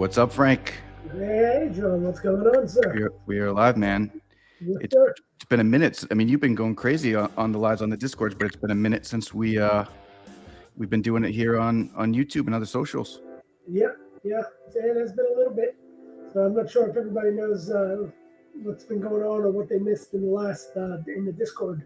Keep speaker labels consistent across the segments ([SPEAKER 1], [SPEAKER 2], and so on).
[SPEAKER 1] What's up, Frank?
[SPEAKER 2] Hey, John, what's going on, sir?
[SPEAKER 1] We are live, man.
[SPEAKER 2] Yes,
[SPEAKER 1] It's
[SPEAKER 2] sir.
[SPEAKER 1] it's been a minute. I mean, you've been going crazy on the lives on the Discords, but it's been a minute since we've been doing it here on YouTube and other socials.
[SPEAKER 2] Yep, yeah, it has been a little bit. So I'm not sure if everybody knows what's been going on or what they missed in the last in the Discord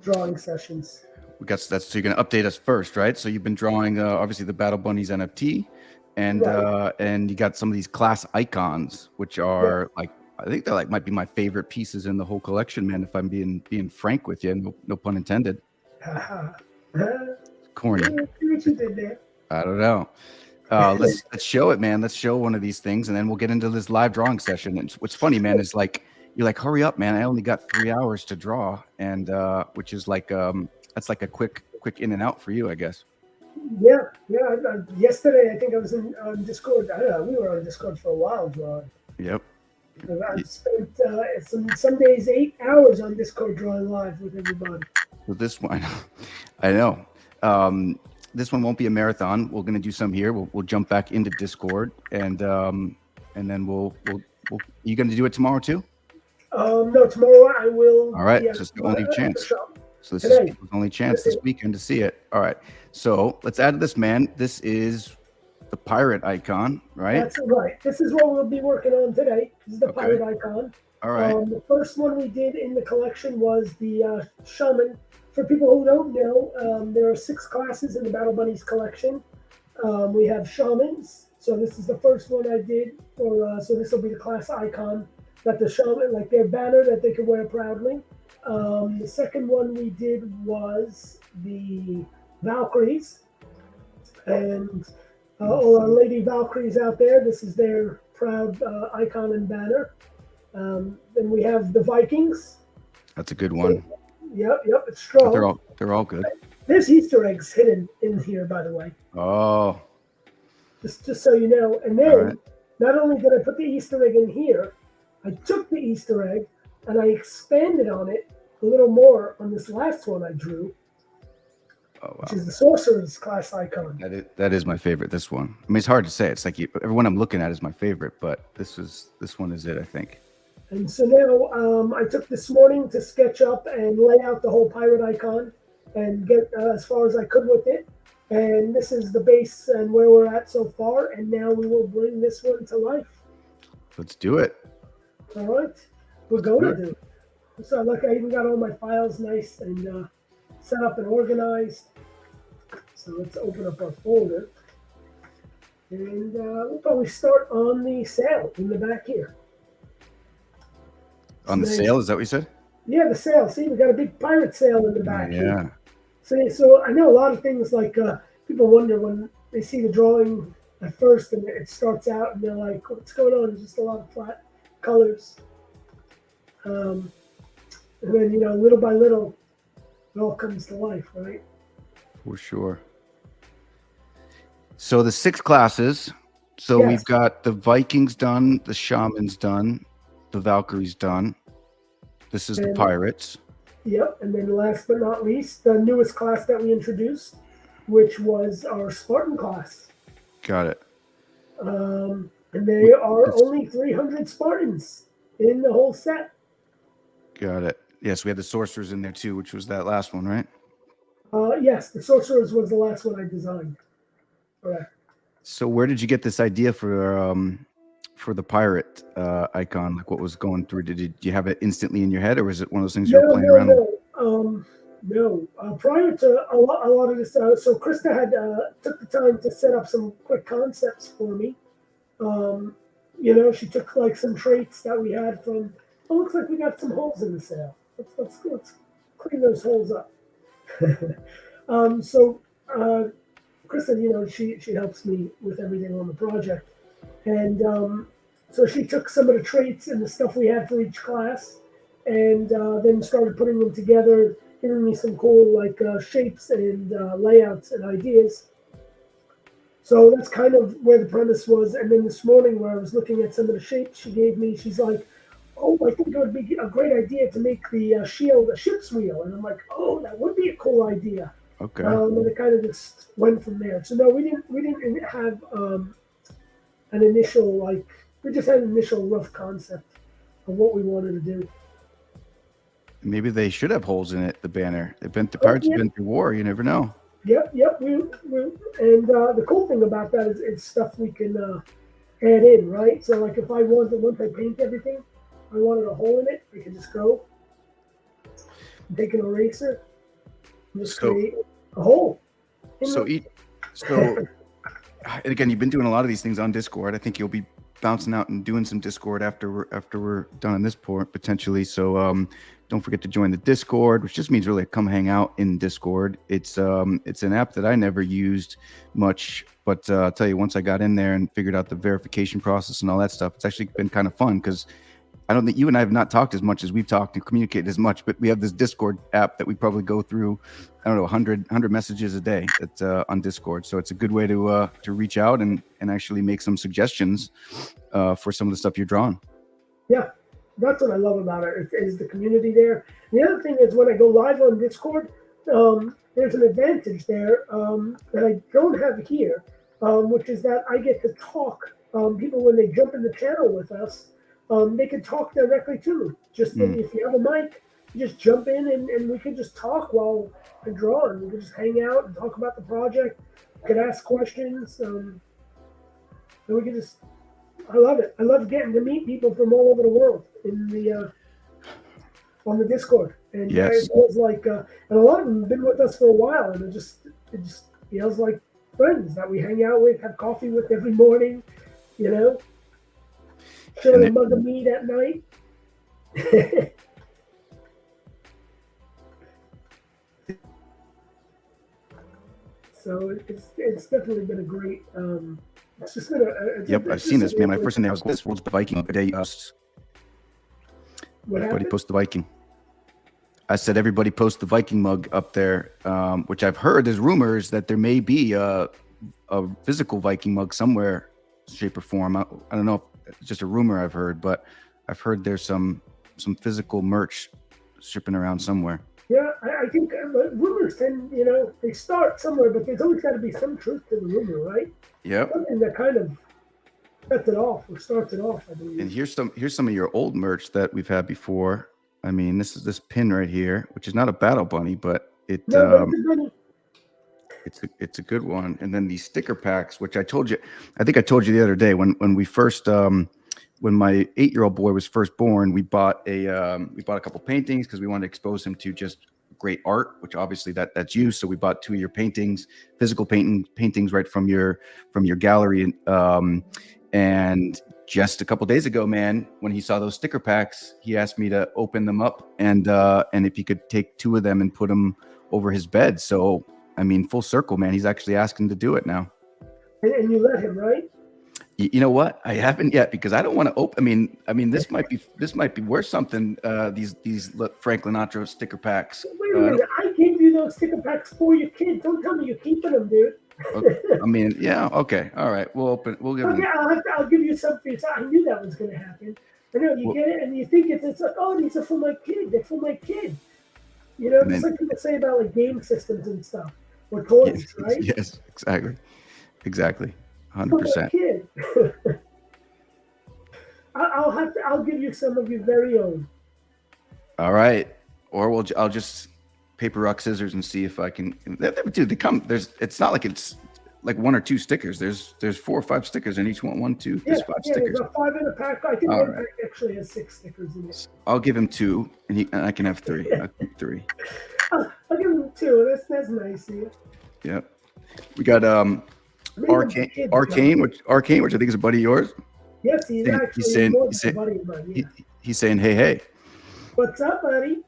[SPEAKER 2] drawing sessions.
[SPEAKER 1] We got that's so you're gonna update us first, right? So you've been drawing obviously the Battle Bunnies NFT,
[SPEAKER 2] Right.
[SPEAKER 1] and you got some of these class icons, which
[SPEAKER 2] Yeah.
[SPEAKER 1] are like I think they're like might be my favorite pieces in the whole collection, man. If I'm being frank with you, no pun intended.
[SPEAKER 2] Haha.
[SPEAKER 1] Corny.
[SPEAKER 2] See what you did there.
[SPEAKER 1] I don't know. Let's show it, man. Let's show one of these things, and then we'll get into this live drawing session. And what's funny, man, is like you're like, hurry up, man. I only got 3 hours to draw, and which is like that's like a quick in and out for you, I guess.
[SPEAKER 2] Yeah, yeah. Yesterday, I think I was on Discord. I don't know, we were on Discord for a while, drawing.
[SPEAKER 1] Yep.
[SPEAKER 2] I've spent some days 8 hours on Discord drawing live with everybody.
[SPEAKER 1] So this one, I know. This one won't be a marathon. We're gonna do some here. We'll jump back into Discord, and then we'll. You gonna do it tomorrow too?
[SPEAKER 2] No, tomorrow I will.
[SPEAKER 1] All right,
[SPEAKER 2] be
[SPEAKER 1] so it's the only chance.
[SPEAKER 2] shop.
[SPEAKER 1] So this
[SPEAKER 2] Today.
[SPEAKER 1] is people's only chance this weekend to see it. All right. So let's add this, man. This is the pirate icon, right?
[SPEAKER 2] That's right. This is what we'll be working on today. This is the pirate icon.
[SPEAKER 1] All right.
[SPEAKER 2] The first one we did in the collection was the shaman. For people who don't know, there are 6 classes in the Battle Bunnies collection. We have shamans. So this is the first one I did. So this will be the class icon. Got the shaman, like their banner that they could wear proudly. The second one we did was the Valkyries, and all our lady Valkyries out there. This is their proud icon and banner. Then we have the Vikings.
[SPEAKER 1] That's a good one.
[SPEAKER 2] Yep, it's strong.
[SPEAKER 1] They're all good.
[SPEAKER 2] There's Easter eggs hidden in here, by the way.
[SPEAKER 1] Oh.
[SPEAKER 2] Just so you know. And then not only did I put the Easter egg in here, I took the Easter egg and I expanded on it a little more on this last one I drew, which is the Sorcerer's class icon.
[SPEAKER 1] That is my favorite. This one. I mean, it's hard to say. It's like everyone I'm looking at is my favorite, but this one is it, I think.
[SPEAKER 2] And so now I took this morning to sketch up and lay out the whole pirate icon and get as far as I could with it. And this is the base and where we're at so far. And now we will bring this one to life.
[SPEAKER 1] Let's do it.
[SPEAKER 2] All right. We're going to do it. So look, I even got all my files nice and set up and organized. So let's open up our folder. And we'll probably start on the sail in the back here.
[SPEAKER 1] On the sail, is that what you said?
[SPEAKER 2] Yeah, the sail. See, we got a big pirate sail in the back
[SPEAKER 1] here.
[SPEAKER 2] So I know a lot of things like people wonder when they see the drawing at first and it starts out and they're like, what's going on? It's just a lot of flat colors. And then, little by little, it all comes to life, right?
[SPEAKER 1] For sure. So the 6 classes. So we've got the Vikings done, the shamans done, the Valkyries done. This is the pirates.
[SPEAKER 2] Yep. And then last but not least, the newest class that we introduced, which was our Spartan class.
[SPEAKER 1] Got it.
[SPEAKER 2] And they are only 300 Spartans in the whole set.
[SPEAKER 1] Got it. Yes, we had the sorcerers in there too, which was that last one, right?
[SPEAKER 2] Yes, the sorcerers was the last one I designed. Correct.
[SPEAKER 1] So where did you get this idea for the pirate icon? Like what was going through? Did you have it instantly in your head, or was it one of those things you were playing around with?
[SPEAKER 2] No. Prior to a lot of this, so Krista had took the time to set up some quick concepts for me. She took like some traits that we had from. Oh, looks like we got some holes in the sail. Let's clean those holes up. Kristen, she helps me with everything on the project, and so she took some of the traits and the stuff we had for each class, and then started putting them together, giving me some cool like shapes and layouts and ideas. So that's kind of where the premise was. And then this morning, where I was looking at some of the shapes she gave me, she's like, oh, I think it would be a great idea to make the shield a ship's wheel. And I'm like, oh, that would be a cool idea.
[SPEAKER 1] Okay.
[SPEAKER 2] And it kind of just went from there. So no, we didn't have an initial we just had an initial rough concept of what we wanted to do.
[SPEAKER 1] Maybe they should have holes in it. The banner. The Pirates have been through war. You never know.
[SPEAKER 2] Yep. And the cool thing about that is it's stuff we can add in, right? So like if I wanted, once I paint everything, I wanted a hole in it, I can just go and take an eraser and just create a hole.
[SPEAKER 1] So and again, you've been doing a lot of these things on Discord. I think you'll be bouncing out and doing some Discord after we're done on this port potentially. So don't forget to join the Discord, which just means really come hang out in Discord. It's an app that I never used much, but I'll tell you, once I got in there and figured out the verification process and all that stuff, it's actually been kind of fun because I don't think you and I have not talked as much as we've talked and communicated as much, but we have this Discord app that we probably go through, I don't know, 100 messages a day that's on Discord. So it's a good way to reach out and actually make some suggestions for some of the stuff you're drawing.
[SPEAKER 2] Yeah, that's what I love about it, is the community there. The other thing is when I go live on Discord, there's an advantage there that I don't have here, which is that I get to talk. People, when they jump in the channel with us, they can talk directly to me. Just if you have a mic, you just jump in and we can just talk while I'm drawing. We can just hang out and talk about the project. We can ask questions. And we can just, I love it. I love getting to meet people from all over the world in the on the Discord. And it feels like, and a lot of them have been with us for a while, and it just feels like friends that we hang out with, have coffee with every morning, you know. Share a mug of meat at night. So it's definitely been a great. It's just been
[SPEAKER 1] I've seen this, man. My first thing I was this World's Viking day. Everybody post the Viking. I said everybody post the Viking mug up there, which I've heard. There's rumors that there may be a physical Viking mug somewhere, shape or form. I don't know if it's just a rumor I've heard, but I've heard there's some physical merch shipping around somewhere.
[SPEAKER 2] Yeah, I think rumors tend, they start somewhere, but there's always got to be some truth to the rumor, right?
[SPEAKER 1] Yeah.
[SPEAKER 2] Something that kind of sets it off or starts it off, I believe.
[SPEAKER 1] And here's some of your old merch that we've had before. I mean, this is this pin right here, which is not a Battle Bunny, but it's a good one. And then these sticker packs, which I think I told you the other day when we first when my 8-year-old boy was first born, we bought a couple paintings because we wanted to expose him to just great art, which obviously that's you. So we bought 2 of your paintings, physical paintings right from your gallery. And just a couple days ago, man, when he saw those sticker packs, he asked me to open them up and if he could take 2 of them and put them over his bed. So I mean, full circle, man. He's actually asking to do it now.
[SPEAKER 2] And you let him, right?
[SPEAKER 1] You know what? I haven't yet because I don't want to open. I mean, this might be worth something. These Frank Lanatra sticker packs.
[SPEAKER 2] Wait a minute! I gave you those sticker packs for your kid. Don't tell me you're keeping them, dude.
[SPEAKER 1] Okay. I mean, yeah. Okay. All right. We'll open. We'll give.
[SPEAKER 2] Okay. I'll give you some for you. I knew that was going to happen. I know you get it, and you think it's like, oh, these are for my kid. They're for my kid. Just like people say about like game systems and stuff. Or toys, right?
[SPEAKER 1] Yes, exactly, 100%.
[SPEAKER 2] I'll give you some of your very own.
[SPEAKER 1] All right, or I'll just paper rock scissors and see if I can. Dude, they come. It's not like it's like 1 or 2 stickers. There's 4 or 5 stickers in each one. 1, 2, there's 5 stickers.
[SPEAKER 2] There's a 5 in a pack. I think one pack actually has 6 stickers in it.
[SPEAKER 1] I'll give him 2, and I can have 3. I'll keep 3.
[SPEAKER 2] I'll give him 2. That's nice of you.
[SPEAKER 1] Yep. We got Arcane, which I think is a buddy of yours.
[SPEAKER 2] Yes, he's a buddy of mine. Yeah.
[SPEAKER 1] He's saying, hey.
[SPEAKER 2] What's up, buddy?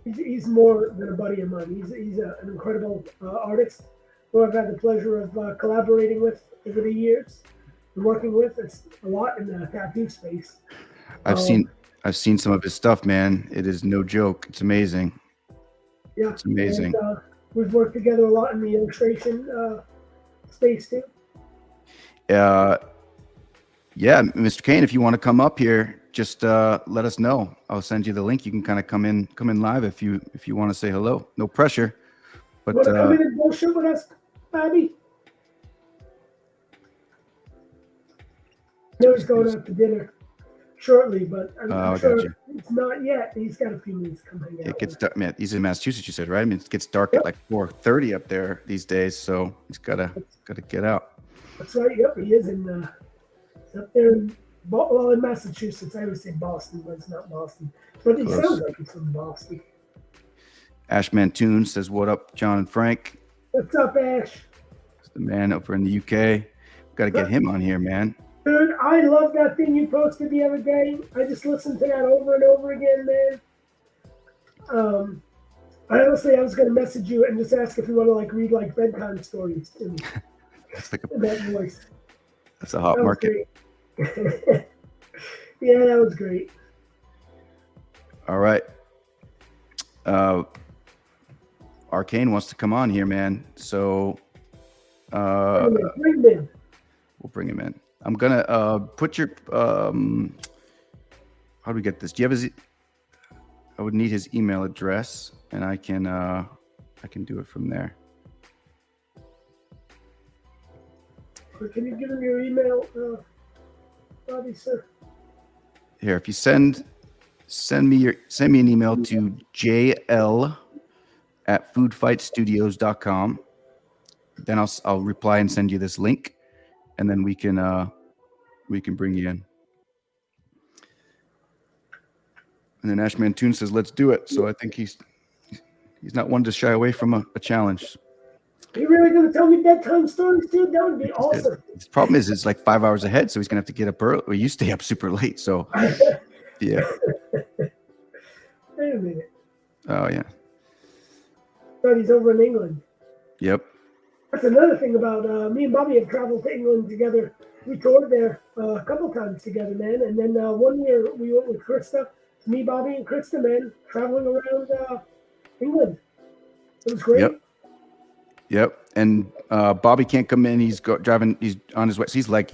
[SPEAKER 2] He's more than a buddy of mine. He's an incredible artist who I've had the pleasure of collaborating with over the years and working with. It's a lot in the tattoo space.
[SPEAKER 1] I've seen some of his stuff, man. It is no joke. It's amazing.
[SPEAKER 2] Yeah,
[SPEAKER 1] it's amazing.
[SPEAKER 2] And, we've worked together a lot in the illustration space too.
[SPEAKER 1] Yeah, Mr. Kane, if you want to come up here, just let us know. I'll send you the link. You can kind of come in live if you want to say hello. No pressure. But
[SPEAKER 2] want to come in and bullshit with us, Bobby? know he's going out to dinner shortly, but I'm
[SPEAKER 1] I
[SPEAKER 2] sure
[SPEAKER 1] got you.
[SPEAKER 2] it's not yet. He's got a few minutes to come hang
[SPEAKER 1] It
[SPEAKER 2] out.
[SPEAKER 1] gets dark, man. He's in Massachusetts, you said, right? I mean, it gets dark at like 4:30 up there these days, so he's gotta get out.
[SPEAKER 2] That's right. Yep, he is in up there in Massachusetts. I always say Boston, but it's not Boston. But he
[SPEAKER 1] Close.
[SPEAKER 2] sounds like he's from Boston.
[SPEAKER 1] Ash Mantoon says, "What up, John and Frank?"
[SPEAKER 2] What's up, Ash?
[SPEAKER 1] It's the man over in the UK. Got to get him on here, man.
[SPEAKER 2] Dude, I love that thing you posted the other day. I just listened to that over and over again, man. I was going to message you and just ask if you want to like read like bedtime stories to me.
[SPEAKER 1] That's like
[SPEAKER 2] in that voice.
[SPEAKER 1] That's a hot market.
[SPEAKER 2] Yeah, that was great.
[SPEAKER 1] All right. Arcane wants to come on here, man. So
[SPEAKER 2] Bring him in.
[SPEAKER 1] We'll bring him in. I'm gonna put your how do we get this? Do you have his? I would need his email address, and I can do it from there.
[SPEAKER 2] Can you give him your email, Bobby, sir?
[SPEAKER 1] Here, if you send me an email to jl@foodfightstudios.com, then I'll reply and send you this link, and then we can bring you in. And then Ash Mantoon says, "Let's do it." So I think he's not one to shy away from a challenge.
[SPEAKER 2] Are you really going to tell me bedtime stories, dude? That would be awesome.
[SPEAKER 1] The problem is it's like 5 hours ahead, so he's going to have to get up early. Well, you stay up super late, so yeah.
[SPEAKER 2] Wait a minute.
[SPEAKER 1] Oh, yeah.
[SPEAKER 2] But he's over in England.
[SPEAKER 1] Yep.
[SPEAKER 2] That's another thing about me and Bobby have traveled to England together. We toured there a couple times together, man. And then 1 year we went with Krista, me, Bobby, and Krista, man, traveling around England. It was great.
[SPEAKER 1] Yep. And Bobby can't come in. He's driving. He's on his way. So he's like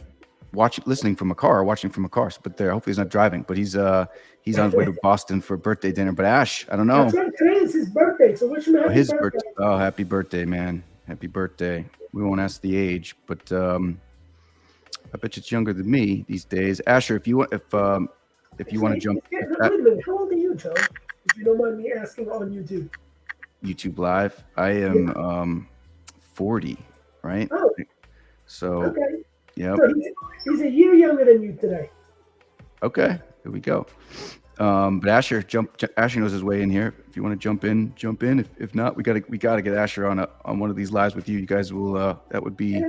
[SPEAKER 1] watching from a car. But there, hopefully he's not driving. But he's on his way to Boston for birthday dinner. But Ash, I don't know.
[SPEAKER 2] That's right. Today is his birthday, so wish him a happy birthday.
[SPEAKER 1] Oh, happy birthday, man! Happy birthday. We won't ask the age, but I bet you it's younger than me these days. Asher, if you want to jump.
[SPEAKER 2] Wait a minute. How old are you, Joe? If you don't mind me asking on YouTube.
[SPEAKER 1] YouTube Live. I am 40, right?
[SPEAKER 2] Oh.
[SPEAKER 1] So.
[SPEAKER 2] Okay.
[SPEAKER 1] Yep.
[SPEAKER 2] So he's a year younger than you today.
[SPEAKER 1] Okay. Here we go. But Asher knows his way in here. If you want to jump in. If not, we gotta get Asher on one of these lives with you. You guys will. That would be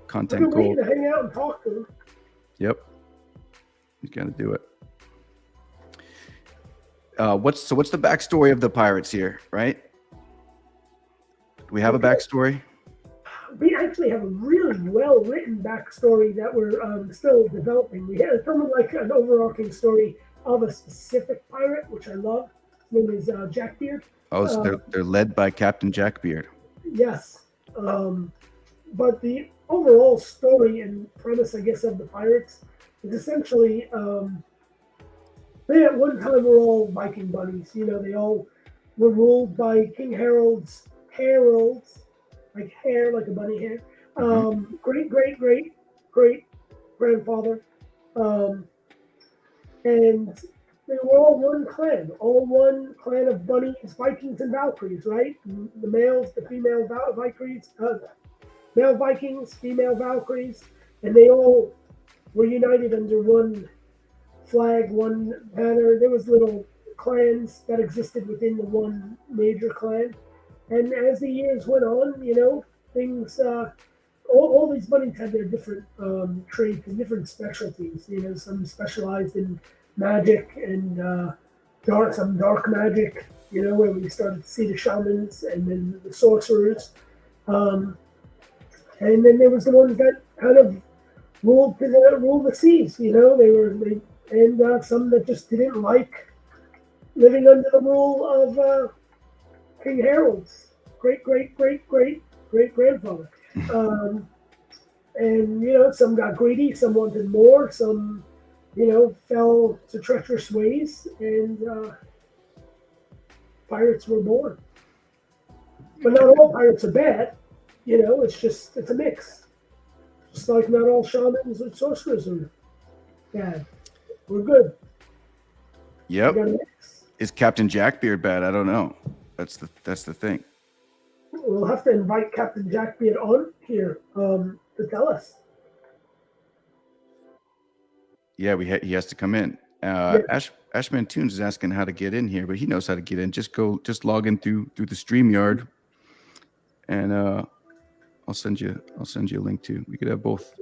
[SPEAKER 1] content gold.
[SPEAKER 2] To hang out and talk to him.
[SPEAKER 1] Yep. He's gonna do it. What's the backstory of the pirates here, right? Do we have a backstory?
[SPEAKER 2] We actually have a really well-written backstory that we're still developing. We had something like an overarching story of a specific pirate, which I love. His name is Jackbeard.
[SPEAKER 1] Oh, so they're led by Captain Jackbeard.
[SPEAKER 2] Yes. But the overall story and premise, I guess, of the pirates is essentially they at one time were all Viking bunnies. You know, they all were ruled by King Harold's heralds, like hair, like a bunny hair. Great grandfather. And they were all one clan of bunnies, Vikings, and Valkyries, right? The males, the female Valkyries, male Vikings, female Valkyries, and they all were united under one flag, one banner. There was little clans that existed within the one major clan. And as the years went on, you know, things, all these bunnies had their different traits and different specialties. You know, some specialized in magic and some dark magic, you know, where we started to see the shamans and then the sorcerers. And then there was the ones that kind of ruled the seas, you know, and some that just didn't like living under the rule of King Harold's great grandfather. And, you know, some got greedy, some wanted more, some, you know, fell to treacherous ways, and pirates were born. But not all pirates are bad, you know, it's a mix. Just like not all shamans or sorcerers are bad. We're good.
[SPEAKER 1] Yep.
[SPEAKER 2] We got a mix.
[SPEAKER 1] Is Captain Jackbeard bad? I don't know. That's the thing.
[SPEAKER 2] We'll have to invite Captain Jackbeard on here to tell us.
[SPEAKER 1] Yeah, he has to come in.
[SPEAKER 2] Yeah.
[SPEAKER 1] Ashman Tunes is asking how to get in here, but he knows how to get in. Just log in through the StreamYard, and I'll send you a link too. We could have both.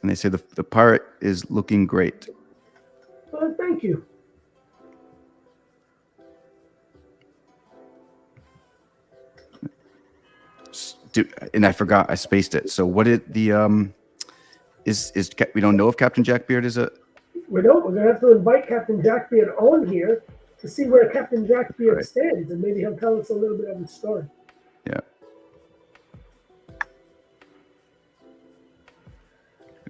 [SPEAKER 1] And they say the pirate is looking great.
[SPEAKER 2] Well, thank you.
[SPEAKER 1] And I forgot, I spaced it. So what did the is we don't know if Captain Jackbeard is a.
[SPEAKER 2] We don't. We're gonna have to invite Captain Jackbeard on here to see where Captain Jackbeard stands, and maybe he'll tell us a little bit of his story.
[SPEAKER 1] Yeah.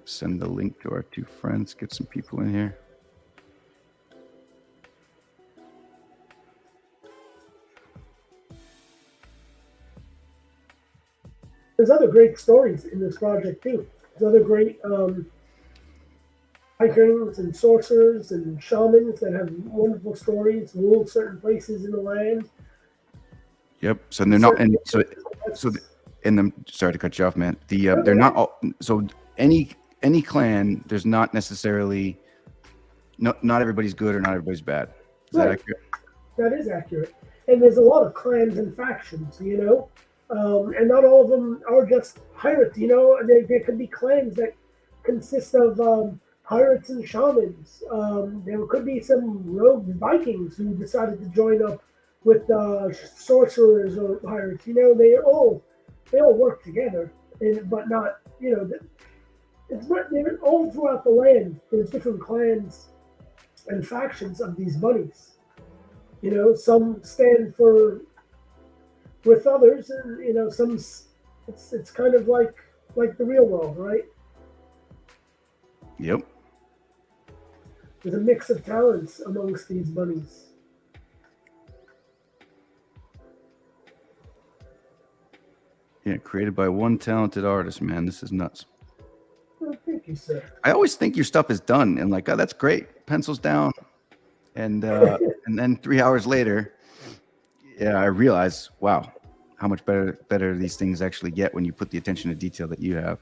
[SPEAKER 1] Send the link to our two friends. Get some people in here.
[SPEAKER 2] There's other great stories in this project too. There's other great Vikings and sorcerers and shamans that have wonderful stories, rule certain places in the land.
[SPEAKER 1] Yep. So they're not, and and I'm sorry to cut you off, man. They're not all. So any clan, there's not necessarily, not everybody's good or not everybody's bad. Is that accurate?
[SPEAKER 2] That is accurate. And there's a lot of clans and factions, you know, and not all of them are just pirates. You know, there could be clans that consist of pirates and shamans. There could be some rogue Vikings who decided to join up with sorcerers or pirates. You know, they all work together, but not, you know, it's not, they're all throughout the land. There's different clans and factions of these bunnies. You know, some stand for with others, and you know, some it's kind of like the real world, right?
[SPEAKER 1] Yep.
[SPEAKER 2] There's a mix of talents amongst these bunnies.
[SPEAKER 1] Yeah, created by one talented artist, man. This is nuts.
[SPEAKER 2] Well, thank you, sir.
[SPEAKER 1] I always think your stuff is done and like, oh, that's great. Pencils down. And and then 3 hours later, yeah, I realize, wow, how much better these things actually get when you put the attention to detail that you have.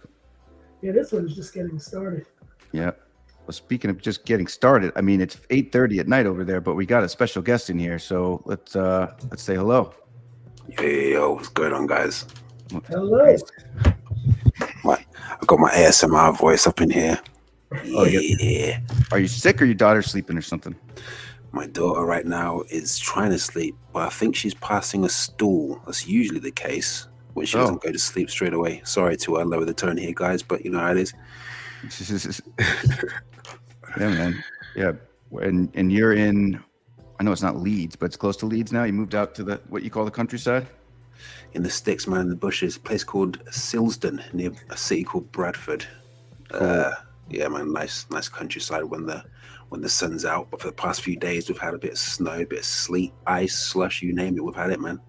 [SPEAKER 2] Yeah, this one's just getting started.
[SPEAKER 1] Yeah. Well, speaking of just getting started, I mean, it's 8:30 at night over there, but we got a special guest in here, so let's say hello.
[SPEAKER 3] Yo, what's going on, guys?
[SPEAKER 2] Hello.
[SPEAKER 3] I got my ASMR voice up in here.
[SPEAKER 1] Oh, yeah. Are you sick or your daughter sleeping or something?
[SPEAKER 3] My daughter right now is trying to sleep, but I think she's passing a stool. That's usually the case when she doesn't go to sleep straight away. Sorry to lower the tone here, guys, but you know how it is.
[SPEAKER 1] Yeah, man. Yeah. And you're in, I know it's not Leeds, but it's close to Leeds now. You moved out to what you call the countryside?
[SPEAKER 3] In the sticks, man, in the bushes. A place called Silsden, near a city called Bradford. Cool. Yeah, man, nice countryside when the sun's out. But for the past few days, we've had a bit of snow, a bit of sleet, ice, slush, you name it. We've had it, man.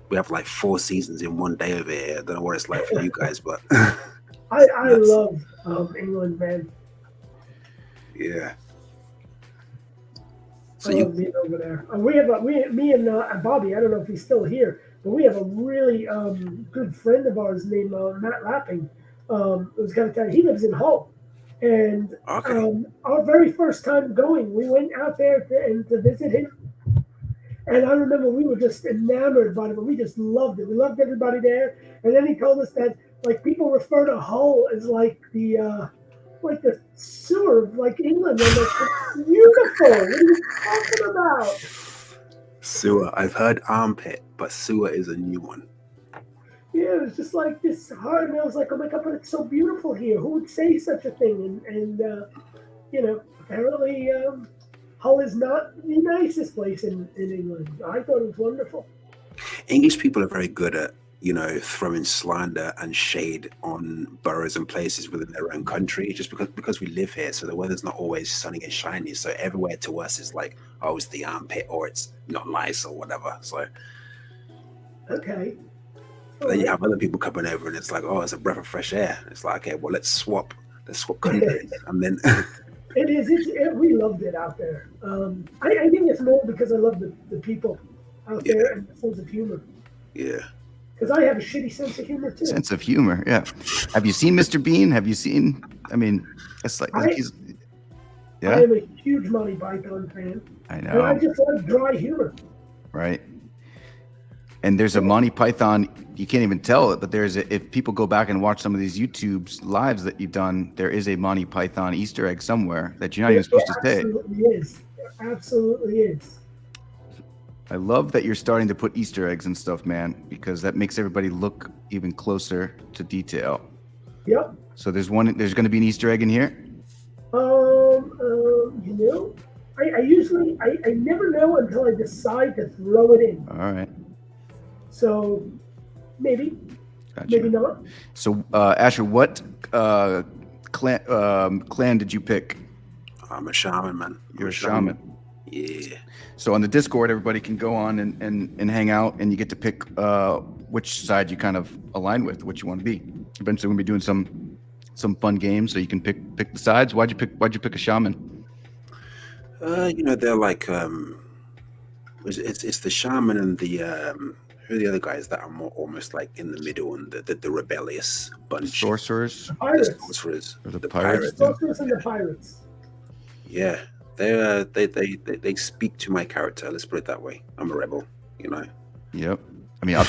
[SPEAKER 3] We have like 4 seasons in one day over here. I don't know what it's like for you guys, but
[SPEAKER 2] I love England, man.
[SPEAKER 3] Yeah.
[SPEAKER 2] So I love being over there. Me and Bobby. I don't know if he's still here, but we have a really good friend of ours named Matt Lapping. I was going to tell you, he lives in Hull, and our very first time going, we went out there to visit him, and I remember we were just enamored by it. We just loved it. We loved everybody there, and then he told us that like people refer to Hull as like the sewer of like England, and it's beautiful. What are you talking about?
[SPEAKER 3] Sewer. I've heard armpit, but sewer is a new one.
[SPEAKER 2] Yeah, it was just like this hard, and I was like, oh my god, but it's so beautiful here. Who would say such a thing? And you know, apparently Hull is not the nicest place in England. I thought it was wonderful.
[SPEAKER 3] English people are very good at, you know, throwing slander and shade on boroughs and places within their own country, just because we live here, so the weather's not always sunny and shiny. So everywhere to us is like, oh, it's the armpit or it's not nice or whatever. So
[SPEAKER 2] okay.
[SPEAKER 3] But then you have other people coming over, and it's like, oh, it's a breath of fresh air. It's like, okay, well, let's swap countries, and then.
[SPEAKER 2] It is. We loved it out there. I think it's more because I love the people out there and the sense of humor.
[SPEAKER 3] Yeah.
[SPEAKER 2] Because I have a shitty sense of humor too.
[SPEAKER 1] Sense of humor, yeah. Have you seen Mr. Bean? Have you seen? I mean, it's like he's. Yeah.
[SPEAKER 2] I am a huge Monty Python fan.
[SPEAKER 1] I know.
[SPEAKER 2] And I just like dry humor.
[SPEAKER 1] Right. And there's a Monty Python. You can't even tell it, but if people go back and watch some of these YouTube's lives that you've done, there is a Monty Python Easter egg somewhere that you're not even supposed to say.
[SPEAKER 2] Absolutely is. There absolutely is.
[SPEAKER 1] I love that you're starting to put Easter eggs and stuff, man, because that makes everybody look even closer to detail.
[SPEAKER 2] Yep.
[SPEAKER 1] So there's going to be an Easter egg in here.
[SPEAKER 2] You know, I never know until I decide to throw it in.
[SPEAKER 1] All right.
[SPEAKER 2] So maybe,
[SPEAKER 1] Gotcha.
[SPEAKER 2] maybe not.
[SPEAKER 1] So Asher, what clan did you pick?
[SPEAKER 3] I'm a shaman, man.
[SPEAKER 1] You're a shaman.
[SPEAKER 3] Yeah.
[SPEAKER 1] So on the Discord, everybody can go on and hang out, and you get to pick which side you kind of align with, what you want to be. Eventually, we'll be doing some fun games, so you can pick the sides. Why'd you pick a shaman?
[SPEAKER 3] They're like it's the shaman and the who are the other guys that are more almost like in the middle and the rebellious bunch.
[SPEAKER 1] Sorcerers.
[SPEAKER 2] The pirates.
[SPEAKER 3] The sorcerers.
[SPEAKER 1] Or the pirates.
[SPEAKER 2] The sorcerers and the pirates.
[SPEAKER 3] Yeah. They speak to my character. Let's put it that way. I'm a rebel, you know.
[SPEAKER 1] Yep. I mean, up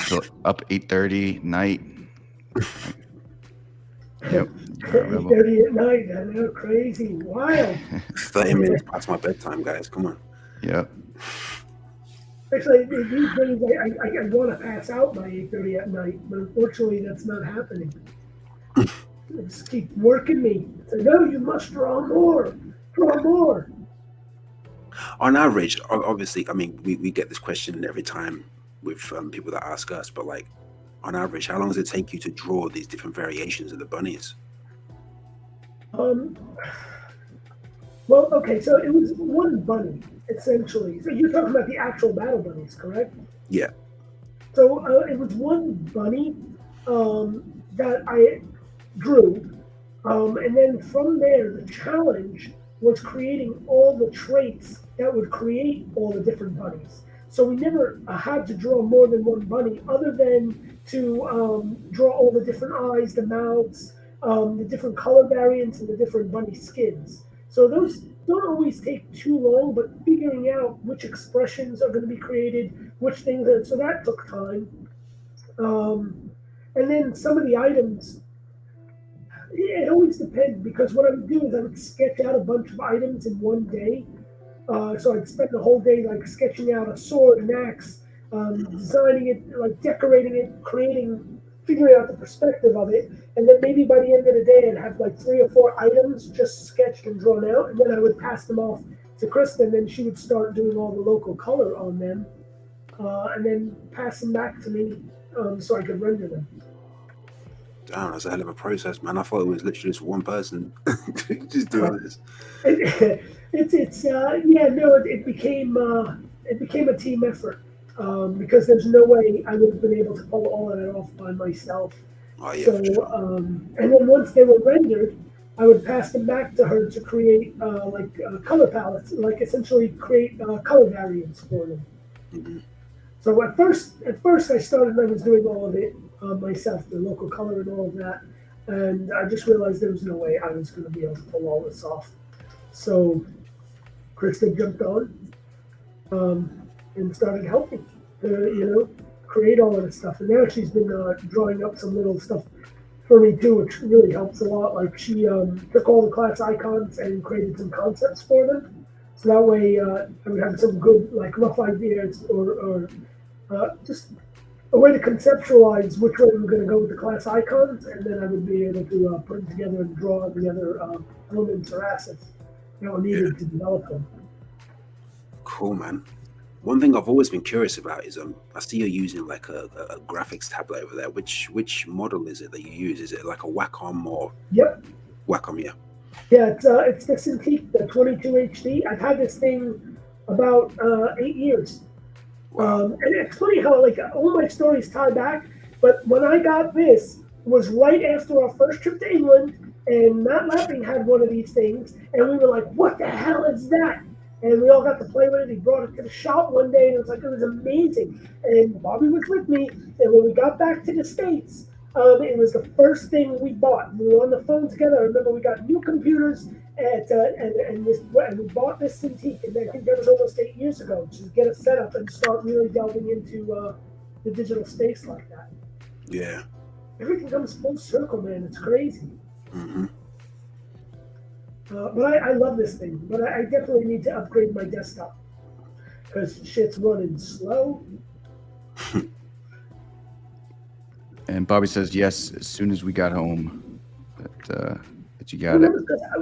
[SPEAKER 1] 8:30 night. Yep.
[SPEAKER 2] 8:30 at night. I know, crazy, wild.
[SPEAKER 3] 30 minutes past my bedtime, guys. Come on.
[SPEAKER 1] Yep.
[SPEAKER 2] Actually, these days I want to pass out by 8:30 at night, but unfortunately that's not happening. They just keep working me. Say, no, you must draw more. Draw more.
[SPEAKER 3] On average, obviously, I mean, we get this question every time with people that ask us, but like, on average, how long does it take you to draw these different variations of the bunnies?
[SPEAKER 2] Well, okay, so it was one bunny, essentially. So you're talking about the actual Battle Bunnies, correct?
[SPEAKER 3] Yeah.
[SPEAKER 2] So it was one bunny that I drew, and then from there, the challenge was creating all the traits that would create all the different bunnies. So we never had to draw more than one bunny, other than to draw all the different eyes, the mouths, the different color variants, and the different bunny skins. So those don't always take too long, but figuring out which expressions are going to be created, which things, so that took time. And then some of the items, it always depends, because what I would do is I would sketch out a bunch of items in one day. So I'd spend the whole day like sketching out a sword, an axe, designing it, like decorating it, figuring out the perspective of it, and then maybe by the end of the day I'd have like 3 or 4 items just sketched and drawn out, and then I would pass them off to Krista, and then she would start doing all the local color on them, and then pass them back to me so I could render them.
[SPEAKER 3] Damn, that's a hell of a process, man. I thought it was literally just one person just doing this.
[SPEAKER 2] It became a team effort. Because there's no way I would have been able to pull all of that off by myself.
[SPEAKER 3] Oh, yeah,
[SPEAKER 2] So,
[SPEAKER 3] sure.
[SPEAKER 2] and then once they were rendered, I would pass them back to her to create color palettes, like essentially create color variants for them.
[SPEAKER 3] Mm-hmm.
[SPEAKER 2] So at first I started, I was doing all of it myself, the local color and all of that, and I just realized there was no way I was going to be able to pull all this off. So Krista jumped on. And started helping, create all of this stuff. And now she's been drawing up some little stuff for me too, which really helps a lot. Like she took all the class icons and created some concepts for them. So that way I would have some good, like rough ideas or just a way to conceptualize which way we're going to go with the class icons. And then I would be able to put them together and draw the other elements or assets that were needed to develop them.
[SPEAKER 3] Cool, man. One thing I've always been curious about is I see you're using like a graphics tablet over there. Which model is it that you use? Is it like a Wacom or?
[SPEAKER 2] Yep.
[SPEAKER 3] Wacom, yeah.
[SPEAKER 2] Yeah, it's the Cintiq, the 22 HD. I've had this thing about 8 years.
[SPEAKER 3] Wow.
[SPEAKER 2] And it's funny how like all my stories tie back But when I got this, it was right after our first trip to England, and Matt Lapping had one of these things, and we were like, "What the hell is that?" And we all got to play with it. He brought it to the shop one day, and it was amazing. And Bobby was with me, and when we got back to the States, it was the first thing we bought. We were on the phone together. I remember we got new computers and we bought this Cintiq, and I think that was almost 8 years ago, to get it set up and start really delving into the digital space like that.
[SPEAKER 3] Yeah.
[SPEAKER 2] Everything comes full circle, man. It's crazy.
[SPEAKER 3] Mm-hmm.
[SPEAKER 2] But I love this thing. But I definitely need to upgrade my desktop because shit's running slow.
[SPEAKER 1] And Bobby says yes as soon as we got home. That you got it.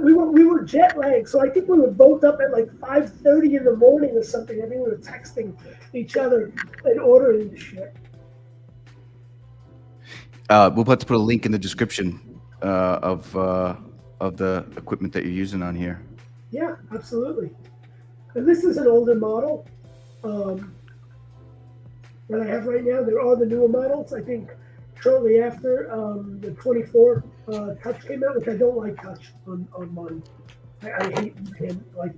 [SPEAKER 2] We were jet lagged, so I think we were both up at like 5:30 in the morning or something. I think we were texting each other and ordering the shit.
[SPEAKER 1] We'll have to put a link in the description of the equipment that you're using on here.
[SPEAKER 2] Yeah, absolutely. And this is an older model that I have right now. There are the newer models. I think shortly after the 24 touch came out, which I don't like touch on mine. I hate him like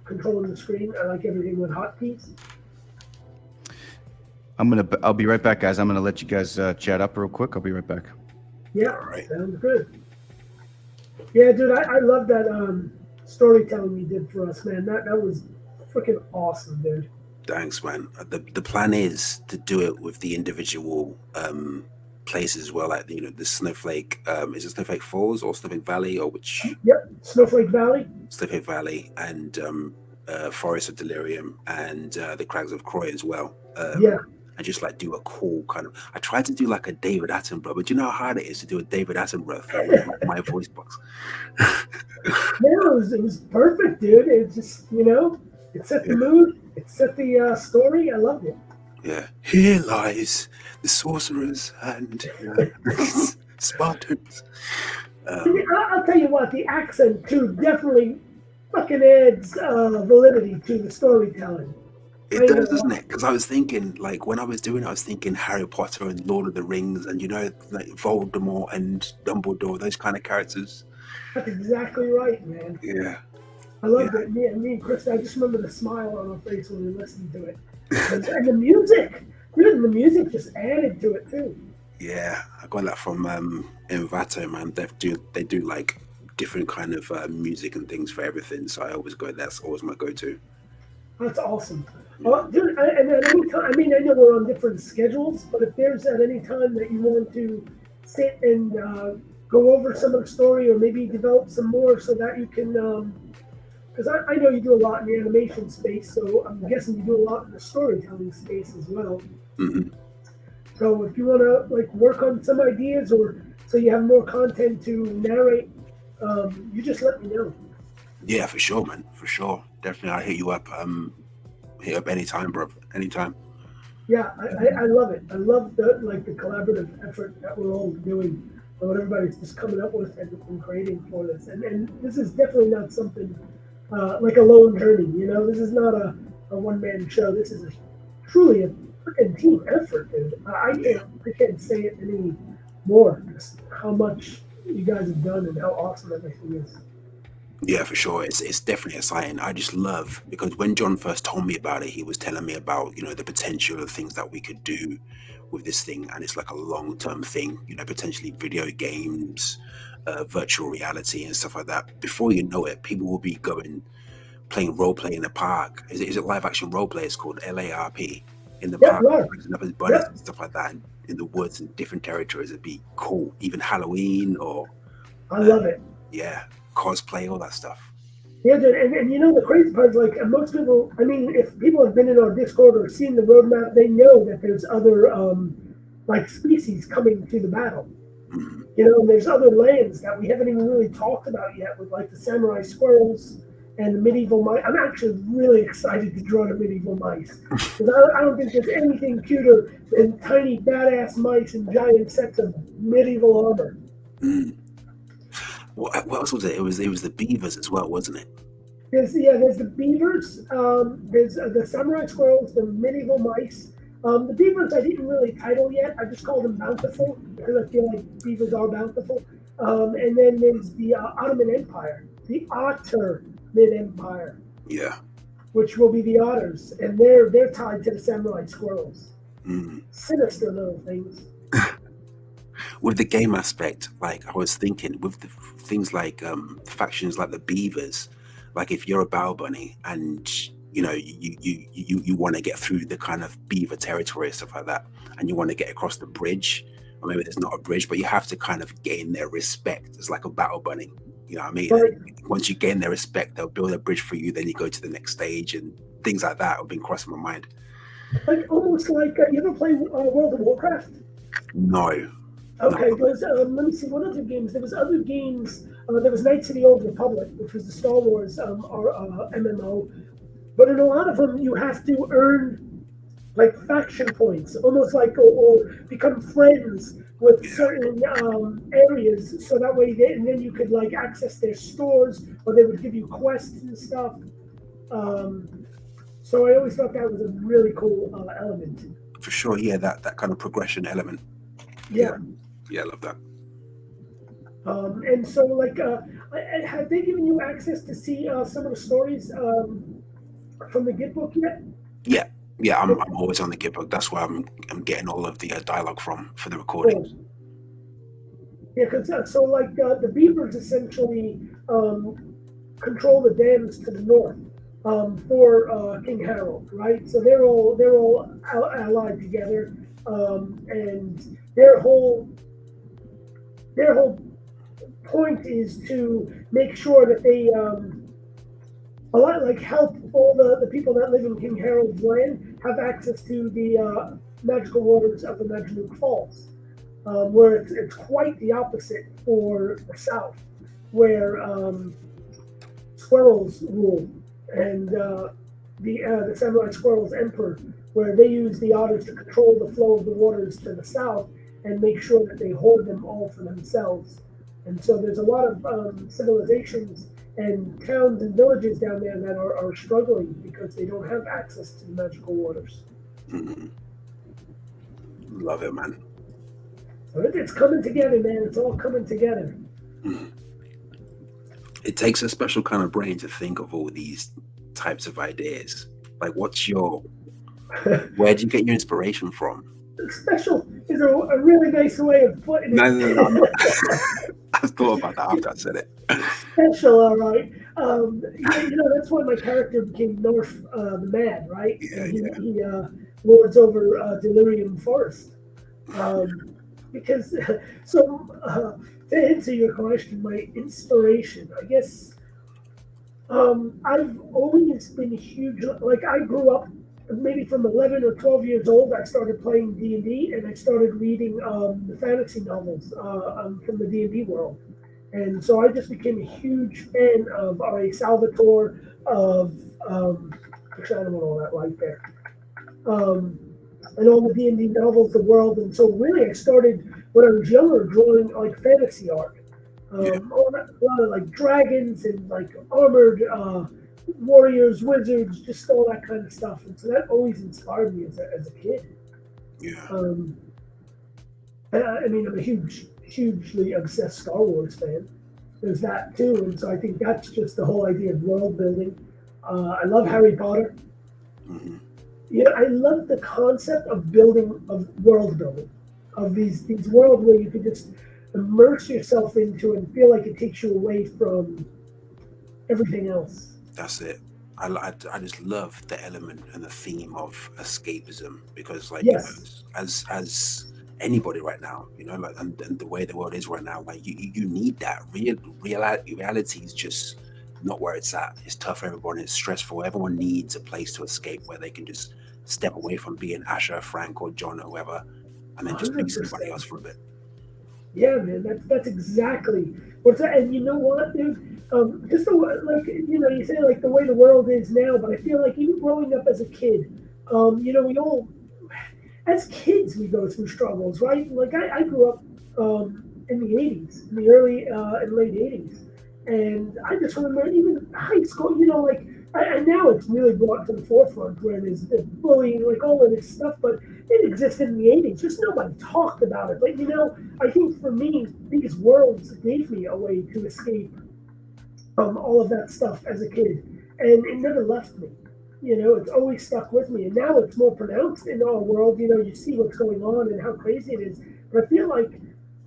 [SPEAKER 2] controlling the screen. I like everything with hotkeys.
[SPEAKER 1] I'll be right back, guys. I'm gonna let you guys chat up real quick. I'll be right back.
[SPEAKER 2] Yeah,
[SPEAKER 3] All right.
[SPEAKER 2] Sounds good. Yeah, dude, I love that storytelling you did for us, man. That was freaking awesome, dude.
[SPEAKER 3] Thanks, man. The plan is to do it with the individual places as well, like the Snowflake. Is it Snowflake Falls or Snowflake Valley, or which?
[SPEAKER 2] Yep, Snowflake Valley.
[SPEAKER 3] Snowflake Valley and Forest of Delirium and the Crags of Croy as well.
[SPEAKER 2] Yeah.
[SPEAKER 3] And just like do a cool kind of. I tried to do like a David Attenborough, but you know how hard it is to do a David Attenborough thing with my voice box.
[SPEAKER 2] Yeah, it was perfect, dude. It just it set the mood, it set the story. I loved it.
[SPEAKER 3] Yeah, here lies the sorcerers and Spartans.
[SPEAKER 2] I'll tell you what, the accent too definitely fucking adds validity to the storytelling.
[SPEAKER 3] It does, doesn't it? Because I was thinking, like, when I was doing it, I was thinking Harry Potter and Lord of the Rings and, like Voldemort and Dumbledore, those kind of characters.
[SPEAKER 2] That's exactly right, man.
[SPEAKER 3] Yeah.
[SPEAKER 2] I loved it. Me and Chris, I just remember the smile on our face when we listened to it. And the music, dude, the music just added to it, too.
[SPEAKER 3] Yeah, I got that from Envato, man. They do, like, different kind of music and things for everything, so I always go, that's always my go-to.
[SPEAKER 2] That's awesome. Dude, and at any time, I mean, I know we're on different schedules, but if there's at any time that you want to sit and go over some of the story or maybe develop some more so that you can, because I know you do a lot in the animation space, so I'm guessing you do a lot in the storytelling space as well.
[SPEAKER 3] Mm-hmm.
[SPEAKER 2] So if you want to like work on some ideas or so you have more content to narrate, you just let me know.
[SPEAKER 3] Yeah, for sure, man. For sure. Definitely, I'll hit you up. Hit up anytime, bro. Anytime.
[SPEAKER 2] Yeah, I love it. I love the collaborative effort that we're all doing, and what everybody's just coming up with and creating for this. And this is definitely not something like a lone journey. This is not a one-man show. This is truly a freaking team effort, dude. I can't say it any more. Just how much you guys have done and how awesome everything is.
[SPEAKER 3] Yeah, for sure. It's definitely exciting. I just love, because when John first told me about it, he was telling me about, the potential of things that we could do with this thing. And it's like a long-term thing, potentially video games, virtual reality and stuff like that. Before you know it, people will be playing role play in the park. Is it live action role play? It's called LARP in the park, dressing up as bunnies and stuff like that. And in the woods and different territories, it'd be cool. Even Halloween or
[SPEAKER 2] I love it.
[SPEAKER 3] Yeah. Cosplay, all that stuff.
[SPEAKER 2] Yeah, dude, and the crazy part is like most people. I mean, if people have been in our Discord or seen the roadmap, they know that there's other like species coming to the battle.
[SPEAKER 3] Mm-hmm.
[SPEAKER 2] And there's other lands that we haven't even really talked about yet, with like the samurai squirrels and the medieval mice. I'm actually really excited to draw the medieval mice because I don't think there's anything cuter than tiny badass mice in giant sets of medieval armor.
[SPEAKER 3] Mm. What else was it? It was the beavers as well, wasn't it?
[SPEAKER 2] There's the beavers. There's the samurai squirrels, the medieval mice. The beavers I didn't really title yet. I just called them Bountiful because I feel like beavers are bountiful. And then there's the Ottoman Empire, the Ottoman Empire,
[SPEAKER 3] Yeah.
[SPEAKER 2] which will be the otters, and they're tied to the samurai squirrels.
[SPEAKER 3] Mm.
[SPEAKER 2] Sinister little things.
[SPEAKER 3] With the game aspect, like I was thinking, with the things like factions like the beavers, like if you're a battle bunny and you want to get through the kind of beaver territory and stuff like that, and you want to get across the bridge, or maybe there's not a bridge, but you have to kind of gain their respect as like a battle bunny. You know what I mean?
[SPEAKER 2] Right.
[SPEAKER 3] And once you gain their respect, they'll build a bridge for you. Then you go to the next stage, and things like that have been crossing my mind.
[SPEAKER 2] Like almost like you ever play World of Warcraft?
[SPEAKER 3] No.
[SPEAKER 2] Okay, those, let me see, what other games? There was other games. There was Knights of the Old Republic, which was the Star Wars MMO. But in a lot of them, you have to earn like faction points, almost like or become friends with certain areas, so that way, and then you could like access their stores, or they would give you quests and stuff. So I always thought that was a really cool element.
[SPEAKER 3] For sure, yeah, that kind of progression element.
[SPEAKER 2] Yeah.
[SPEAKER 3] Yeah, I love that.
[SPEAKER 2] And so, like, have they given you access to see some of the stories from the Git book yet?
[SPEAKER 3] Yeah, I'm always on the Git book. That's where I'm getting all of the dialogue from for the recording.
[SPEAKER 2] Cool. Yeah, because so like the beavers essentially control the dams to the north for King Harold, right? So they're all allied together, and their whole point is to make sure that they a lot like help all the people that live in King Harold's land have access to the magical waters of the Magic Falls, where it's quite the opposite for the south, where squirrels rule, and the samurai squirrels emperor, where they use the otters to control the flow of the waters to the south and make sure that they hoard them all for themselves. And so there's a lot of civilizations and towns and villages down there that are struggling because they don't have access to the magical waters.
[SPEAKER 3] Mm-hmm. Love it, man.
[SPEAKER 2] So it's coming together, man. It's all coming together.
[SPEAKER 3] Mm-hmm. It takes a special kind of brain to think of all these types of ideas. Like, where do you get your inspiration from?
[SPEAKER 2] Special is a really nice way of putting it.
[SPEAKER 3] No. I thought about that after I said it.
[SPEAKER 2] Special, all right. That's why my character became North the Mad, right?
[SPEAKER 3] Yeah,
[SPEAKER 2] he lords over Delirium Forest. Because, to answer your question, my inspiration, I guess, I've always been huge. Like, I grew up maybe from 11 or 12 years old. I started playing D&D, and I started reading the fantasy novels from the D&D world. And so I just became a huge fan of R.A. Salvatore, of, actually, I don't want all that right there, and all the D&D novels, the world. And so really I started, when I was younger, drawing like fantasy art. A lot of like dragons and like armored warriors, wizards, just all that kind of stuff. And so that always inspired me as a kid.
[SPEAKER 3] Yeah.
[SPEAKER 2] I mean, I'm a hugely obsessed Star Wars fan. There's that too, and so I think that's just the whole idea of world building. I love Harry Potter.
[SPEAKER 3] Mm-hmm.
[SPEAKER 2] I love the concept of world building, of these worlds where you can just immerse yourself into and feel like it takes you away from everything else.
[SPEAKER 3] That's it. I just love the element and the theme of escapism, because like,
[SPEAKER 2] yes.
[SPEAKER 3] As anybody right now, like, and the way the world is right now, like you need that. Reality is just not where it's at. It's tough for everyone. It's stressful. Everyone needs a place to escape where they can just step away from being Asher, Frank, or John, or whoever, and then just be somebody else for a bit.
[SPEAKER 2] Yeah, man, that's exactly what's that. And you know what, dude? Just you say like the way the world is now, but I feel like even growing up as a kid, we all, as kids, we go through struggles, right? Like I grew up in the 80s, in the early and late 80s. And I just remember even high school, and now it's really brought to the forefront where there's bullying, like all of this stuff, but it existed in the 80s. Just nobody talked about it. But, I think for me, these worlds gave me a way to escape from all of that stuff as a kid. And it never left me. It's always stuck with me. And now it's more pronounced in our world. You see what's going on and how crazy it is. But I feel like,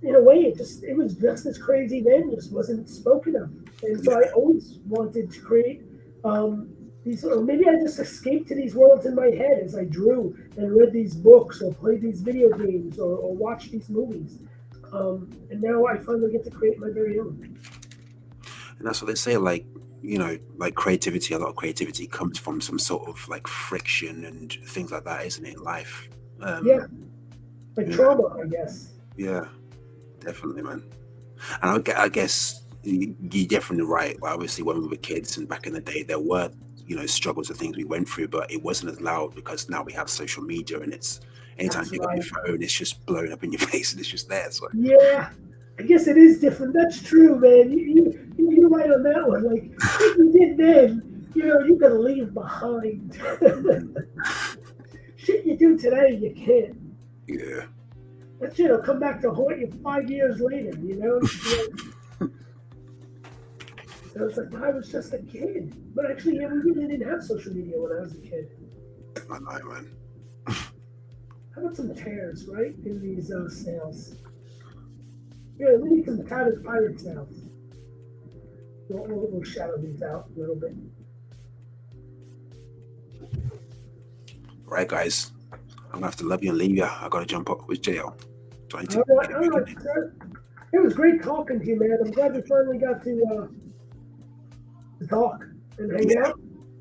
[SPEAKER 2] in a way, it was just as crazy then, just wasn't spoken of. And so I always wanted to create these, or maybe I just escaped to these worlds in my head as I drew and read these books or played these video games or watched these movies. And now I finally get to create my very own.
[SPEAKER 3] And that's what they say, like creativity, a lot of creativity comes from some sort of like friction and things like that, isn't it, in life?
[SPEAKER 2] Trauma, I guess.
[SPEAKER 3] Yeah, definitely, man. And I guess you're definitely right. Well, obviously, when we were kids and back in the day, there were, struggles and things we went through, but it wasn't as loud because now we have social media and it's anytime you pick up your phone, it's just blowing up in your face and it's just there. So
[SPEAKER 2] yeah, I guess it is different. That's true, man. You're right on that one. Like, if you did then, you could leave behind. Shit you do today, you can't.
[SPEAKER 3] Yeah.
[SPEAKER 2] That shit will come back to haunt you 5 years later, So it's like, I was just a kid. But actually, we really didn't have social media when I was a kid.
[SPEAKER 3] I know, man.
[SPEAKER 2] How about some tears, right, in these sales? Yeah, we need some tattered pirate sales. We'll shadow these out a little bit.
[SPEAKER 3] Right, guys. I'm gonna have to love you and leave you. I gotta jump up with JL.
[SPEAKER 2] All right, sir. It was great talking to you, man. I'm glad we finally got to talk and hang out.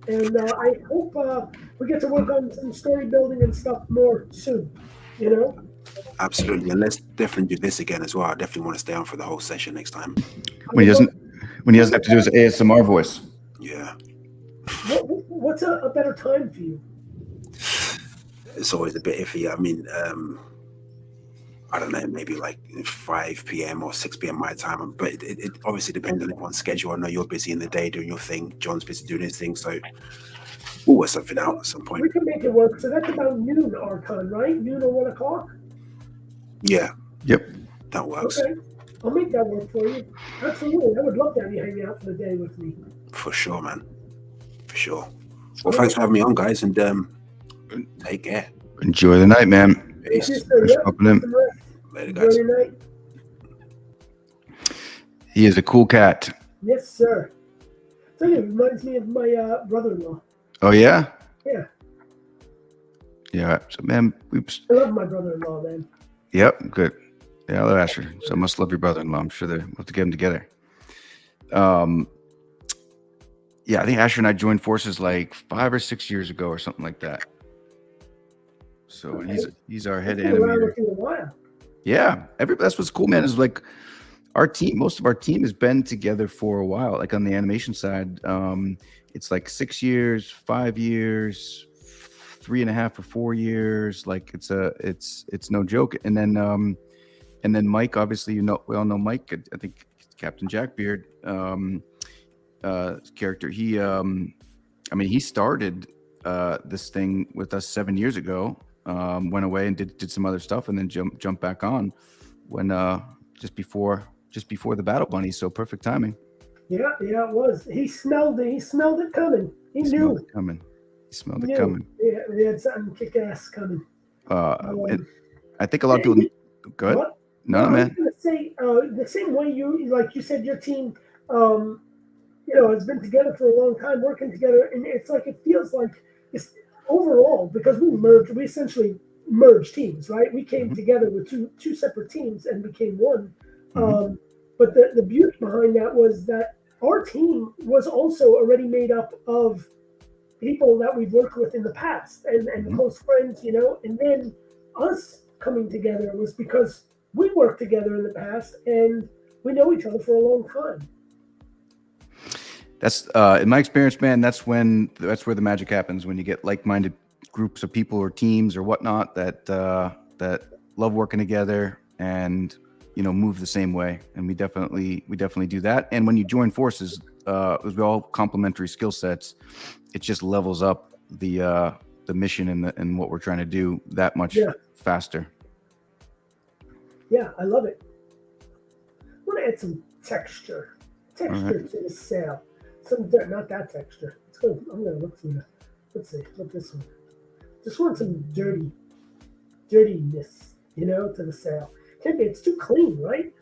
[SPEAKER 2] And I hope we get to work on some story building and stuff more soon.
[SPEAKER 3] Absolutely, and let's definitely do this again as well. I definitely want to stay on for the whole session next time.
[SPEAKER 1] When he doesn't have to do his ASMR voice.
[SPEAKER 3] Yeah.
[SPEAKER 2] What's a better time for you?
[SPEAKER 3] It's always a bit iffy. I mean, I don't know, maybe like 5 p.m. or 6 p.m. my time. But it obviously depends on everyone's schedule. I know you're busy in the day doing your thing. John's busy doing his thing. So we'll work something out at some point.
[SPEAKER 2] We can make it work. So that's about noon our time, right? Noon or 1 o'clock?
[SPEAKER 3] Yeah.
[SPEAKER 1] Yep.
[SPEAKER 3] That works.
[SPEAKER 2] Okay. I'll make that work for you. Absolutely. I would love to have you hang out for the day with me.
[SPEAKER 3] For sure, man. For sure. Well, thanks for having me on, guys. And take care.
[SPEAKER 1] Enjoy the night, man.
[SPEAKER 3] Peace.
[SPEAKER 2] Later, guys. Enjoy your night.
[SPEAKER 1] He is a cool cat.
[SPEAKER 2] Yes, sir. So it reminds me of my brother-in-law.
[SPEAKER 1] Oh, yeah?
[SPEAKER 2] Yeah.
[SPEAKER 1] Yeah. So, man,
[SPEAKER 2] I love my brother-in-law, man.
[SPEAKER 1] Yep. Good. Yeah, I love Asher. So I must love your brother-in-law. I'm sure we'll have to get them together. Yeah, I think Asher and I joined forces like 5 or 6 years ago or something like that. So he's our head animator. Yeah, that's what's cool, man. Is like our team. Most of our team has been together for a while. Like on the animation side, it's like 6 years, 5 years, 3.5 or 4 years. Like it's no joke. And then Mike, obviously, we all know Mike. I think Captain Jackbeard character. He started this thing with us 7 years ago. Went away and did some other stuff, and then jumped back on when just before the Battle Bunnies. So perfect timing.
[SPEAKER 2] Yeah, it was. He smelled it. He smelled it coming. He knew
[SPEAKER 1] smelled it coming. He smelled it coming.
[SPEAKER 2] Yeah, we had something kick-ass coming.
[SPEAKER 1] I think a lot of people. Go ahead. No, man.
[SPEAKER 2] I was gonna say the same way you said your team, has been together for a long time, working together, and it's like it feels like it's overall because we essentially merged teams, right? We came together with two separate teams and became one. But the beauty behind that was that our team was also already made up of people that we've worked with in the past and close friends, and then us coming together was because we worked together in the past and we know each other for a long time.
[SPEAKER 1] That's in my experience, man. That's where the magic happens, when you get like-minded groups of people or teams or whatnot that love working together and move the same way. And we definitely do that. And when you join forces, we all complementary skill sets, it just levels up the mission and what we're trying to do that much faster.
[SPEAKER 2] Yeah, I love it. I want to add some texture to the sail. Not that texture. I'm gonna look through that. Let's see. Look this one. Just want some dirtiness, to the sail. Can't be. It's too clean, right?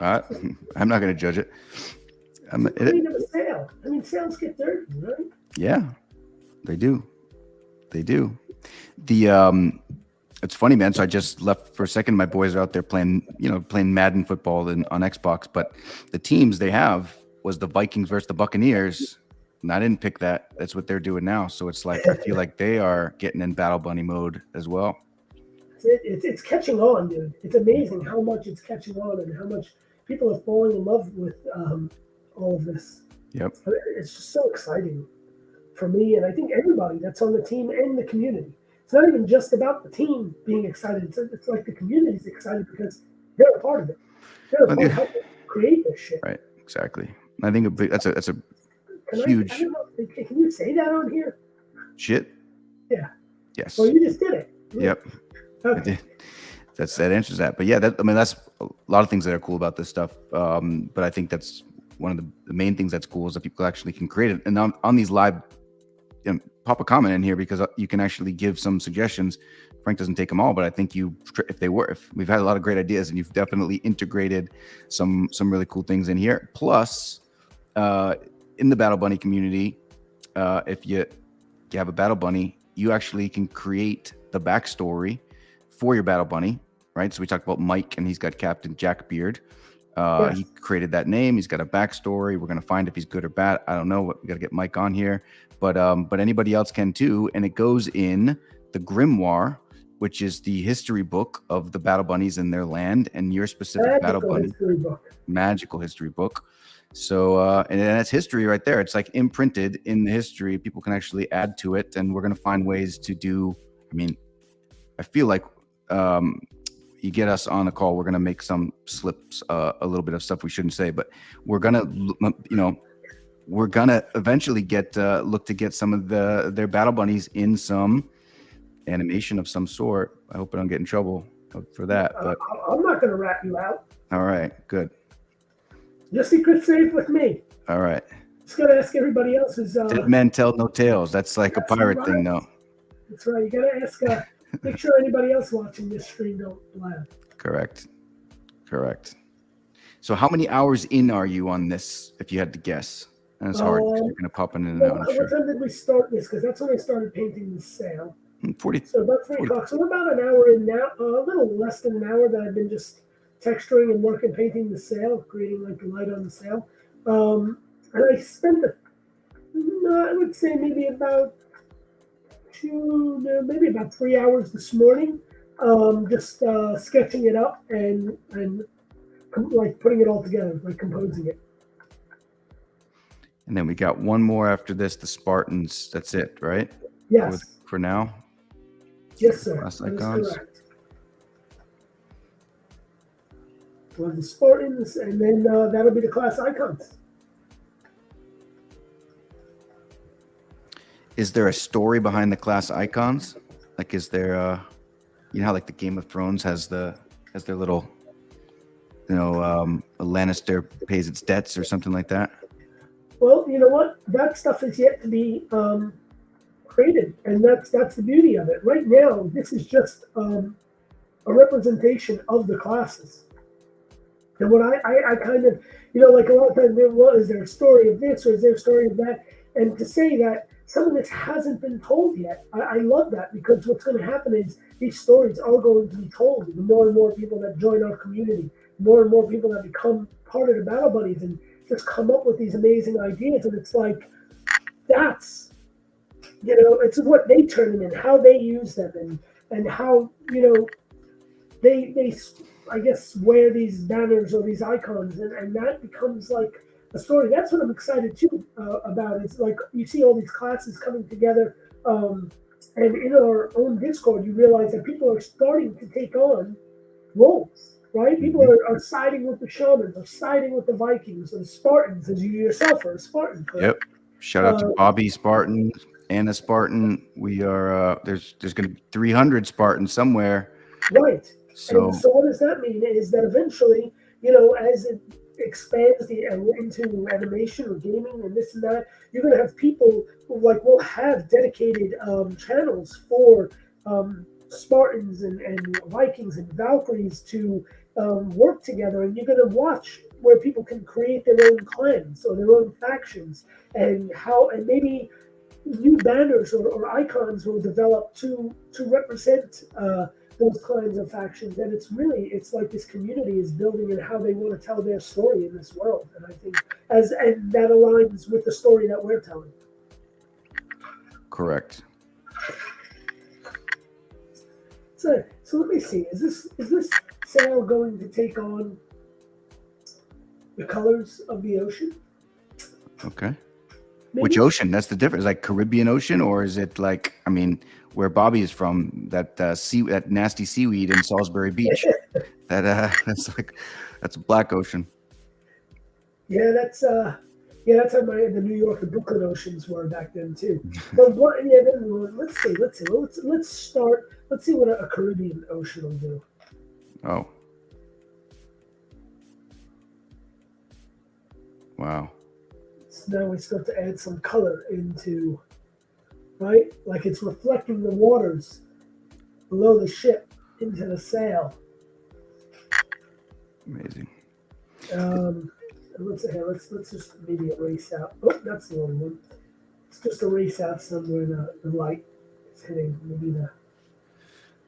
[SPEAKER 1] I'm not gonna judge it.
[SPEAKER 2] Clean of a sail. I mean, sails get dirty, right?
[SPEAKER 1] Yeah, they do. It's funny, man. So I just left for a second. My boys are out there playing Madden football on Xbox. But the teams they have was the Vikings versus the Buccaneers, and I didn't pick that. That's what they're doing now. So it's like I feel like they are getting in Battle Bunny mode as well.
[SPEAKER 2] It's catching on, dude. It's amazing how much it's catching on and how much people are falling in love with all of this.
[SPEAKER 1] Yep.
[SPEAKER 2] It's just so exciting for me, and I think everybody that's on the team and the community. It's not even just about the team being excited. It's like the community's excited because they're a part of it. They're a part of helping create this shit.
[SPEAKER 1] Right. Exactly. I think that's a huge.
[SPEAKER 2] I don't know, can you say that on here?
[SPEAKER 1] Shit.
[SPEAKER 2] Yeah.
[SPEAKER 1] Yes.
[SPEAKER 2] Well, you just did it.
[SPEAKER 1] Yep.
[SPEAKER 2] Okay.
[SPEAKER 1] That answers that. But yeah, that's a lot of things that are cool about this stuff. But I think that's one of the main things that's cool is that people actually can create it. And on these live, pop a comment in here because you can actually give some suggestions. Frank doesn't take them all, but I think if we've had a lot of great ideas and you've definitely integrated some really cool things in here. Plus, in the Battle Bunny community, if you have a Battle Bunny, you actually can create the backstory for your Battle Bunny, right? So we talked about Mike, and he's got Captain Jack Beard. He created that name. He's got a backstory. We're gonna find if he's good or bad. I don't know. We got to get Mike on here, but anybody else can too. And it goes in the Grimoire, which is the history book of the Battle Bunnies and their land, and your specific Battle Bunny magical history book. So and that's history right there. It's like imprinted in the history. People can actually add to it, and we're gonna find ways to do. I mean, I feel like. You get us on a call, we're going to make some slips, a little bit of stuff we shouldn't say, but we're going to eventually look to get some of their Battle Bunnies in some animation of some sort. I hope I don't get in trouble for that, but
[SPEAKER 2] I'm not going to rat you out.
[SPEAKER 1] All right, good.
[SPEAKER 2] Your secret's safe with me.
[SPEAKER 1] All right.
[SPEAKER 2] Just got to ask everybody else.
[SPEAKER 1] Dead men tell no tales. That's like a pirate thing, though.
[SPEAKER 2] That's right. You got to ask... Make sure anybody else watching this stream don't laugh.
[SPEAKER 1] Correct. So how many hours in are you on this, if you had to guess? And it's hard because you're going to pop in and out.
[SPEAKER 2] What time did we start this? Because that's when I started painting the sail.
[SPEAKER 1] 40.
[SPEAKER 2] So about 3 o'clock. So we're about an hour in now, a little less than an hour that I've been just texturing and working, painting the sail, creating like the light on the sail. And I spent, I would say maybe about 3 hours this morning, just sketching it up and like putting it all together, like composing it.
[SPEAKER 1] And then we got one more after this, the Spartans. That's it, right?
[SPEAKER 2] Yes.
[SPEAKER 1] For now.
[SPEAKER 2] Yes, sir.
[SPEAKER 1] Class
[SPEAKER 2] That is
[SPEAKER 1] icons.
[SPEAKER 2] correct. We'll have the Spartans, and then that'll be the class icons.
[SPEAKER 1] Is there a story behind the class icons? Like, is there how like the Game of Thrones has their little, a Lannister pays its debts or something like that?
[SPEAKER 2] Well, you know what? That stuff is yet to be created, and that's the beauty of it. Right now, this is just a representation of the classes. And what I kind of, like a lot of times, is there a story of this or is there a story of that? And to say that some of this hasn't been told yet, I love that, because what's going to happen is these stories are going to be told. The more and more people that join our community, more and more people that become part of the Battle Bunnies and just come up with these amazing ideas. And it's like, that's, it's what they turn them in, how they use them, and how, they I guess, wear these banners or these icons, and that becomes like a story. That's what I'm excited too about. It's like you see all these classes coming together, and in our own Discord, you realize that people are starting to take on roles. right? People are siding with the Shamans, or siding with the Vikings, or the Spartans, as you yourself are a Spartan, correct?
[SPEAKER 1] Yep. Shout out to Bobby Spartan, Anna Spartan. We are there's going to be 300 Spartans somewhere.
[SPEAKER 2] Right.
[SPEAKER 1] So,
[SPEAKER 2] And so what does that mean? Is that eventually, as it expands into animation or gaming and this and that, you're going to have people who will have dedicated channels for Spartans and Vikings and Valkyries to work together, and you're going to watch where people can create their own clans or their own factions, and maybe new banners or icons will develop to represent those kinds of factions. And it's like this community is building and how they want to tell their story in this world. And I think and that aligns with the story that we're telling.
[SPEAKER 1] correct.
[SPEAKER 2] So let me see. Is this sail going to take on the colors of the ocean?
[SPEAKER 1] Okay.
[SPEAKER 2] Maybe?
[SPEAKER 1] Which ocean? That's the difference. Like Caribbean Ocean, or is it like, I mean, where Bobby is from, that that nasty seaweed in Salisbury Beach? That's a black ocean.
[SPEAKER 2] Yeah, that's how the New York and Brooklyn oceans were back then too. But let's see. Let's start. Let's see what a Caribbean ocean will do.
[SPEAKER 1] Oh. Wow.
[SPEAKER 2] So now we start to add some color into, right? Like it's reflecting the waters below the ship into the sail.
[SPEAKER 1] Amazing.
[SPEAKER 2] Let's just maybe erase out. Oh, that's the wrong one. Let's just erase out somewhere the light is hitting. Maybe the.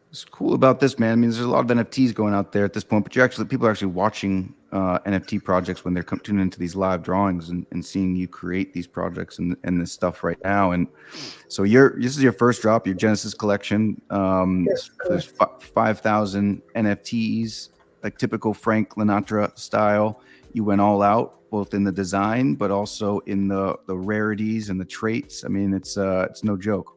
[SPEAKER 1] What's cool about this, man? I mean, there's a lot of NFTs going out there at this point, but people are actually watching NFT projects when they're tuning into these live drawings and seeing you create these projects and this stuff right now. And so this is your first drop, your Genesis collection.
[SPEAKER 2] Yes,
[SPEAKER 1] there's 5,000 NFTs, like typical Frank Lanatra style. You went all out, both in the design, but also in the rarities and the traits. I mean, it's no joke.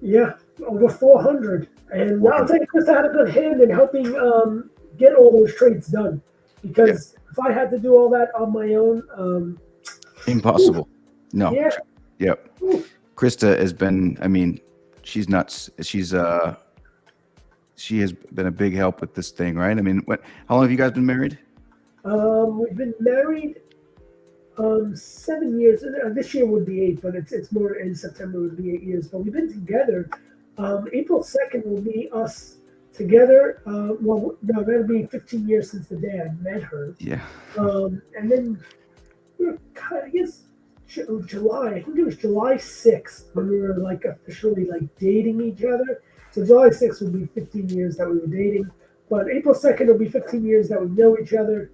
[SPEAKER 2] Yeah, over 400. And I'll tell you, Chris, I had a good hand in helping get all those traits done. Because if I had to do all that on my own,
[SPEAKER 1] impossible. No.
[SPEAKER 2] Yeah.
[SPEAKER 1] Yep. Krista has been, I mean, she's nuts. She has been a big help with this thing, right? I mean, how long have you guys been married?
[SPEAKER 2] We've been married 7 years. This year would be 8, but it's more in September would be 8 years. But we've been together. April 2nd will be us together. No, that'll be 15 years since the day I met her.
[SPEAKER 1] Yeah.
[SPEAKER 2] And then, I guess July. I think it was July 6th when we were officially dating each other. So July 6th will be 15 years that we were dating. But April 2nd will be 15 years that we know each other.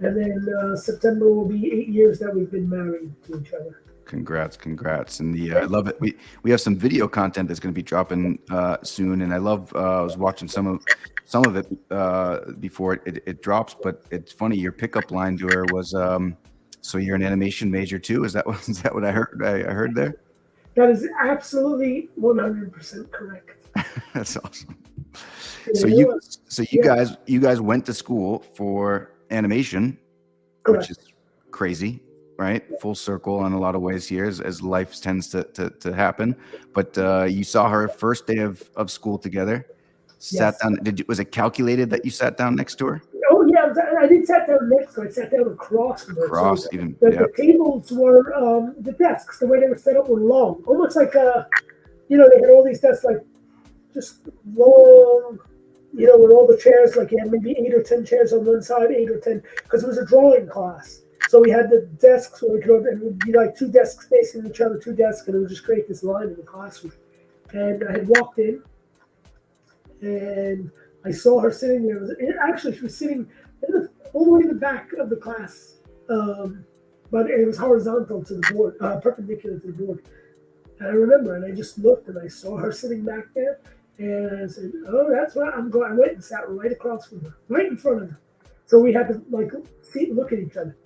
[SPEAKER 2] And then September will be 8 years that we've been married to each other.
[SPEAKER 1] Congrats. And I love it. We have some video content that's going to be dropping soon. And I love, I was watching some of it before it drops, but it's funny. Your pickup line to her was, so you're an animation major too. Is that what I heard? I heard there?
[SPEAKER 2] That is absolutely 100% correct.
[SPEAKER 1] That's awesome.
[SPEAKER 2] Yeah,
[SPEAKER 1] You guys went to school for animation,
[SPEAKER 2] correct.
[SPEAKER 1] Which is crazy, right? Full circle in a lot of ways here, as life tends to happen. But you saw her first day of school together. Sat down. Was it calculated that you sat down next to her?
[SPEAKER 2] Oh yeah, I didn't sit down next to her. I sat down across from her.
[SPEAKER 1] Across,
[SPEAKER 2] so
[SPEAKER 1] even.
[SPEAKER 2] The tables were the desks. The way they were set up were long, almost like they had all these desks just long. With all the chairs, you had maybe 8 or 10 chairs on one side, 8 or 10, because it was a drawing class. So we had the desks where it would be 2 desks facing each other, 2 desks, and it would just create this line in the classroom. And I had walked in, and I saw her sitting there. Actually, she was sitting all the way in the back of the class, but it was horizontal to the board, perpendicular to the board. And I remember, and I just looked, and I saw her sitting back there. And I said, "Oh, that's why I'm going." I went and sat right across from her, right in front of her. So we had to look at each other.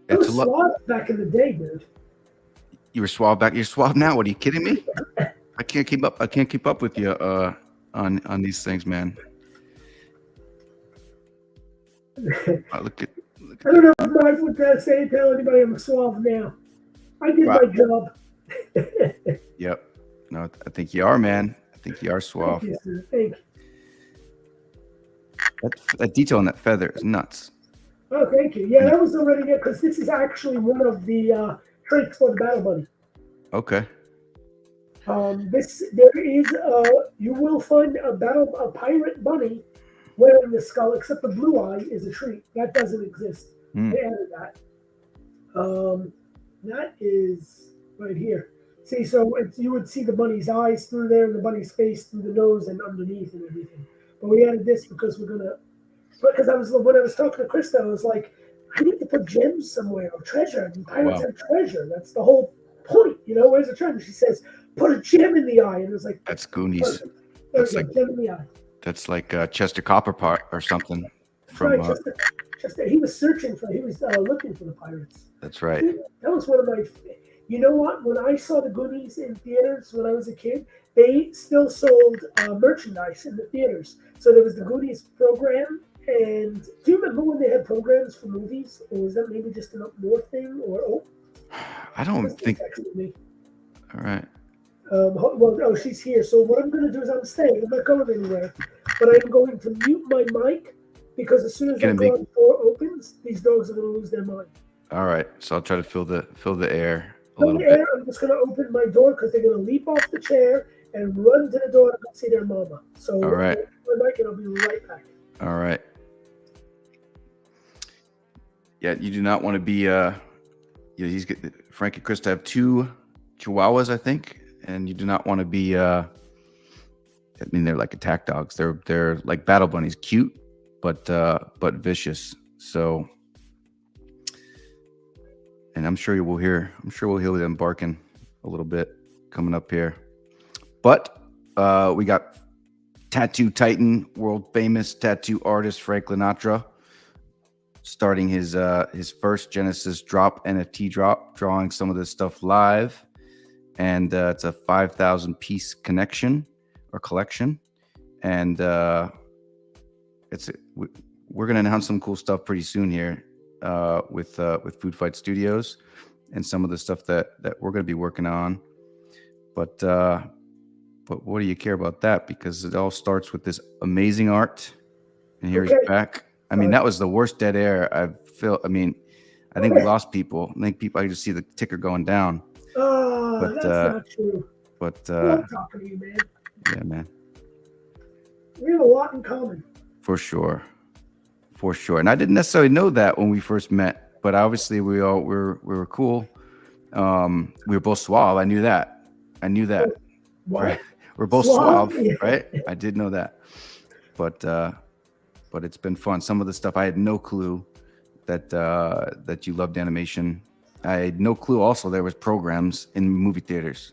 [SPEAKER 2] It was slots back in the day, dude.
[SPEAKER 1] You were suave back. You're suave now. What are you kidding me? I can't keep up. I can't keep up with you on these things, man. Look at
[SPEAKER 2] I don't know if Mark would say tell anybody I'm suave now. I did my job.
[SPEAKER 1] Yep. No, I think you are, man. I think you are suave.
[SPEAKER 2] Thank you, sir. Thank you.
[SPEAKER 1] That detail on that feather is nuts.
[SPEAKER 2] Oh, thank you. Yeah, that was already good because this is actually one of the traits for the Battle Bunny.
[SPEAKER 1] Okay.
[SPEAKER 2] You will find a pirate bunny wearing the skull, except the blue eye is a treat. That doesn't exist. They added that. That is right here. See, so you would see the bunny's eyes through there and the bunny's face through the nose and underneath and everything. But we added this because when I was talking to Krista, I was like, I need to put gems somewhere or treasure. And pirates have treasure. That's the whole point. Where's the treasure? She says, put a gem in the eye. And it was like,
[SPEAKER 1] that's Goonies.
[SPEAKER 2] There's a gem in the eye.
[SPEAKER 1] That's like Chester Copperpot or something.
[SPEAKER 2] From Chester. He was looking for the pirates.
[SPEAKER 1] That's right.
[SPEAKER 2] That was one of my. You know what? When I saw the Goonies in theaters when I was a kid, they still sold merchandise in the theaters. So there was the Goonies program. And do you remember when they had programs for movies? Or was that maybe just an up north thing?
[SPEAKER 1] I don't think.
[SPEAKER 2] Me.
[SPEAKER 1] All right.
[SPEAKER 2] She's here. So what I'm going to do is I'm staying. I'm not going anywhere. But I'm going to mute my mic because as soon as the door opens, these dogs are going to lose their mind.
[SPEAKER 1] All right. So I'll try to fill the air a
[SPEAKER 2] little
[SPEAKER 1] bit.
[SPEAKER 2] I'm just going to open my door because they're going to leap off the chair and run to the door to go see their mama. So
[SPEAKER 1] all right.
[SPEAKER 2] My mic and I'll be right back.
[SPEAKER 1] All right. Yeah, you do not want to be. Frank and Krista have 2 Chihuahuas, I think, and you do not want to be. I mean, they're like attack dogs. They're like Battle Bunnies, cute, but vicious. So, and I'm sure we'll hear them barking a little bit coming up here. But we got Tattoo Titan, world famous tattoo artist Frank Lanatra, starting his first Genesis drop, NFT drop, drawing some of this stuff live. And it's a 5,000 piece collection. And we're going to announce some cool stuff pretty soon here with Food Fight Studios and some of the stuff that we're going to be working on. But what do you care about that? Because it all starts with this amazing art. And here's back. I mean, that was the worst dead air I've felt. I mean, I think we lost people. I just see the ticker going down.
[SPEAKER 2] But that's not true.
[SPEAKER 1] But
[SPEAKER 2] I'm talking to you, man.
[SPEAKER 1] Yeah, man.
[SPEAKER 2] We have a lot in common.
[SPEAKER 1] For sure. And I didn't necessarily know that when we first met, but obviously we were cool. We were both suave. I knew that.
[SPEAKER 2] What?
[SPEAKER 1] Right? We're both suave, right? I did know that. But it's been fun. Some of the stuff I had no clue that you loved animation. I had no clue also there was programs in movie theaters.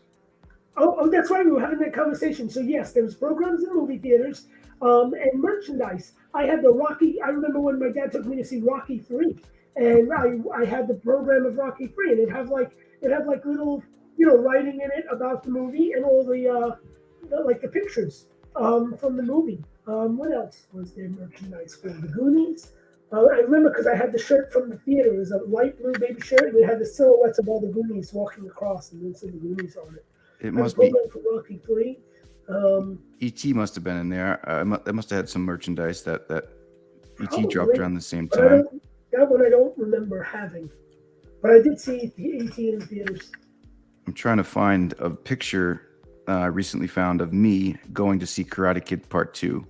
[SPEAKER 2] Oh, that's right. We were having that conversation. So yes, there was programs in movie theaters and merchandise. I had the Rocky. I remember when my dad took me to see Rocky 3, and I had the program of Rocky 3, and it had like little writing in it about the movie and all the pictures from the movie. What else was there merchandise for? The Goonies. I remember because I had the shirt from the theater. It was a light blue baby shirt, and it had the silhouettes of all the Goonies walking across, and then some the Goonies on it.
[SPEAKER 1] It must be
[SPEAKER 2] for Rocky 3.
[SPEAKER 1] E.T. must have been in there. That must have had some merchandise that E.T. dropped around the same
[SPEAKER 2] But
[SPEAKER 1] time.
[SPEAKER 2] That one I don't remember having, but I did see E.T. in theaters.
[SPEAKER 1] I'm trying to find a picture I recently found of me going to see Karate Kid Part 2,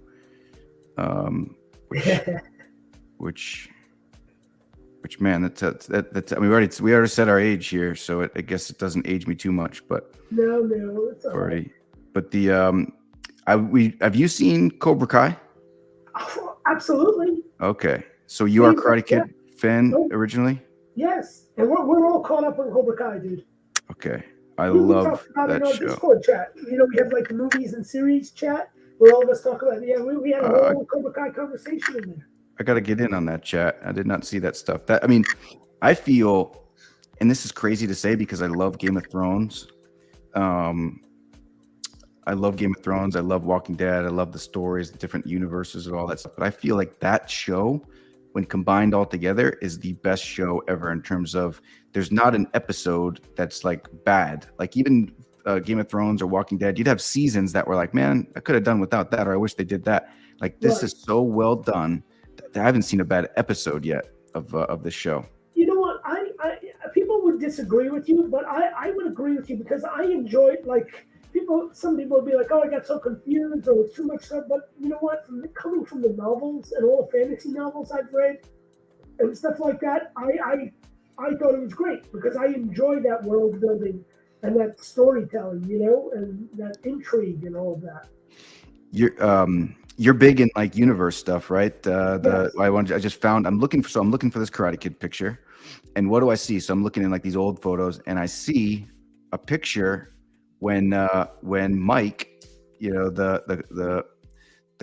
[SPEAKER 1] which man, that's I mean, we already said our age here, so I guess it doesn't age me too much, but
[SPEAKER 2] no, it's all right.
[SPEAKER 1] But have you seen Cobra Kai?
[SPEAKER 2] Oh, absolutely.
[SPEAKER 1] Okay, so you are a Karate Kid fan originally?
[SPEAKER 2] Yes, and we're all caught up on Cobra Kai, dude.
[SPEAKER 1] Okay, we love that show.
[SPEAKER 2] Discord chat. We have like the movies and series chat where all of us talk about. Yeah, we had a whole Cobra Kai conversation in there.
[SPEAKER 1] I got to get in on that chat. I did not see that stuff. I feel and this is crazy to say because I love Game of Thrones. I love Game of Thrones. I love Walking Dead. I love the stories, the different universes, and all that stuff. But I feel like that show, when combined all together, is the best show ever in terms of there's not an episode that's like bad. Like even Game of Thrones or Walking Dead, you'd have seasons that were like, man, I could have done without that, or I wish they did that. Like this is so well done. I haven't seen a bad episode yet of this show.
[SPEAKER 2] You know what? I people would disagree with you, but I would agree with you because I enjoyed like. Some people would be like, "Oh, I got so confused," or "Too much stuff." But you know what? Coming from the novels and all the fantasy novels I've read and stuff like that, I thought it was great because I enjoy that world building and that storytelling, you know, and that intrigue and all of that.
[SPEAKER 1] You're big in like universe stuff, right?
[SPEAKER 2] Yes.
[SPEAKER 1] I'm looking for this Karate Kid picture, and what do I see? So I'm looking in like these old photos, and I see a picture when Mike, you know, the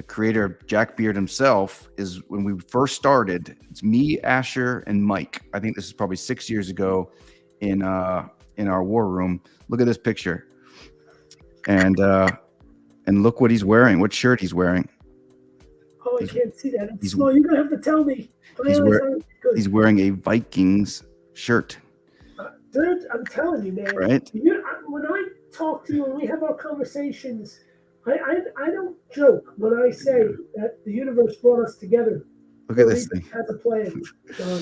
[SPEAKER 1] creator of Jack Beard himself, is when we first started. It's me, Asher, and Mike. I think this is probably 6 years ago in our war room. Look at this picture, and look what he's wearing. What shirt he's wearing?
[SPEAKER 2] Oh, I can't see that. It's small. You're gonna have to tell me.
[SPEAKER 1] He's wearing a Vikings shirt.
[SPEAKER 2] Dude, I'm telling you, man.
[SPEAKER 1] Right?
[SPEAKER 2] When I talk to you and we have our conversations, I don't joke when I say that the universe brought us together.
[SPEAKER 1] Look at this thing.
[SPEAKER 2] Has a plan. John.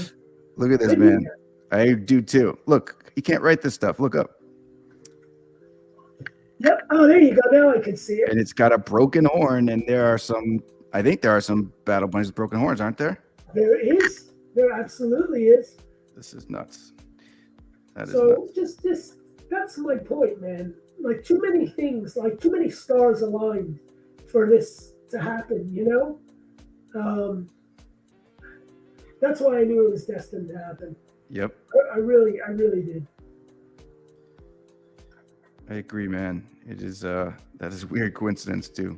[SPEAKER 1] Look at this, man. I do too. Look, you can't write this stuff. Look up.
[SPEAKER 2] Yep. Oh, there you go. Now I can see it.
[SPEAKER 1] And it's got a broken horn, and I think there are some Battle Bunnies with broken horns, aren't there?
[SPEAKER 2] There is. There absolutely is.
[SPEAKER 1] This is nuts. That is
[SPEAKER 2] so
[SPEAKER 1] nuts.
[SPEAKER 2] That's my point, man. Like too many things, like too many stars aligned for this to happen, you know? That's why I knew it was destined to happen.
[SPEAKER 1] Yep.
[SPEAKER 2] I really did.
[SPEAKER 1] I agree, man. It is that is a weird coincidence too.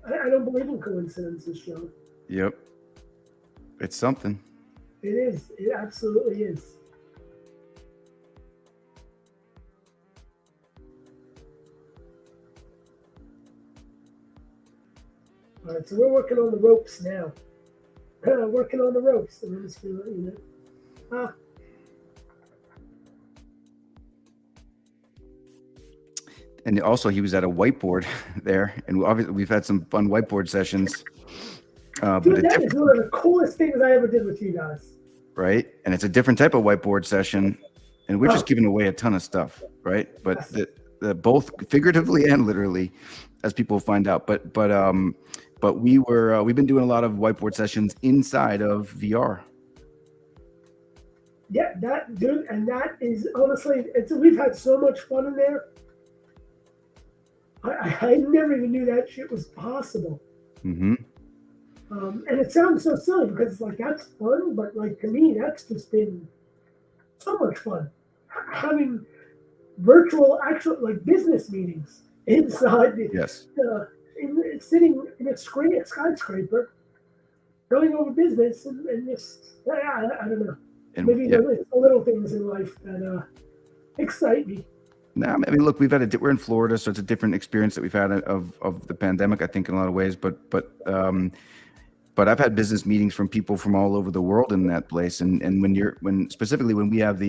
[SPEAKER 2] I don't believe in coincidences, John.
[SPEAKER 1] Yep. It's something.
[SPEAKER 2] It is. It absolutely is. All right, so we're working on the ropes now. Working on the ropes. And just, you know.
[SPEAKER 1] And also, he was at a whiteboard there, and obviously we've had some fun whiteboard sessions.
[SPEAKER 2] Dude, that is one of the coolest things I ever did with you guys.
[SPEAKER 1] Right, and it's a different type of whiteboard session, and we're just giving away a ton of stuff, right? But the both figuratively and literally, as people find out. But we've been doing a lot of whiteboard sessions inside of VR.
[SPEAKER 2] Yeah, that dude, and that is honestly, we've had so much fun in there. I never even knew that shit was possible.
[SPEAKER 1] Mm-hmm.
[SPEAKER 2] And it sounds so silly because it's like that's fun, but like to me, that's just been so much fun. Having virtual, actual like business meetings inside.
[SPEAKER 1] Yes.
[SPEAKER 2] Sitting in a skyscraper, going over business, and just I don't know.
[SPEAKER 1] And,
[SPEAKER 2] maybe the little things in life that excite me.
[SPEAKER 1] No, I mean, look, we're in Florida, so it's a different experience that we've had of the pandemic, I think, in a lot of ways. But I've had business meetings from people from all over the world in that place, and when specifically when we have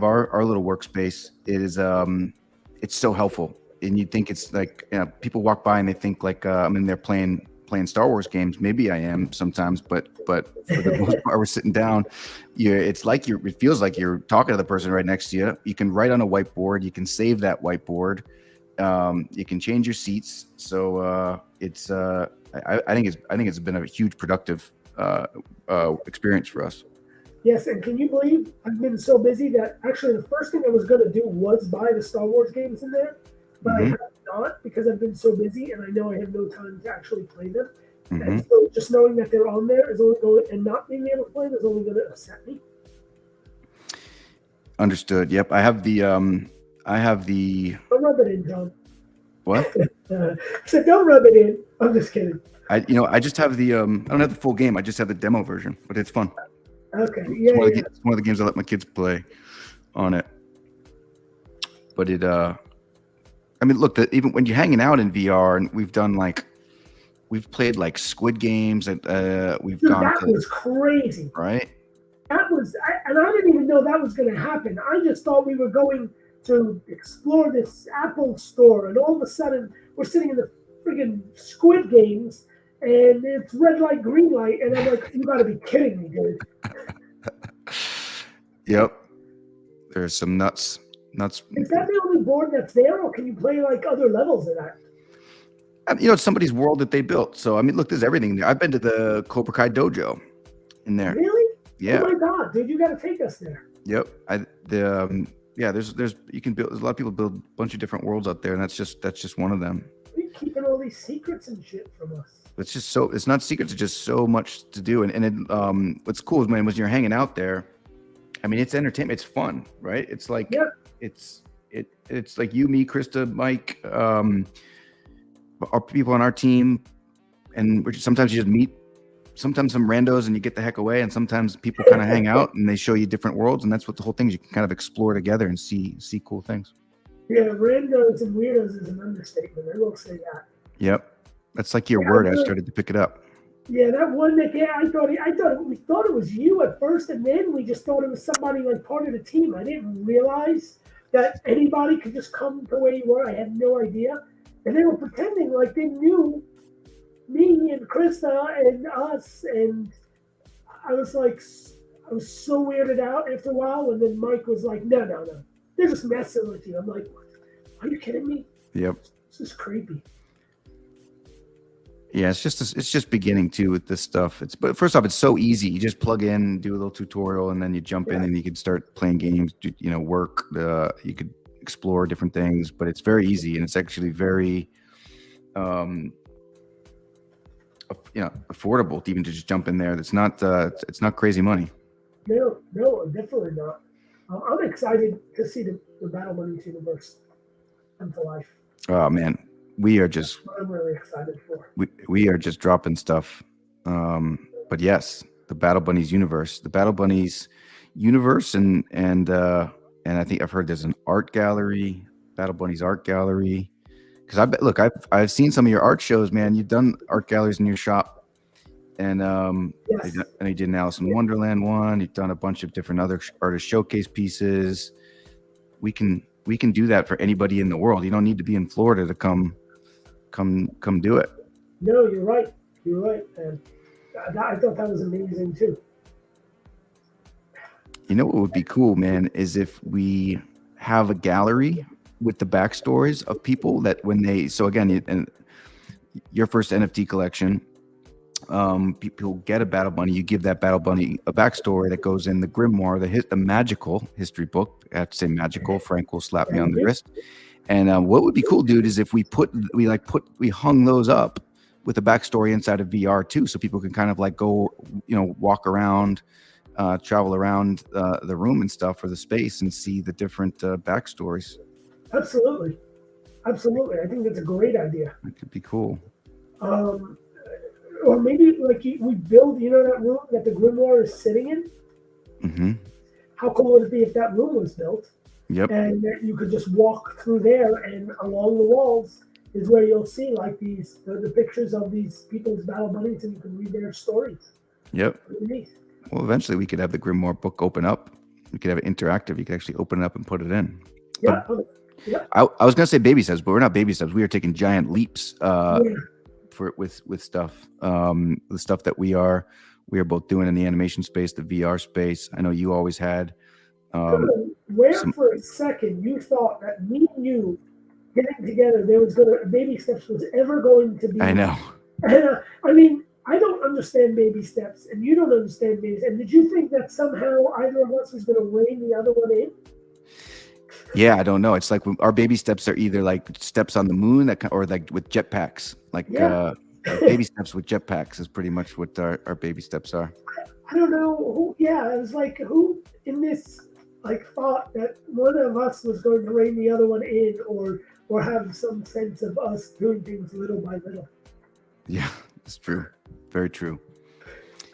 [SPEAKER 1] our little workspace, it is it's so helpful, and you think it's like, you know, people walk by and they think like I'm in there playing Star Wars games. Maybe I am sometimes, but for the most part, we're sitting down. It feels like you're talking to the person right next to you. You can write on a whiteboard. You can save that whiteboard. You can change your seats. So it's I think it's been a huge productive experience for us.
[SPEAKER 2] Yes, and can you believe I've been so busy that actually the first thing I was going to do was buy the Star Wars games in there, but I have not because I've been so busy and I know I have no time to actually play them. Mm-hmm. And so just knowing that they're on there is only going, and not being able to play them is only going to upset me.
[SPEAKER 1] Understood. Yep, I have the.
[SPEAKER 2] Don't rub it in, John.
[SPEAKER 1] What?
[SPEAKER 2] I said, don't rub it in. I'm just kidding.
[SPEAKER 1] I just have the. I don't have the full game. I just have the demo version, but it's fun.
[SPEAKER 2] Okay.
[SPEAKER 1] It's
[SPEAKER 2] Yeah.
[SPEAKER 1] one, of
[SPEAKER 2] Yeah.
[SPEAKER 1] the, it's one of the games I let my kids play on it. But it, I mean, look, even when you're hanging out in VR, and we've played like Squid Games, and we've
[SPEAKER 2] Dude,
[SPEAKER 1] gone
[SPEAKER 2] that
[SPEAKER 1] to
[SPEAKER 2] was crazy.
[SPEAKER 1] right.
[SPEAKER 2] That was, and I didn't even know that was going to happen. I just thought we were going to explore this Apple store, and all of a sudden we're sitting in the friggin' Squid Games, and it's red light, green light, and I'm like, you got to be kidding me, dude.
[SPEAKER 1] Yep, there's some nuts.
[SPEAKER 2] Is that the only board that's there, or can you play like other levels of that?
[SPEAKER 1] It's somebody's world that they built. So I mean, look, there's everything there. I've been to the Cobra Kai dojo in there.
[SPEAKER 2] Really?
[SPEAKER 1] Yeah.
[SPEAKER 2] Oh my god, dude, you got to take us there.
[SPEAKER 1] Yep. There's you can build. There's a lot of people build a bunch of different worlds out there, and that's just one of them.
[SPEAKER 2] You're keeping all these secrets and shit from us.
[SPEAKER 1] It's not secrets. It's just so much to do, and what's cool is when you're hanging out there. I mean, it's entertainment. It's fun, right? It's like it's like you, me, Krista, Mike, our people on our team, and sometimes you just meet sometimes some randos and you get the heck away, and sometimes people kind of hang out and they show you different worlds, and that's what the whole thing is. You can kind of explore together and see cool things.
[SPEAKER 2] Yeah, randos and weirdos is an understatement. I will say that.
[SPEAKER 1] Yep, that's like your word. I started to pick it up.
[SPEAKER 2] Yeah, that one that we thought it was you at first, and then we just thought it was somebody like part of the team. I didn't realize that anybody could just come to where you were. I had no idea, and they were pretending like they knew me and Krista and us, and I was so weirded out after a while. And then Mike was like, "No, they're just messing with you." I'm like, "Are you kidding me?"
[SPEAKER 1] Yep.
[SPEAKER 2] This is creepy.
[SPEAKER 1] Yeah, it's just beginning too with this stuff. But first off, it's so easy. You just plug in, do a little tutorial, and then you jump in and you can start playing games. Work. You could explore different things, but it's very easy, and it's actually very, affordable to even just jump in there. It's not crazy money.
[SPEAKER 2] No, definitely not. I'm excited to see the Battle Bunnies universe come to life.
[SPEAKER 1] Oh man. I'm
[SPEAKER 2] really excited for.
[SPEAKER 1] We are just dropping stuff. But yes, the Battle Bunnies universe, and I think I've heard there's an art gallery, Battle Bunnies art gallery. Because I've seen some of your art shows, man. You've done art galleries in your shop, and
[SPEAKER 2] yes.
[SPEAKER 1] and you did an Alice in Wonderland one. You've done a bunch of different other artist showcase pieces. We can do that for anybody in the world. You don't need to be in Florida to come do it.
[SPEAKER 2] No, you're right. And I thought that was amazing too.
[SPEAKER 1] You know what would be cool, man, is if we have a gallery with the backstories of people that and your first NFT collection, people get a Battle Bunny, you give that Battle Bunny a backstory that goes in the grimoire, the magical history book. I have to say magical. Frank will slap me on the wrist. And what would be cool, dude, is if we hung those up with a backstory inside of VR too, so people can kind of like go, walk around, travel around the room and stuff, or the space, and see the different backstories.
[SPEAKER 2] Absolutely. I think that's a great idea.
[SPEAKER 1] That could be cool.
[SPEAKER 2] Or maybe like we build, that room that the grimoire is sitting in.
[SPEAKER 1] Mm-hmm.
[SPEAKER 2] How cool would it be if that room was built?
[SPEAKER 1] Yep.
[SPEAKER 2] And you could just walk through there, and along the walls is where you'll see like the pictures of these people's Battle Bunnies, and you can read their stories.
[SPEAKER 1] Yep. Well, eventually we could have the grimoire book open up. We could have it interactive. You could actually open it up and put it in.
[SPEAKER 2] Yeah.
[SPEAKER 1] I was gonna say baby steps, but we're not baby steps. We are taking giant leaps with stuff. The stuff that we are both doing in the animation space, the VR space. I know you always had.
[SPEAKER 2] For a second you thought that me and you getting together, baby steps was ever going to be?
[SPEAKER 1] I know.
[SPEAKER 2] And, I mean, I don't understand baby steps, and you don't understand baby steps. And did you think that somehow either of us was going to rein the other one in?
[SPEAKER 1] Yeah, I don't know. It's like our baby steps are either like steps on the moon, or like with jetpacks. Baby steps with jetpacks is pretty much what our baby steps are.
[SPEAKER 2] I don't know who. Yeah, it was like who in this thought that one of us was going to rein the other one in, or have some sense of us doing things little by little.
[SPEAKER 1] Yeah, it's true. Very true.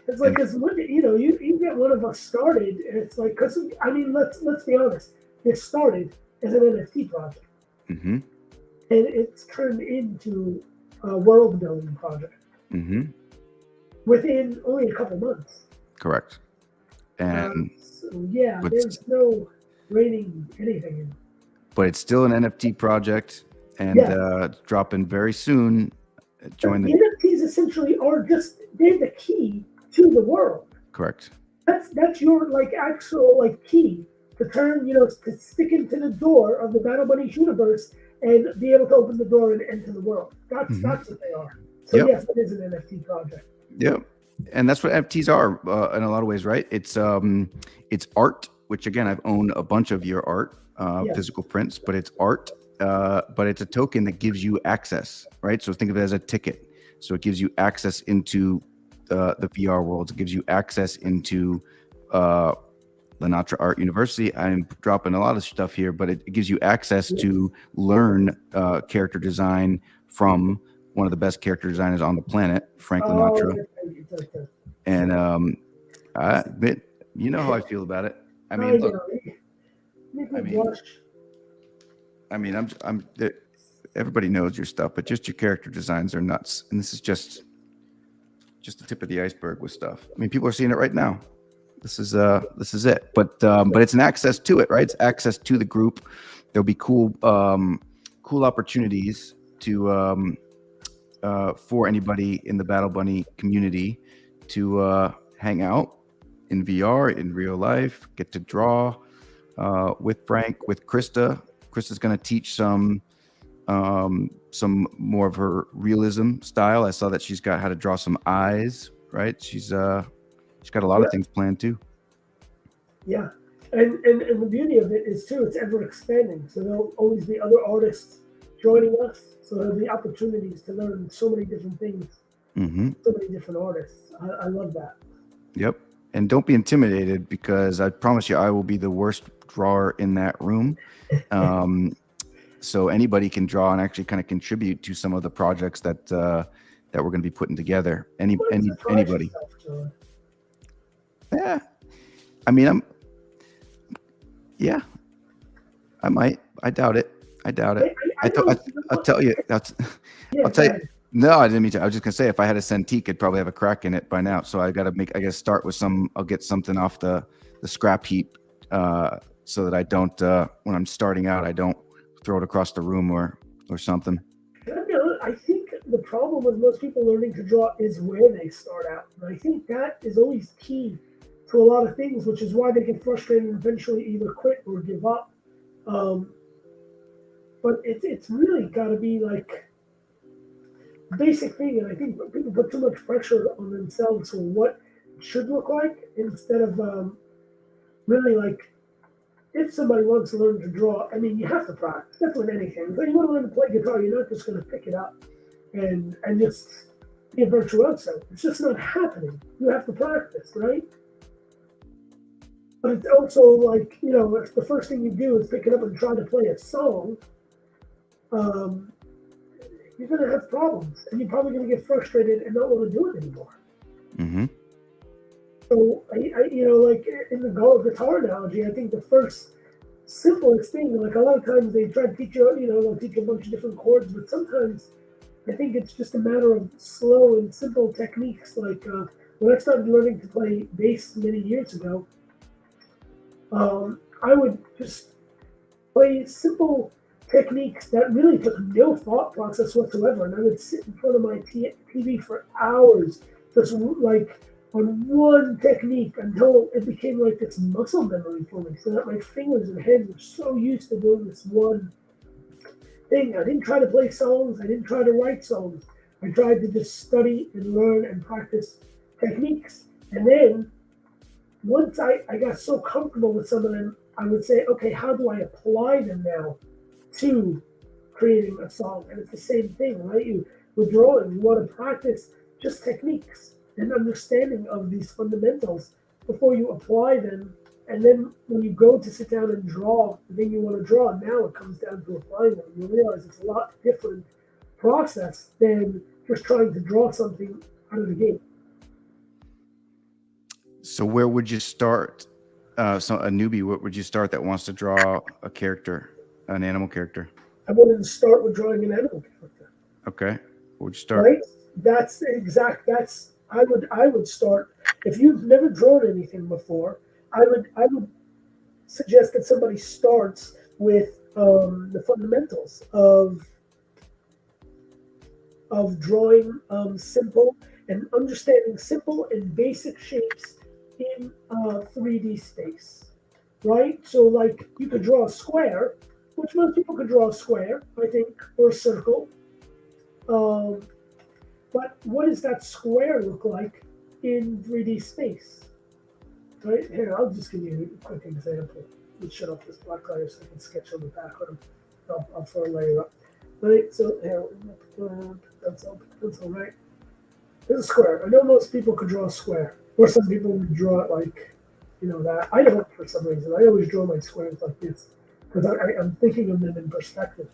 [SPEAKER 2] It's like, because you get one of us started, and it's like, because I mean, let's be honest, it started as an NFT project,
[SPEAKER 1] Mm-hmm.
[SPEAKER 2] and it's turned into a world building project
[SPEAKER 1] Mm-hmm.
[SPEAKER 2] within only a couple months.
[SPEAKER 1] Correct. And
[SPEAKER 2] So yeah,
[SPEAKER 1] but
[SPEAKER 2] there's no reining anything in.
[SPEAKER 1] but it's still an NFT project, and
[SPEAKER 2] Yeah.
[SPEAKER 1] dropping very soon. Join
[SPEAKER 2] The
[SPEAKER 1] the
[SPEAKER 2] NFTs essentially are they're the key to the world.
[SPEAKER 1] correct.
[SPEAKER 2] That's your like actual like key to turn, to stick into the door of the Battle Bunnies universe and be able to open the door and enter the world. That's what they are. So
[SPEAKER 1] Yep.
[SPEAKER 2] yes, it is an NFT project.
[SPEAKER 1] Yep. And that's what NFTs are in a lot of ways, right? It's art, which again, I've owned a bunch of your art, physical prints, but it's art, but it's a token that gives you access, right? So think of it as a ticket. So it gives you access into the VR worlds. It gives you access into Lanatra Art University. I'm dropping a lot of stuff here, but it gives you access to learn character design from one of the best character designers on the planet, Frank Lanatra. And but you know how I feel about it. I mean, look, everybody knows your stuff, but just your character designs are nuts. And this is just the tip of the iceberg with stuff. I mean, people are seeing it right now. This is it. But it's an access to it, right? It's access to the group. There'll be cool opportunities to for anybody in the Battle Bunny community to hang out in VR, in real life, get to draw with Frank, with Krista. Krista's going to teach some more of her realism style. I saw that she's got how to draw some eyes, right? She's got a lot of things planned too.
[SPEAKER 2] Yeah. And the beauty of it is too, it's ever expanding. So there'll always be other artists joining us. So there'll be opportunities to learn so many different things, so many different artists. I love that.
[SPEAKER 1] Yep. And don't be intimidated, because I promise you, I will be the worst drawer in that room. So anybody can draw and actually kind of contribute to some of the projects that we're going to be putting together. Anybody. Yeah. I mean, I might. I doubt it. I'll tell you. I'll tell you. No, I didn't mean to. I was just gonna say, if I had a Cintiq, it'd probably have a crack in it by now. So I gotta start with some. I'll get something off the scrap heap, so that I don't, when I'm starting out, I don't throw it across the room or something.
[SPEAKER 2] I think the problem with most people learning to draw is where they start out. And I think that is always key to a lot of things, which is why they get frustrated and eventually either quit or give up. But it's really got to be like a basic thing. And I think people put too much pressure on themselves for what it should look like, instead of really like, if somebody wants to learn to draw, I mean, you have to practice. That's with anything. If you want to learn to play guitar, you're not just going to pick it up and just be a virtuoso. It's just not happening. You have to practice, right? But it's also like, if the first thing you do is pick it up and try to play a song, you're going to have problems, and you're probably going to get frustrated and not want to do it anymore. So, like in the guitar analogy, I think the first simplest thing, like a lot of times they try to teach you, they'll teach you a bunch of different chords, but sometimes I think it's just a matter of slow and simple techniques. Like when I started learning to play bass many years ago, I would just play simple techniques that really took no thought process whatsoever, and I would sit in front of my TV for hours, just like on one technique, until it became like this muscle memory for me, so that my fingers and hands were so used to doing this one thing. I didn't try to play songs. I didn't try to write songs. I tried to just study and learn and practice techniques. And then once I got so comfortable with some of them, I would say, okay, how do I apply them now to creating a song? And it's the same thing, right? With drawing, you want to practice just techniques and understanding of these fundamentals before you apply them. And then when you go to sit down and draw the thing you want to draw, now it comes down to applying them. You realize it's a lot different process than just trying to draw something out of the gate.
[SPEAKER 1] So where would you start? So a newbie, what would you start that wants to draw a character, an animal character?
[SPEAKER 2] I wanted to start with drawing an animal character.
[SPEAKER 1] Okay. Where would you start?
[SPEAKER 2] Right? That's I would start if you've never drawn anything before, I would suggest that somebody starts with the fundamentals of drawing simple and understanding simple and basic shapes in 3D space. Right? So like you could draw a square, which most people could draw a square, I think, or a circle. Um, But what does that square look like in 3D space? Right here, I'll just give you a quick example. Let's shut off this black layer so I can sketch on the background. I'll throw a layer up. Right, so here, pencil, right? There's a square. I know most people could draw a square, or some people would draw it like, that. I don't for some reason. I always draw my squares like this because I'm thinking of them in perspective.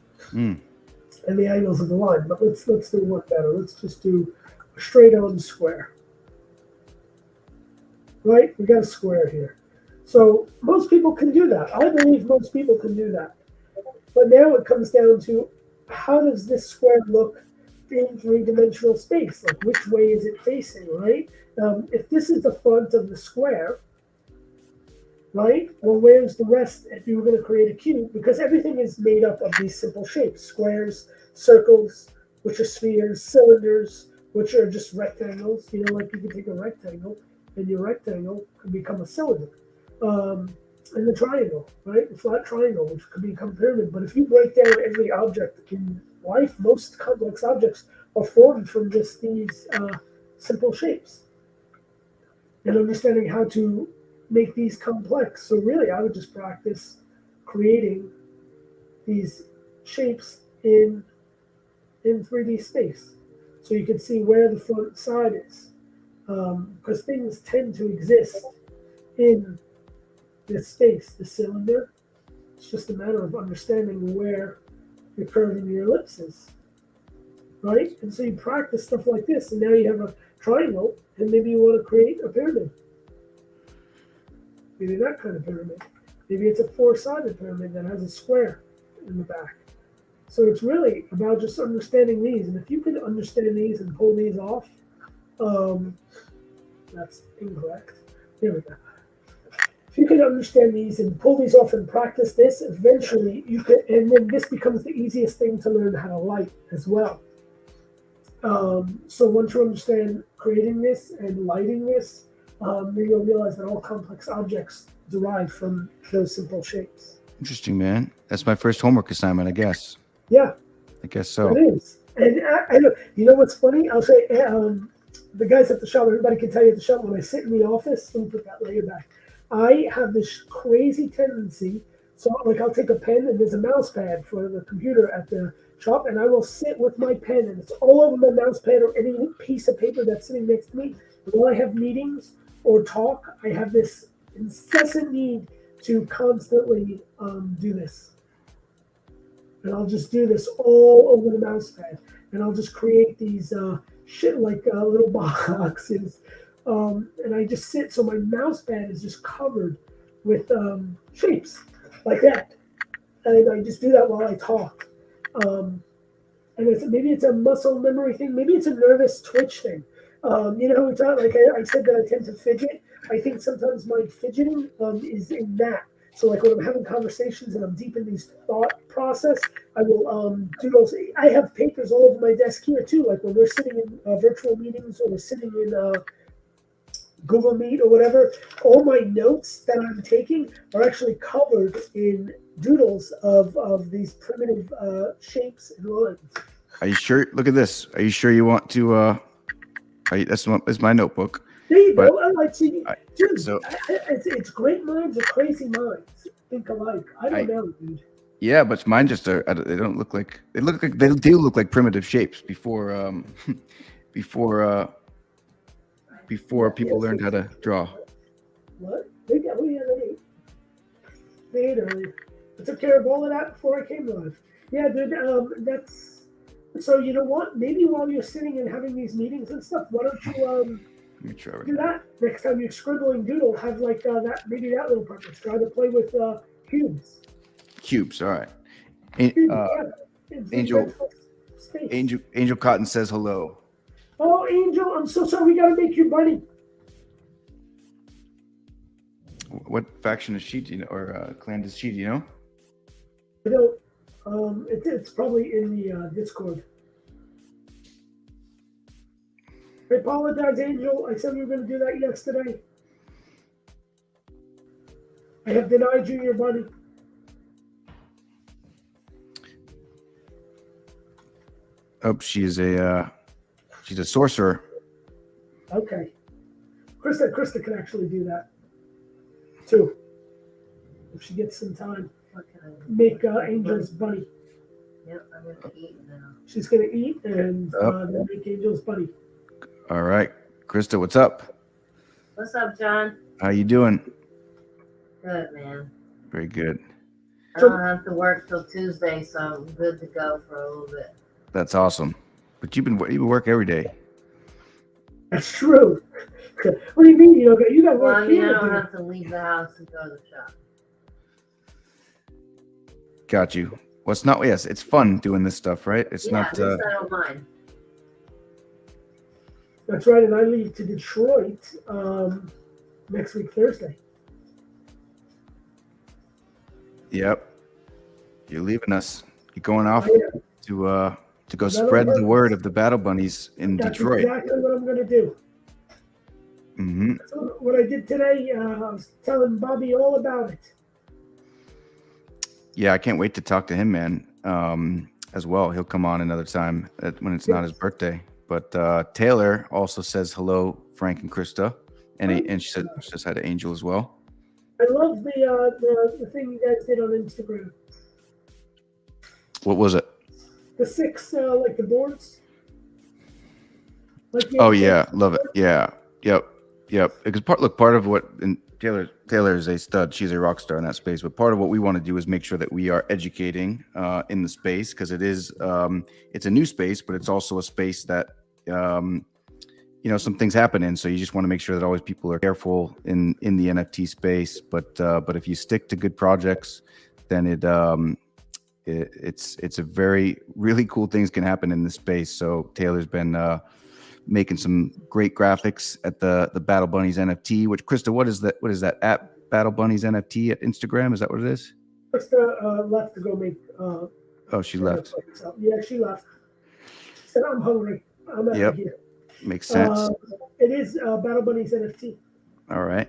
[SPEAKER 2] And the angles of the line, but let's do one better. Let's just do a straight on square. Right? We got a square here. So most people can do that. I believe most people can do that. But now it comes down to how does this square look in three-dimensional space? Like which way is it facing, right? If this is the front of the square, right? Well, where's the rest if you were going to create a cube? Because everything is made up of these simple shapes: squares, circles, which are spheres, cylinders, which are just rectangles. Like you can take a rectangle, and your rectangle could become a cylinder. And the triangle, right? The flat triangle, which could become a pyramid. But if you break down every object in life, most complex objects are formed from just these simple shapes. And understanding how to make these complex. So really, I would just practice creating these shapes in 3D space, so you can see where the front side is, because things tend to exist in this space. The cylinder, it's just a matter of understanding where you're curving your ellipse is, right? And so you practice stuff like this, and now you have a triangle, and maybe you want to create a pyramid. Maybe that kind of pyramid. Maybe it's a four-sided pyramid that has a square in the back. So it's really about just understanding these. And if you can understand these and pull these off, that's incorrect. Here we go. If you can understand these and pull these off and practice this, eventually you can, and then this becomes the easiest thing to learn how to light as well. So once you understand creating this and lighting this, then you'll realize that all complex objects derive from those simple shapes.
[SPEAKER 1] Interesting, man. That's my first homework assignment, I guess.
[SPEAKER 2] Yeah.
[SPEAKER 1] I guess so.
[SPEAKER 2] It is. And I you know what's funny? I'll say, the guys at the shop, everybody can tell you at the shop, when I sit in the office, let me put that layer back. I have this crazy tendency. So, like, I'll take a pen, and there's a mouse pad for the computer at the shop, and I will sit with my pen, and it's all over my mouse pad or any piece of paper that's sitting next to me. And when I have meetings or talk, I have this incessant need to constantly do this. And I'll just do this all over the mouse pad. And I'll just create these little boxes. And I just sit, so my mouse pad is just covered with shapes like that. And I just do that while I talk. And maybe it's a muscle memory thing. Maybe it's a nervous twitch thing. It's not like I said that I tend to fidget. I think sometimes my fidgeting is in that. So like when I'm having conversations and I'm deep in these thought process, I will do those. I have papers all over my desk here too. Like when we're sitting in virtual meetings or we're sitting in Google Meet or whatever, all my notes that I'm taking are actually covered in doodles of these primitive shapes and lines.
[SPEAKER 1] Are you sure? Look at this. Are you sure you want to? That's my notebook.
[SPEAKER 2] There you go. I like to, dude.
[SPEAKER 1] So
[SPEAKER 2] it's great minds or crazy minds think alike. I don't know, dude.
[SPEAKER 1] Yeah, but mine just are. They don't look like. They do look like primitive shapes before people learned how to draw.
[SPEAKER 2] What? They ate early. I took care of all of that before I came live. Yeah, dude. That's. So you know what? Maybe while you're sitting and having these meetings and stuff, why don't you
[SPEAKER 1] Let me try
[SPEAKER 2] Do that next time you're scribbling doodle. Have like that, maybe that little purpose. Try to play with cubes.
[SPEAKER 1] Cubes. All right.
[SPEAKER 2] Cubes,
[SPEAKER 1] Uh,
[SPEAKER 2] yeah. It's
[SPEAKER 1] Angel,
[SPEAKER 2] space.
[SPEAKER 1] Angel Cotton says hello.
[SPEAKER 2] Oh, Angel, I'm so sorry. We gotta make you bunny.
[SPEAKER 1] What faction is she? Do you know, or clan does she? Do you know?
[SPEAKER 2] I don't. It's probably in the Discord. I apologize, Angel. I said we were going to do that yesterday. I have denied you your money.
[SPEAKER 1] Oh, she's a sorcerer.
[SPEAKER 2] Okay. Krista can actually do that too. If she gets some time. Make Angel's bunny.
[SPEAKER 4] Yep, I'm gonna eat now.
[SPEAKER 2] She's going to eat and then make Angel's bunny.
[SPEAKER 1] All right, Krista, what's up?
[SPEAKER 4] What's up, John?
[SPEAKER 1] How you doing?
[SPEAKER 4] Good, man.
[SPEAKER 1] Very good.
[SPEAKER 4] I don't have to work till Tuesday, so I'm good to go for a little bit.
[SPEAKER 1] That's awesome. But you work every day.
[SPEAKER 2] That's true. What do you mean you don't get? You got
[SPEAKER 4] Well,
[SPEAKER 2] work
[SPEAKER 4] I mean, I
[SPEAKER 2] here.
[SPEAKER 4] don't have to leave the house and go to the shop.
[SPEAKER 1] Got you. Well, it's not. Yes, it's fun doing this stuff, right? It's
[SPEAKER 4] Yeah,
[SPEAKER 1] not.
[SPEAKER 4] at least I don't mind.
[SPEAKER 2] That's right, and I leave to Detroit next week, Thursday.
[SPEAKER 1] Yep. You're leaving us. You're going off
[SPEAKER 2] I am.
[SPEAKER 1] to go spread the word of the Battle Bunnies in
[SPEAKER 2] That's
[SPEAKER 1] Detroit.
[SPEAKER 2] exactly what I'm going to do.
[SPEAKER 1] Mm-hmm.
[SPEAKER 2] So what I did today, I was telling Bobby all about it.
[SPEAKER 1] Yeah, I can't wait to talk to him, man. As well, he'll come on another time when it's not his birthday. But Taylor also says hello, Frank and Krista, and she says hi to Angel as well.
[SPEAKER 2] I love the thing you guys did on Instagram.
[SPEAKER 1] What was it?
[SPEAKER 2] The 6 like the boards. Like
[SPEAKER 1] Oh yeah, love it. Yeah, yep. Because part of what and Taylor is a stud. She's a rock star in that space. But part of what we want to do is make sure that we are educating in the space because it is it's a new space, but it's also a space that some things happen in. So you just want to make sure that always people are careful in the NFT space. But if you stick to good projects, then it's a really cool things can happen in this space. So Taylor's been making some great graphics at the Battle Bunnies NFT. Which Krista, what is that at Battle Bunnies NFT at Instagram? Is that what it is?
[SPEAKER 2] Krista left to go make.
[SPEAKER 1] Oh, she left.
[SPEAKER 2] Yeah, she left. She said, "I'm hungry. I'm out of here."
[SPEAKER 1] Makes sense.
[SPEAKER 2] It is Battle Bunnies NFT.
[SPEAKER 1] All right.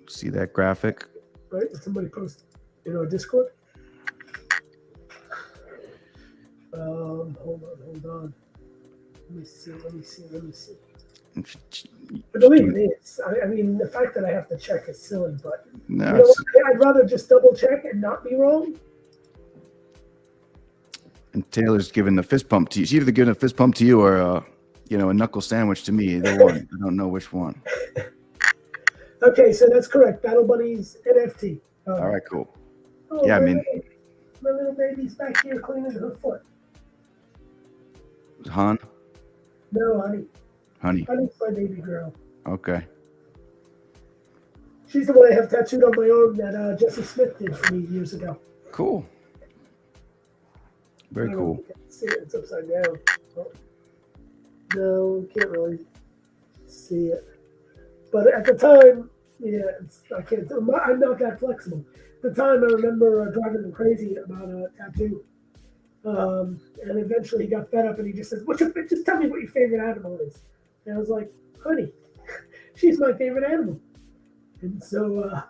[SPEAKER 1] See that graphic?
[SPEAKER 2] Right? Did somebody post in our Discord? Hold on. Let me see. I believe it is. I mean, the fact that I have to check is silly, but
[SPEAKER 1] No,
[SPEAKER 2] I'd rather just double check and not be wrong.
[SPEAKER 1] and Taylor's giving the fist pump to you. She's either giving a fist pump to you or a knuckle sandwich to me. Either one. I don't know which one.
[SPEAKER 2] Okay, so that's correct. Battle Bunnies NFT.
[SPEAKER 1] All right, cool.
[SPEAKER 2] Oh,
[SPEAKER 1] Yeah, I mean,
[SPEAKER 2] my little baby's back here cleaning her foot.
[SPEAKER 1] Han,
[SPEAKER 2] No, honey.
[SPEAKER 1] honey.
[SPEAKER 2] Honey's my baby girl.
[SPEAKER 1] Okay.
[SPEAKER 2] She's the one I have tattooed on my arm that Jesse Smith did for me years ago.
[SPEAKER 1] Cool. Very cool.
[SPEAKER 2] You can see it. It's upside down. Oh. No, can't really see it. But at the time, I can't. I'm not that flexible. At the time, I remember driving him crazy about a tattoo. And eventually he got fed up and he just says, just tell me what your favorite animal is. And I was like, honey, she's my favorite animal. And so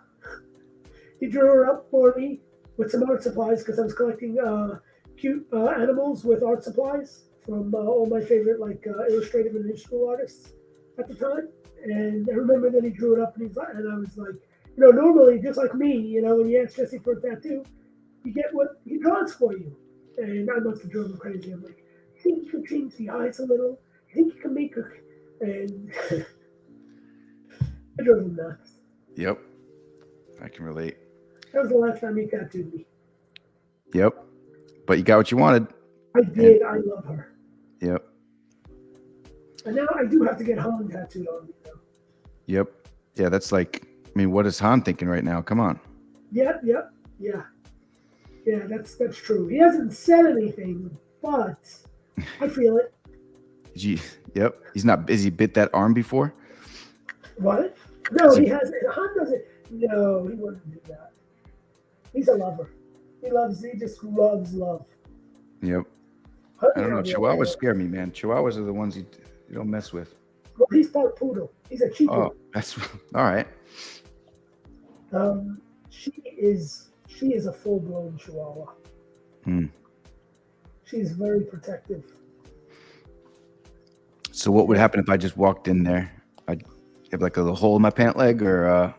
[SPEAKER 2] he drew her up for me with some art supplies because I was collecting cute animals with art supplies from all my favorite illustrative and visual artists at the time. And I remember that he drew it up and I was like, normally just like me, when you ask Jesse for a tattoo, you get what he draws for you. And I must have driven him crazy. I'm like, I think you can change the eyes a little. I think you can make her. And I drove him nuts.
[SPEAKER 1] Yep. I can relate.
[SPEAKER 2] That was the last time he tattooed me.
[SPEAKER 1] Yep. But you got what you wanted.
[SPEAKER 2] I did. I love her.
[SPEAKER 1] Yep.
[SPEAKER 2] And now I do have to get Han tattooed on me though.
[SPEAKER 1] Yep. Yeah, that's like. I mean, what is Han thinking right now? Come on.
[SPEAKER 2] Yeah. Yeah, that's true. He hasn't said anything, but I feel it.
[SPEAKER 1] Yep. He's not busy. Bit that arm before.
[SPEAKER 2] What? No,
[SPEAKER 1] Is
[SPEAKER 2] he
[SPEAKER 1] he-
[SPEAKER 2] hasn't. Han doesn't. No, he wouldn't do that. He's a lover. He just loves love.
[SPEAKER 1] Yep. I don't know. Chihuahuas scare me, man. Chihuahuas are the ones you don't mess with.
[SPEAKER 2] Well, he's part poodle. He's a cheetah.
[SPEAKER 1] Oh, that's all right.
[SPEAKER 2] She is a full blown Chihuahua.
[SPEAKER 1] Hmm.
[SPEAKER 2] She's very protective.
[SPEAKER 1] So what would happen if I just walked in there? I'd have like a little hole in my pant leg, or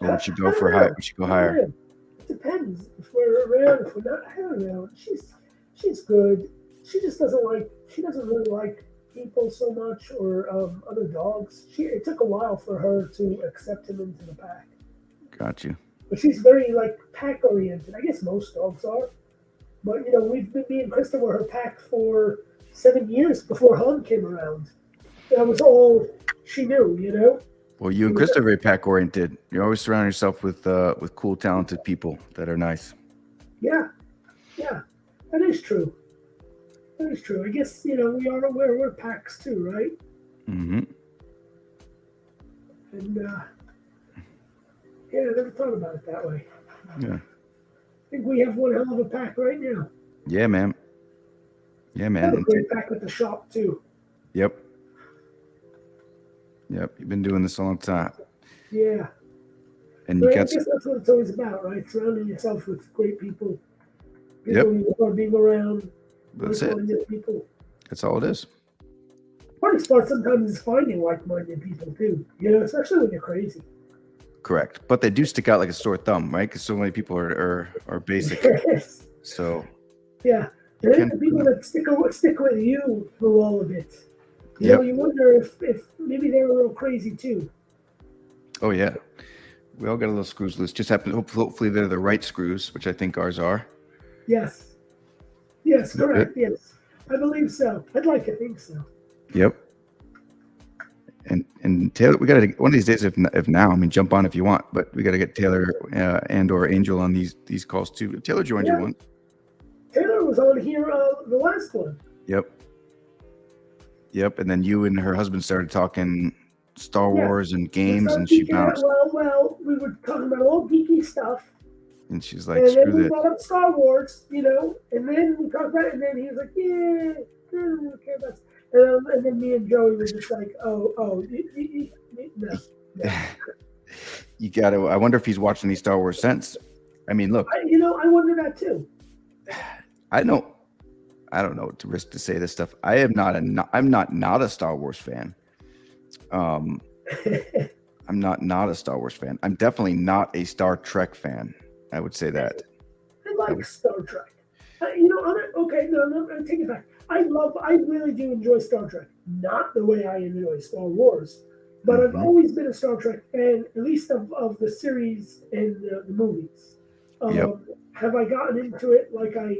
[SPEAKER 1] would she go for high? Would she go higher?
[SPEAKER 2] It depends. If we're around, if we're not, I don't know. She's good. She just doesn't like. She doesn't really like people so much, or other dogs. It took a while for her to accept him into the pack.
[SPEAKER 1] Got you.
[SPEAKER 2] But she's very like pack oriented. I guess most dogs are. But me and Krista were her pack for 7 years before Han came around. That was all she knew.
[SPEAKER 1] Well, you and Chris are very pack oriented. You always surround yourself with cool, talented people that are nice.
[SPEAKER 2] Yeah, that is true. That is true. I guess we are aware we're packs too, right?
[SPEAKER 1] Mm-hmm.
[SPEAKER 2] And I never thought about it that way.
[SPEAKER 1] Yeah.
[SPEAKER 2] I think we have one hell of a pack right now.
[SPEAKER 1] Yeah, man. Yeah,
[SPEAKER 2] We have a
[SPEAKER 1] man.
[SPEAKER 2] great pack at the shop too.
[SPEAKER 1] Yep. You've been doing this a long time,
[SPEAKER 2] Yeah.
[SPEAKER 1] and
[SPEAKER 2] But
[SPEAKER 1] you
[SPEAKER 2] I
[SPEAKER 1] got.
[SPEAKER 2] guess that's what it's always about, right? Surrounding yourself with great people.
[SPEAKER 1] Yep.
[SPEAKER 2] You are being around.
[SPEAKER 1] That's it.
[SPEAKER 2] Like-minded people.
[SPEAKER 1] That's all it is.
[SPEAKER 2] Hardest part sometimes is finding like-minded people too. Especially when you're crazy.
[SPEAKER 1] Correct, but they do stick out like a sore thumb, right? Because so many people are basic. So
[SPEAKER 2] Yeah.
[SPEAKER 1] You
[SPEAKER 2] And
[SPEAKER 1] can-
[SPEAKER 2] the people that stick with you through all of it.
[SPEAKER 1] Yep.
[SPEAKER 2] You wonder if maybe they're a little crazy too.
[SPEAKER 1] Oh yeah, we all got a little screws loose. Just happen. Hopefully they're the right screws, which I think ours are.
[SPEAKER 2] Yes. Yes, correct. Yes. I believe so. I'd like to think so.
[SPEAKER 1] Yep. And Taylor, we got to one of these days. If now, I mean, jump on if you want, but we got to get Taylor and or Angel on these calls too. Taylor joined you one.
[SPEAKER 2] Taylor was on here the last one.
[SPEAKER 1] Yep. And then you and her husband started talking Star Wars and games,
[SPEAKER 2] We
[SPEAKER 1] and she
[SPEAKER 2] started
[SPEAKER 1] bounced.
[SPEAKER 2] Well, we were talking about all geeky stuff.
[SPEAKER 1] And she's like,
[SPEAKER 2] And then
[SPEAKER 1] screw
[SPEAKER 2] we
[SPEAKER 1] this.
[SPEAKER 2] brought up Star Wars, and then we talked about it, and then he was like, yeah, I don't care about and then me and Joey were just like, no.
[SPEAKER 1] You got to. I wonder if he's watching these Star Wars since. I mean, look.
[SPEAKER 2] I wonder that too.
[SPEAKER 1] I don't know to risk to say this stuff. I'm not a Star Wars fan. I'm not a Star Wars fan. I'm definitely not a Star Trek fan. I would say that.
[SPEAKER 2] I like Star Trek. I take it back. I really do enjoy Star Trek. Not the way I enjoy Star Wars, but I've always been a Star Trek fan, at least of the series and the movies.
[SPEAKER 1] Yep.
[SPEAKER 2] Have I gotten into it like I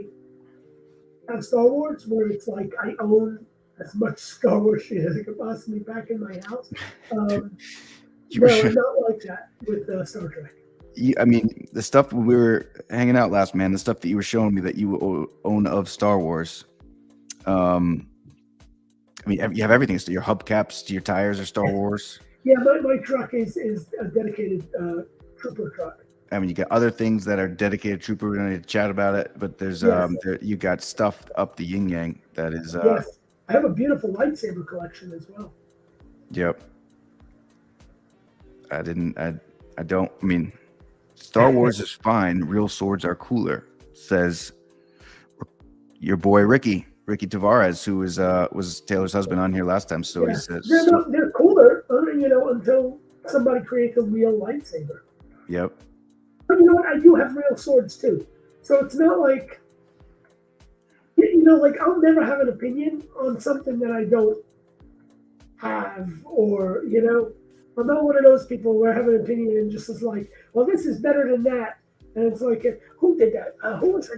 [SPEAKER 2] have Star Wars, where it's like I own as much Star Wars shit as I could possibly pack in my house? No, I'm not like that with Star Trek.
[SPEAKER 1] I mean, the stuff when we were hanging out last, man, the stuff that you were showing me that you own of Star Wars. I mean, you have everything. So your hubcaps to your tires are Star Wars.
[SPEAKER 2] Yeah, my truck is a dedicated trooper truck.
[SPEAKER 1] I mean, you got other things that are dedicated trooper. We don't need to chat about it, but there's you got stuff up the yin yang that is.
[SPEAKER 2] Yes, I have a beautiful lightsaber collection as well.
[SPEAKER 1] Yep. I don't. I mean, Star Wars is fine. Real swords are cooler, says your boy Ricky Tavares, who was Taylor's husband on here last time. So he says
[SPEAKER 2] they're cooler, until somebody creates a real lightsaber.
[SPEAKER 1] Yep.
[SPEAKER 2] But you know what? I do have real swords too, so it's not like like I'll never have an opinion on something that I don't have, or I'm not one of those people where I have an opinion and just is like, well, this is better than that, and it's like, who did that? Who was I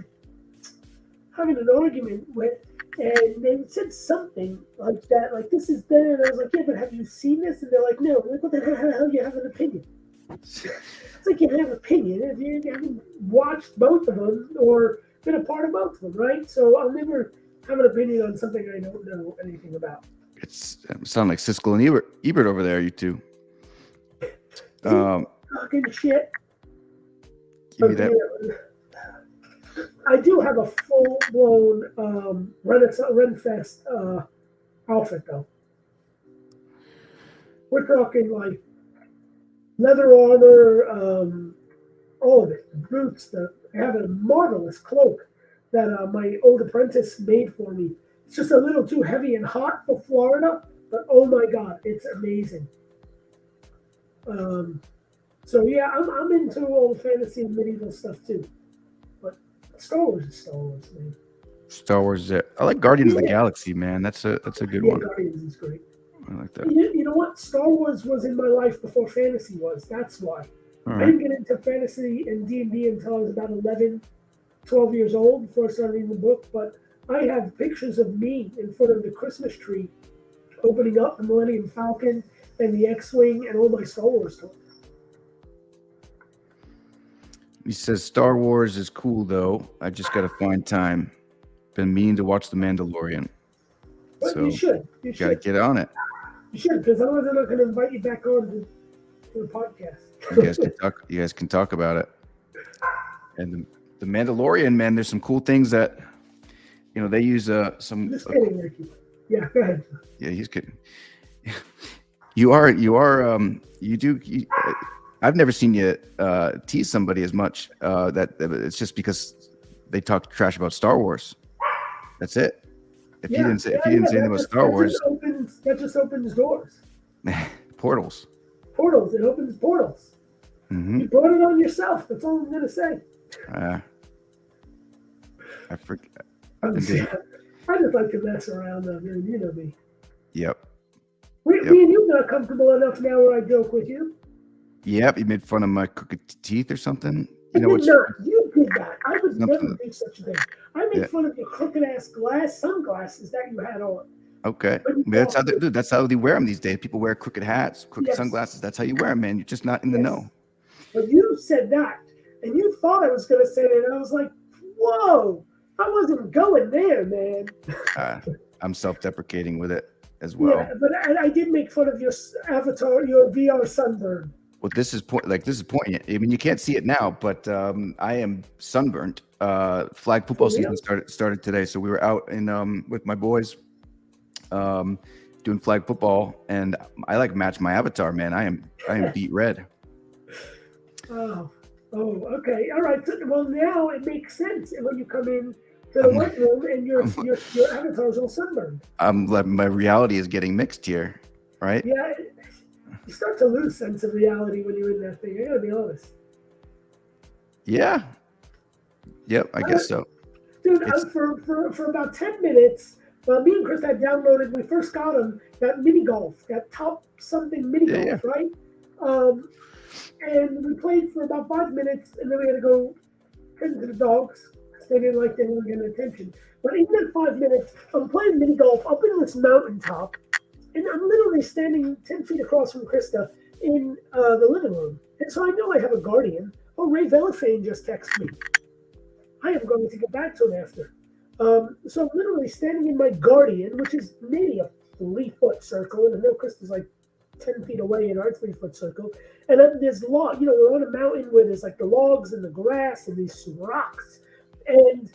[SPEAKER 2] having an argument with And they said something like that, like this is better. And I was like, yeah, but have you seen this? And they're like, no. I'm like, what the hell? You have an opinion? It's like you have an opinion if you haven't watched both of them or been a part of both of them, right? So I'll never have an opinion on something I don't know anything about.
[SPEAKER 1] It sound like Siskel and Ebert over there, you two.
[SPEAKER 2] Talking shit.
[SPEAKER 1] Give me that.
[SPEAKER 2] I do have a full-blown Renfest outfit, though. We're talking like leather armor, all of it, the boots. I have a marvelous cloak that my old apprentice made for me. It's just a little too heavy and hot for Florida, but oh my god, it's amazing. So yeah, I'm into all the fantasy and medieval stuff too. But Star Wars is Star Wars, man.
[SPEAKER 1] Star Wars is it. I like Guardians of the Galaxy, man. That's a good one.
[SPEAKER 2] Guardians is great.
[SPEAKER 1] I like that.
[SPEAKER 2] You know what? Star Wars was in my life before fantasy was. That's why.
[SPEAKER 1] All
[SPEAKER 2] I
[SPEAKER 1] right.
[SPEAKER 2] didn't get into fantasy and D&D until I was about 11, 12 years old before I started reading the book. But I have pictures of me in front of the Christmas tree opening up the Millennium Falcon and the X-Wing and all my Star Wars toys.
[SPEAKER 1] He says Star Wars is cool though. I just got to find time. Been meaning to watch The Mandalorian.
[SPEAKER 2] But
[SPEAKER 1] So
[SPEAKER 2] you should. You
[SPEAKER 1] got to
[SPEAKER 2] should.
[SPEAKER 1] get on it.
[SPEAKER 2] You should, because otherwise I'm not going to invite you back on to the podcast.
[SPEAKER 1] You guys can talk about it. And the Mandalorian, man, there's some cool things that they use some.
[SPEAKER 2] Just kidding, Ricky. Yeah, go ahead.
[SPEAKER 1] Yeah, he's kidding. I've never seen you tease somebody as much. That it's just because they talk trash about Star Wars. That's it. If you didn't say anything about Star Wars,
[SPEAKER 2] that just opens doors.
[SPEAKER 1] portals.
[SPEAKER 2] Portals. It opens portals.
[SPEAKER 1] Mm-hmm.
[SPEAKER 2] You brought it on yourself. That's all I'm gonna say.
[SPEAKER 1] I forget.
[SPEAKER 2] I just like to mess around, man. You know me.
[SPEAKER 1] Yep.
[SPEAKER 2] Me and you are not comfortable enough now where I joke with you.
[SPEAKER 1] Yep. You made fun of my crooked teeth or something.
[SPEAKER 2] You did not. You did that. I would never do such a thing. I made fun of your crooked ass sunglasses that you had on.
[SPEAKER 1] Okay. That's how they wear them these days. People wear crooked hats, crooked sunglasses. That's how you wear them, man. You're just not in the know.
[SPEAKER 2] But you said that, and you thought I was going to say it, and I was like, whoa, I wasn't going there, man.
[SPEAKER 1] I'm self-deprecating with it as well.
[SPEAKER 2] Yeah, but I did make fun of your avatar, your VR sunburn.
[SPEAKER 1] Well, this is poignant. I mean, you can't see it now, but I am sunburnt. Flag football season started today, so we were out in with my boys doing flag football, and I match my avatar, man. I am beat red.
[SPEAKER 2] Oh, okay, all right. Well, now it makes sense when you come in to the workroom and your avatar's all sunburned.
[SPEAKER 1] My reality is getting mixed here, right?
[SPEAKER 2] Yeah. You start to lose sense of reality when you're in that thing. I gotta be honest.
[SPEAKER 1] Yeah. Yep, I guess so.
[SPEAKER 2] Dude, for about 10 minutes, me and Chris had downloaded, when we first got them, that mini golf, that top something mini golf, right? And we played for about 5 minutes, and then we had to go tend to the dogs. They didn't like they weren't getting attention. But in that 5 minutes, I'm playing mini golf up in this mountaintop. And I'm literally standing 10 feet across from Krista in the living room. And so I know I have a guardian. Oh, Ray Velafane just texted me. I am going to get back to him after. So I'm literally standing in my guardian, which is maybe a 3-foot circle. And I know Krista's like 10 feet away in our 3-foot circle. And then there's log, we're on a mountain where there's like the logs and the grass and these rocks. And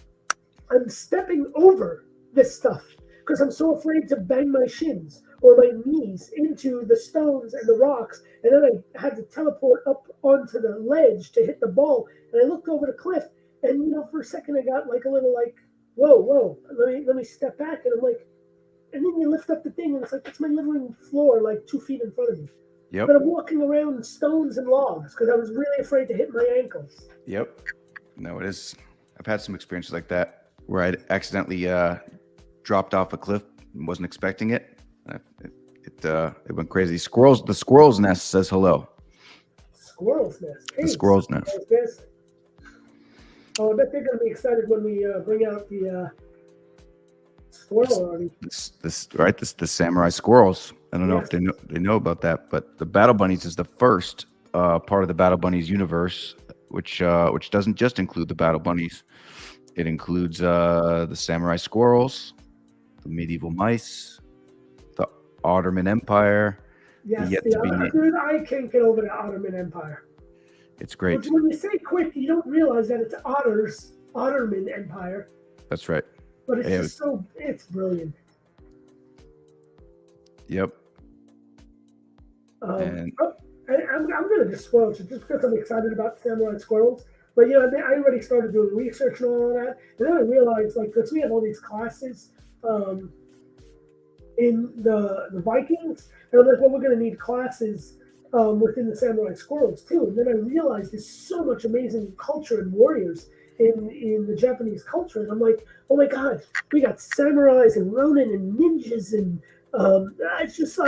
[SPEAKER 2] I'm stepping over this stuff because I'm so afraid to bang my shins or my knees into the stones and the rocks. And then I had to teleport up onto the ledge to hit the ball. And I looked over the cliff, and for a second I got like a little like, whoa, let me step back. And I'm like, and then you lift up the thing, and it's like, it's my living room floor, like 2 feet in front of me.
[SPEAKER 1] Yep.
[SPEAKER 2] But I'm walking around stones and logs because I was really afraid to hit my ankles.
[SPEAKER 1] Yep. No, it is. I've had some experiences like that where I accidentally dropped off a cliff and wasn't expecting it. It went crazy. The squirrel's nest says hello.
[SPEAKER 2] Squirrel's nest. Hey,
[SPEAKER 1] the squirrel's nest.
[SPEAKER 2] Oh, I bet they're going to be excited when we bring out the squirrel already.
[SPEAKER 1] The samurai squirrels. I don't know if
[SPEAKER 2] Yes.
[SPEAKER 1] they know about that, but the Battle Bunnies is the first part of the Battle Bunnies universe, which doesn't just include the Battle Bunnies. It includes the samurai squirrels, the medieval mice, the Ottoman Empire.
[SPEAKER 2] Yes,
[SPEAKER 1] Yet to be named.
[SPEAKER 2] dude, I can't get over the Ottoman Empire.
[SPEAKER 1] It's great.
[SPEAKER 2] Which, when you say quick, you don't realize that it's Ottoman Empire.
[SPEAKER 1] That's right.
[SPEAKER 2] But it's just it's brilliant.
[SPEAKER 1] Yep.
[SPEAKER 2] I'm gonna just spoil it just because I'm excited about samurai squirrels. But I already started doing research and all of that, and then I realized, like, because we have all these classes in the Vikings, and I'm like, well, we're gonna need classes within the samurai squirrels too. And then I realized there's so much amazing culture and warriors in the Japanese culture, and I'm like, oh my god, we got samurais and ronin and ninjas, and I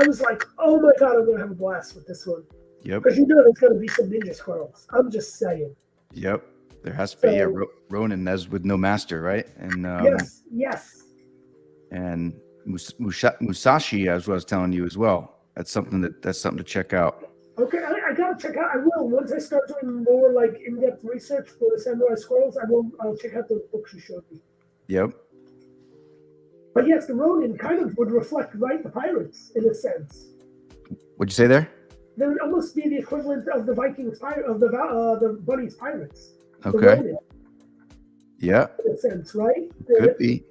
[SPEAKER 2] was like, oh my god, I'm gonna have a blast with this one.
[SPEAKER 1] Yep.
[SPEAKER 2] Because there's gonna be some ninja squirrels. I'm just saying.
[SPEAKER 1] Yep. There has to be a ronin as with no master, right? And
[SPEAKER 2] yes.
[SPEAKER 1] And Musashi, as I was telling you as well. That's something to check out.
[SPEAKER 2] Okay, I gotta check out. I will once I start doing more like in-depth research for the samurai squirrels. I'll check out those books you showed me.
[SPEAKER 1] Yep.
[SPEAKER 2] But yes, the ronin kind of would reflect the pirates in a sense.
[SPEAKER 1] What'd you say there?
[SPEAKER 2] They would almost be the equivalent of the Vikings of the bunnies pirates.
[SPEAKER 1] Okay. Yeah.
[SPEAKER 2] In a sense, right?
[SPEAKER 1] Could be.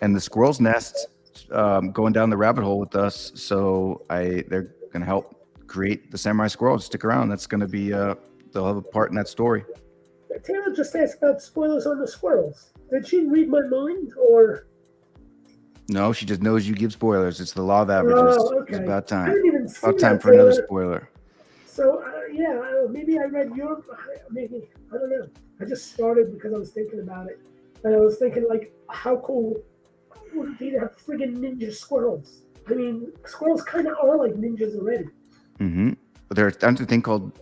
[SPEAKER 1] And the squirrel's nest going down the rabbit hole with us. So they're gonna help create the samurai squirrel. Stick around. That's gonna be they'll have a part in that story.
[SPEAKER 2] Taylor just asked about spoilers on the squirrels. Did she read my mind, or?
[SPEAKER 1] No, she just knows you give spoilers. It's the law of averages.
[SPEAKER 2] Oh, okay.
[SPEAKER 1] It's about time.
[SPEAKER 2] I didn't even see
[SPEAKER 1] about time
[SPEAKER 2] that,
[SPEAKER 1] for another spoiler.
[SPEAKER 2] So maybe I read your. Maybe I don't know. I just started because I was thinking about it, and I was thinking, like, how cool would it be to have friggin' ninja squirrels? I mean, squirrels kind of are like ninjas already.
[SPEAKER 1] Mm-hmm. But there's another thing called,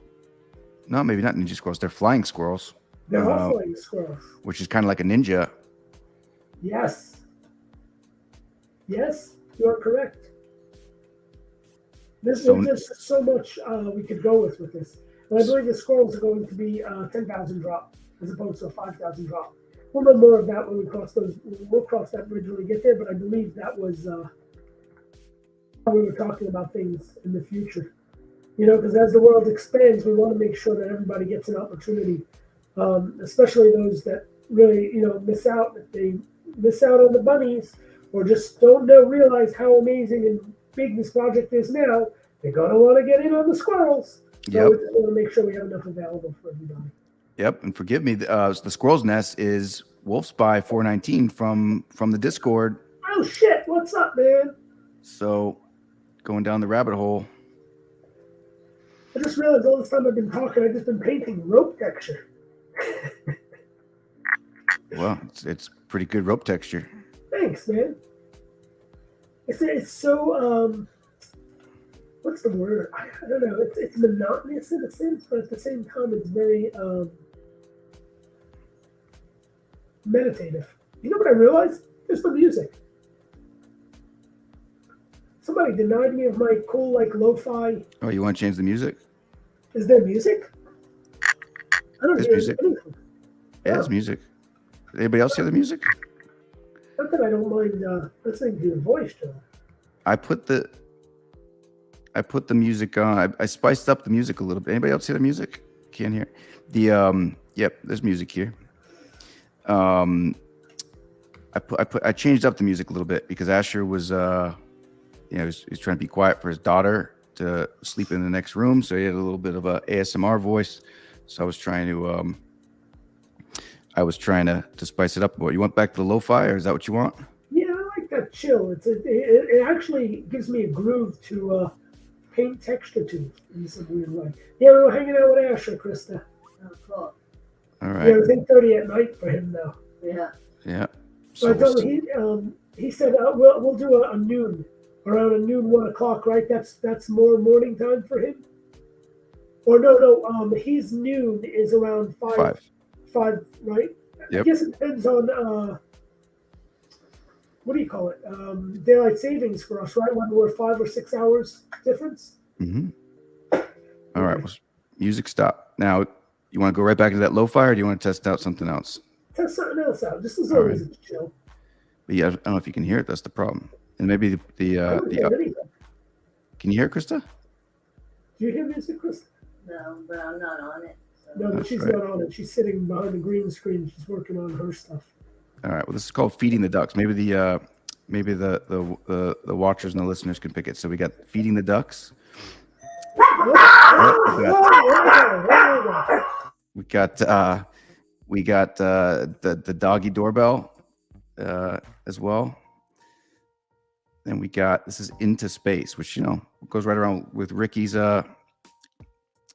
[SPEAKER 1] no, maybe not ninja squirrels. They're flying squirrels.
[SPEAKER 2] They're all flying squirrels.
[SPEAKER 1] Which is kind of like a ninja.
[SPEAKER 2] Yes. Yes, you are correct. There's so much we could go with this. And I believe the squirrels are going to be 10,000 drop as opposed to a 5,000 drop. We'll know more of that when we'll cross that bridge when we get there, but I believe that was how we were talking about things in the future. Because as the world expands, we want to make sure that everybody gets an opportunity, especially those that really, miss out. If they miss out on the bunnies or just don't realize how amazing and big this project is now, they're going to want to get in on the squirrels. So we just want to make sure we have enough available for everybody.
[SPEAKER 1] Yep, and forgive me, the squirrel's nest is Wolfspy 419 from the Discord.
[SPEAKER 2] Oh shit! What's up, man?
[SPEAKER 1] So, going down the rabbit hole.
[SPEAKER 2] I just realized all this time I've been talking, I've just been painting rope texture.
[SPEAKER 1] Well, it's pretty good rope texture.
[SPEAKER 2] Thanks, man. It's so what's the word? I don't know. It's monotonous in a sense, but at the same time, it's very meditative. You know what I realized? There's the music. Somebody denied me of my cool, like, lo-fi.
[SPEAKER 1] Oh, you want to change the music?
[SPEAKER 2] Is there music? I don't hear
[SPEAKER 1] music.
[SPEAKER 2] anything.
[SPEAKER 1] Yeah, there's music. Anybody else hear the music?
[SPEAKER 2] Not that I don't mind listening to your voice, John.
[SPEAKER 1] I put the music on. I spiced up the music a little bit. Anybody else hear the music? Can't hear. Yep, there's music here. I changed up the music a little bit because Asher was he's trying to be quiet for his daughter to sleep in the next room, so he had a little bit of a ASMR voice. So I was trying to spice it up. What, you want back to the lo-fi, or is that what you want?
[SPEAKER 2] Yeah, I like that chill. It actually gives me a groove to paint texture to in some weird way. Yeah, we were hanging out with Asher, Krista.
[SPEAKER 4] Oh, cool.
[SPEAKER 1] All right.
[SPEAKER 2] Yeah, it was 8:30 at night for him though.
[SPEAKER 4] Yeah.
[SPEAKER 1] Yeah.
[SPEAKER 2] So I told him he said we'll do a noon, around a noon 1 o'clock, right? That's more morning time for him. Or no, his noon is around 5, right?
[SPEAKER 1] Yep.
[SPEAKER 2] I guess it depends on what do you call it? Daylight savings for us, right? When we're 5 or 6 hours difference.
[SPEAKER 1] Mm-hmm. All right. Well, music stop. Now, you want to go right back to that lo-fi, or do you want to test out something else?
[SPEAKER 2] Test something else out. This is
[SPEAKER 1] All
[SPEAKER 2] always
[SPEAKER 1] right.
[SPEAKER 2] a chill.
[SPEAKER 1] But yeah, I don't know if you can hear it. That's the problem. And maybe
[SPEAKER 2] I don't hear anything.
[SPEAKER 1] Can you hear it, Krista?
[SPEAKER 2] Do you hear music, Chris?
[SPEAKER 4] No, but I'm not on it. So.
[SPEAKER 2] No,
[SPEAKER 1] That's
[SPEAKER 2] she's
[SPEAKER 1] right.
[SPEAKER 2] not on it. She's sitting behind the green screen. She's working on her stuff.
[SPEAKER 1] All right. Well, this is called Feeding the Ducks. Maybe the watchers and the listeners can pick it. So we got Feeding the Ducks. We got the doggy doorbell as well. Then we got, this is Into Space, which goes right around with Ricky's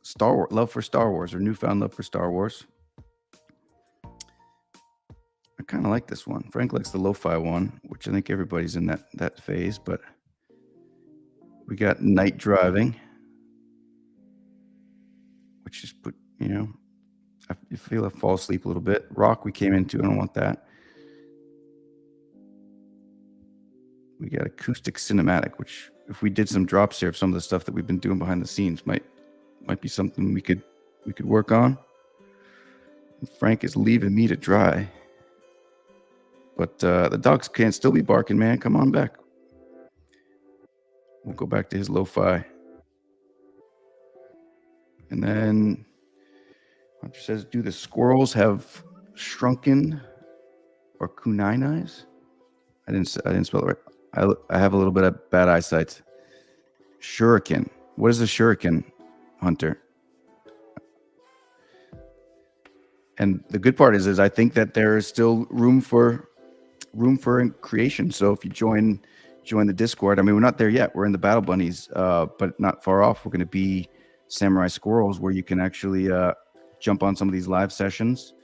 [SPEAKER 1] Star Wars love for Star Wars, or newfound love for Star Wars. I kind of like this one. Frank likes the lo-fi one, which I think everybody's in that phase. But we got Night Driving, which is I feel I fall asleep a little bit. Rock we came into. I don't want that. We got Acoustic Cinematic, which if we did some drops here of some of the stuff that we've been doing behind the scenes, might be something we could work on. And Frank is leaving me to dry. But the dogs can't still be barking, man. Come on back. We'll go back to his lo-fi. And then Hunter says, do the squirrels have shrunken or kunai knives? I didn't spell it right. I have a little bit of bad eyesight. Shuriken. What is a shuriken, Hunter? And the good part is I think that there is still room for creation. So if you join the Discord, I mean, we're not there yet. We're in the Battle Bunnies, but not far off. We're going to be Samurai Squirrels, where you can actually jump on some of these live sessions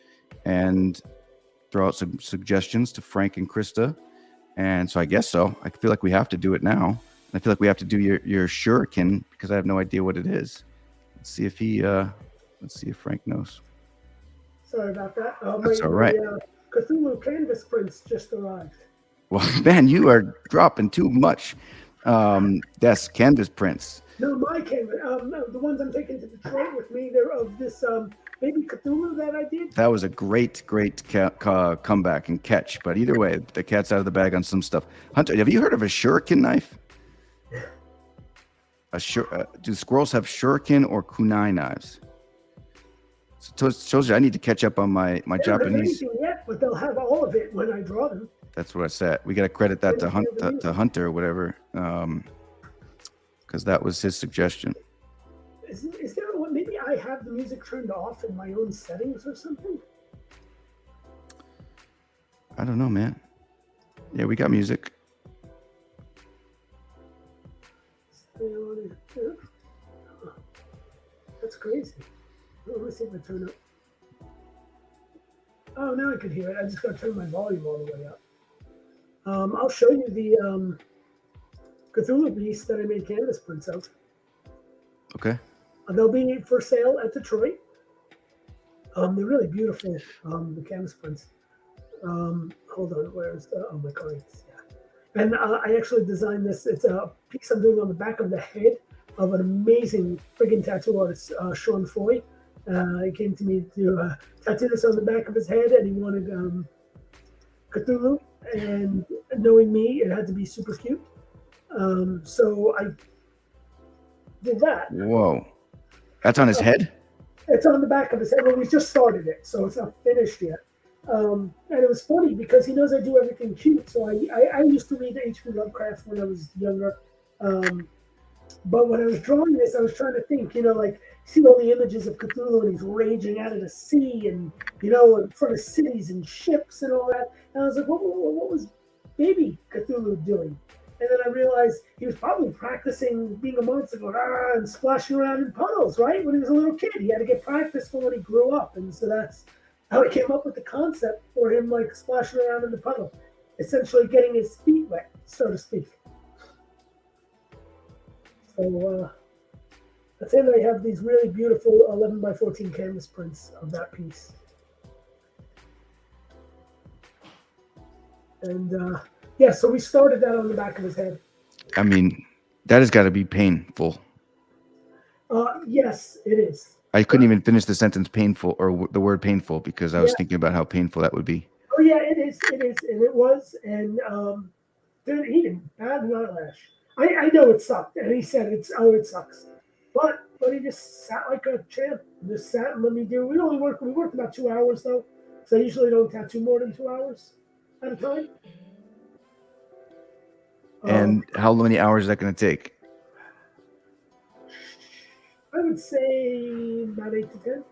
[SPEAKER 1] and throw out some suggestions to Frank and Krista. And so I guess so. I feel like we have to do it now. I feel like we have to do your shuriken, because I have no idea what it is. Let's see if Frank knows.
[SPEAKER 2] Sorry about that.
[SPEAKER 1] That's all right.
[SPEAKER 2] Cthulhu canvas prints just arrived.
[SPEAKER 1] Well, man, you are dropping too much. That's canvas prints.
[SPEAKER 2] No, my canvas. No, the ones I'm taking to Detroit with me, they're of this baby Cthulhu that I did.
[SPEAKER 1] That was a great comeback and catch. But either way, the cat's out of the bag on some stuff. Hunter, have you heard of a shuriken knife? Do squirrels have shuriken or kunai knives? So it shows you I need to catch up on my
[SPEAKER 2] They don't
[SPEAKER 1] Japanese.
[SPEAKER 2] have anything yet, but they'll have all of it when I draw them.
[SPEAKER 1] That's what I said. We got to credit that to Hunter or whatever, because that was his suggestion.
[SPEAKER 2] Is there one? Maybe I have the music turned off in my own settings or something.
[SPEAKER 1] I don't know, man. Yeah, we got music.
[SPEAKER 2] That's crazy. Let me see if I turn up. Oh, now I could hear it. I just got to turn my volume all the way up. I'll show you the Cthulhu beast that I made canvas prints of.
[SPEAKER 1] Okay.
[SPEAKER 2] They'll be for sale at Detroit. They're really beautiful, the canvas prints. Hold on, where's the, oh my cards? Yeah. And I actually designed this. It's a piece I'm doing on the back of the head of an amazing friggin' tattoo artist, Sean Foy. He came to me to tattoo this on the back of his head, and he wanted Cthulhu. And knowing me, it had to be super cute. So I did that.
[SPEAKER 1] Whoa. That's on his head?
[SPEAKER 2] It's on the back of his head. Well, we just started it, so it's not finished yet. And it was funny because he knows I do everything cute. So I used to read H.P. Lovecraft when I was younger. But when I was drawing this, I was trying to think, like, see all the images of Cthulhu and he's raging out of the sea and, in front of cities and ships and all that. And I was like, what was baby Cthulhu doing? And then I realized he was probably practicing being a monster, going, and splashing around in puddles, right? When he was a little kid, he had to get practice for when he grew up. And so that's how I came up with the concept for him, like, splashing around in the puddle, essentially getting his feet wet, so to speak. So that's it. I have these really beautiful 11 by 14 canvas prints of that piece. And Yeah, so we started that on the back of his head.
[SPEAKER 1] I mean, that has got to be painful.
[SPEAKER 2] Yes, it is.
[SPEAKER 1] I couldn't even finish the sentence painful or the word painful because I was thinking about how painful that would be.
[SPEAKER 2] Oh yeah, it is, and it was, and dude, he didn't bad eyelash. I know it sucked, and he said it sucks, but he just sat like a champ, just sat and let me do. We worked about 2 hours though, so I usually don't tattoo more than 2 hours at a time.
[SPEAKER 1] And how many hours is that going to take?
[SPEAKER 2] I would say about 8 to 10.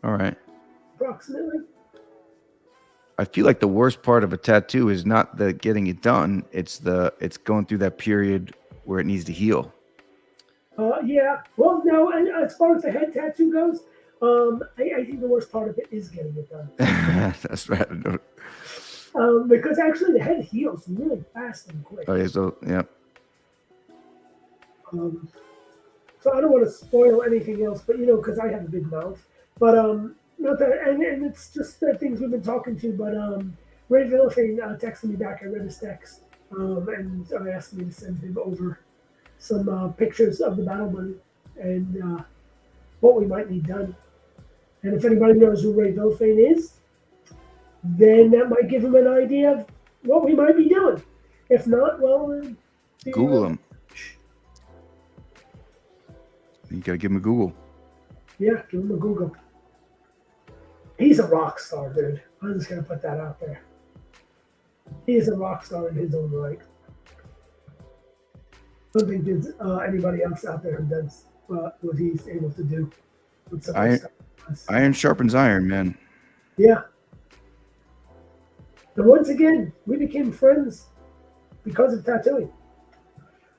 [SPEAKER 1] All right.
[SPEAKER 2] Approximately.
[SPEAKER 1] I feel like the worst part of a tattoo is not the getting it done. It's going through that period where it needs to heal.
[SPEAKER 2] Yeah. Well, no, and as far as the head tattoo goes, I think the worst part of it is getting it done.
[SPEAKER 1] That's right.
[SPEAKER 2] Because actually the head heals really fast and quick.
[SPEAKER 1] Oh, yeah, so, yeah.
[SPEAKER 2] So I don't want to spoil anything else, but because I have a big mouth. But not that, and it's just the things we've been talking to. But Ray Villafane texted me back. I read his text, and asked me to send him over some pictures of the Battle Bunny and what we might need done. And if anybody knows who Ray Villafane is, then that might give him an idea of what we might be doing. If not, well,
[SPEAKER 1] Google him. You gotta give him a Google.
[SPEAKER 2] Yeah, give him a Google. He's a rock star, dude. I'm just gonna put that out there. He is a rock star in his own right. I don't think there's anybody else out there who does what he's able to do. With some
[SPEAKER 1] iron sharpens iron, man.
[SPEAKER 2] Yeah. And once again, we became friends because of tattooing.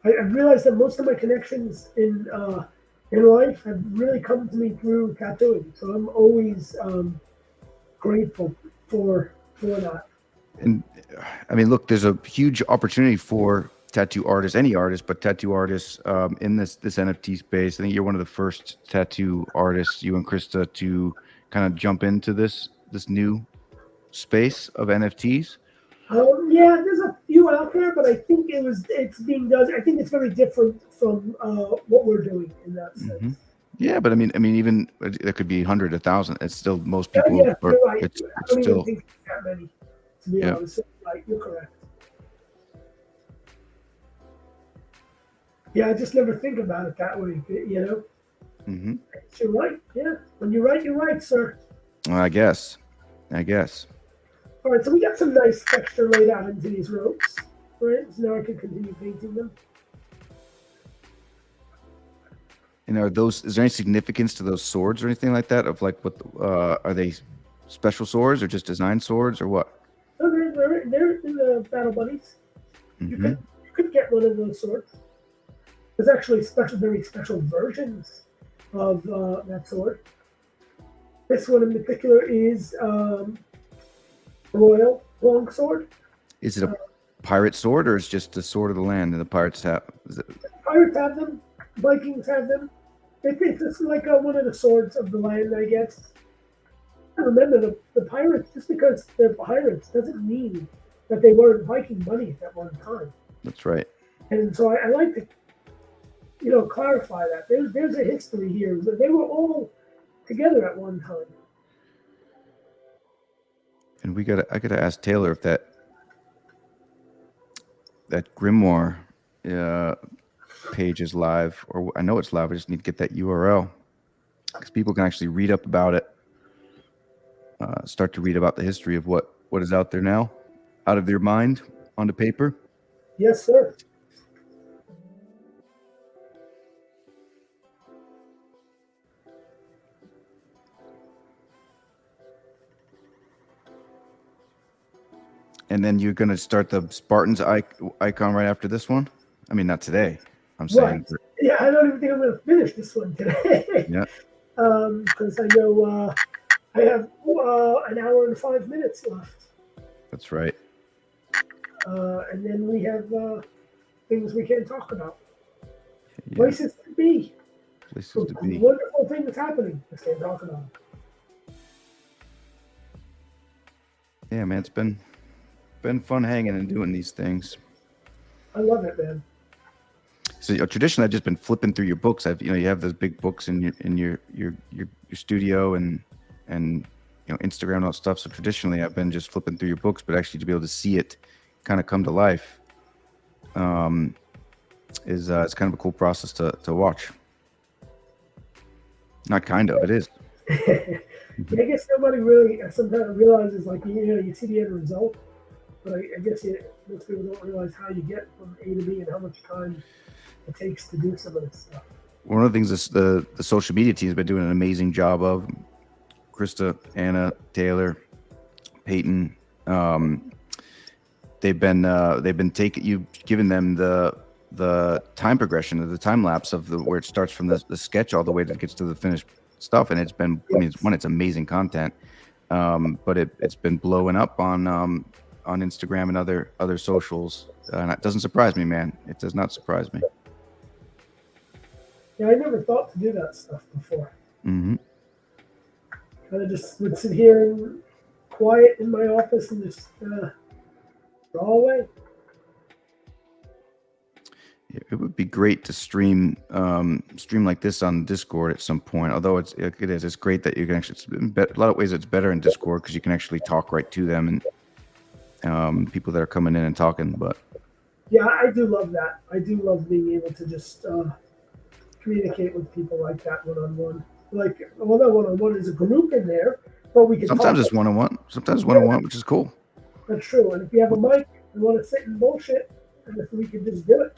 [SPEAKER 2] I realized that most of my connections in life have really come to me through tattooing. So I'm always grateful for that.
[SPEAKER 1] And I mean, look, there's a huge opportunity for tattoo artists, any artist, but tattoo artists in this NFT space. I think you're one of the first tattoo artists, you and Krista, to kind of jump into this new space of NFTs.
[SPEAKER 2] Yeah, there's a few out there, but I think it's being done. I think it's very different from what we're doing in that sense.
[SPEAKER 1] Mm-hmm. Yeah, but I mean, even it could be 100, 1,000. It's still most people.
[SPEAKER 2] Yeah, you're right.
[SPEAKER 1] It's
[SPEAKER 2] I don't
[SPEAKER 1] still
[SPEAKER 2] even think it's that many. To be honest, so, like, you're correct. Yeah, I just never think about it that way.
[SPEAKER 1] Mm-hmm.
[SPEAKER 2] You're right. Yeah, when you're right, sir.
[SPEAKER 1] Well, I guess.
[SPEAKER 2] All right, so we got some nice texture laid out into these ropes, right? So now I can continue painting them.
[SPEAKER 1] And is there any significance to those swords or anything like that? Of like, what are they special swords or just design swords or what?
[SPEAKER 2] No, they're in the Battle Bunnies.
[SPEAKER 1] Mm-hmm.
[SPEAKER 2] You could get one of those swords. There's actually very special versions of that sword. This one in particular is Royal Longsword.
[SPEAKER 1] Is it a pirate sword or is it just the sword of the land and the pirates have?
[SPEAKER 2] Pirates have them. Vikings have them. It's just like one of the swords of the land, I guess. I remember the pirates, just because they're pirates doesn't mean that they weren't Viking money at that one time.
[SPEAKER 1] That's right.
[SPEAKER 2] And so I like to, clarify that. There's a history here. They were all together at one time.
[SPEAKER 1] And I gotta ask Taylor if that grimoire page is live, or I know it's live. I just need to get that URL because people can actually read up about it, start to read about the history of what is out there now, out of their mind onto paper.
[SPEAKER 2] Yes, sir.
[SPEAKER 1] And then you're going to start the Spartans icon right after this one? I mean, not today. I'm saying.
[SPEAKER 2] Right. Yeah, I don't even think I'm going to finish this one today.
[SPEAKER 1] Yeah.
[SPEAKER 2] Because I know I have an hour and 5 minutes left.
[SPEAKER 1] That's right.
[SPEAKER 2] And then we have things we can't talk about.
[SPEAKER 1] Yeah.
[SPEAKER 2] Places to be.
[SPEAKER 1] Places to be.
[SPEAKER 2] Wonderful things happening. I can't talk about.
[SPEAKER 1] Yeah, man, it's been Been fun hanging and doing these things.
[SPEAKER 2] I love it, man.
[SPEAKER 1] So traditionally, I've just been flipping through your books. You have those big books in your studio and Instagram and all that stuff. So traditionally, I've been just flipping through your books, but actually to be able to see it kind of come to life, is it's kind of a cool process to watch. Not kind of, it is.
[SPEAKER 2] I guess nobody really sometimes realizes, like, you see the end result, but I guess most people don't realize how you get from A to B and how much time it takes to do some of this stuff.
[SPEAKER 1] One of the things the social media team has been doing an amazing job of, Krista, Anna, Taylor, Peyton, they've been giving them the time progression of the time lapse of where it starts from the sketch all the way that it gets to the finished stuff, and it's been, I mean, it's amazing content, but it's been blowing up on Instagram and other socials, and it doesn't surprise me, man. It does not surprise me.
[SPEAKER 2] Yeah, I never thought to do that stuff before.
[SPEAKER 1] Mm-hmm.
[SPEAKER 2] I just would sit here and quiet in my office and just draw away.
[SPEAKER 1] It would be great to stream like this on Discord at some point. Although it's great that you can actually. A lot of ways it's better in Discord because you can actually talk right to them and people that are coming in and talking. But
[SPEAKER 2] yeah, I do love that. I do love being able to just communicate with people like that one-on-one. Like, well, not one-on-one, is a group in there, but we can.
[SPEAKER 1] Sometimes it's one-on-one. Sometimes one-on-one, which is cool.
[SPEAKER 2] That's true. And if you have a mic and want to sit and bullshit, and if we can just do it.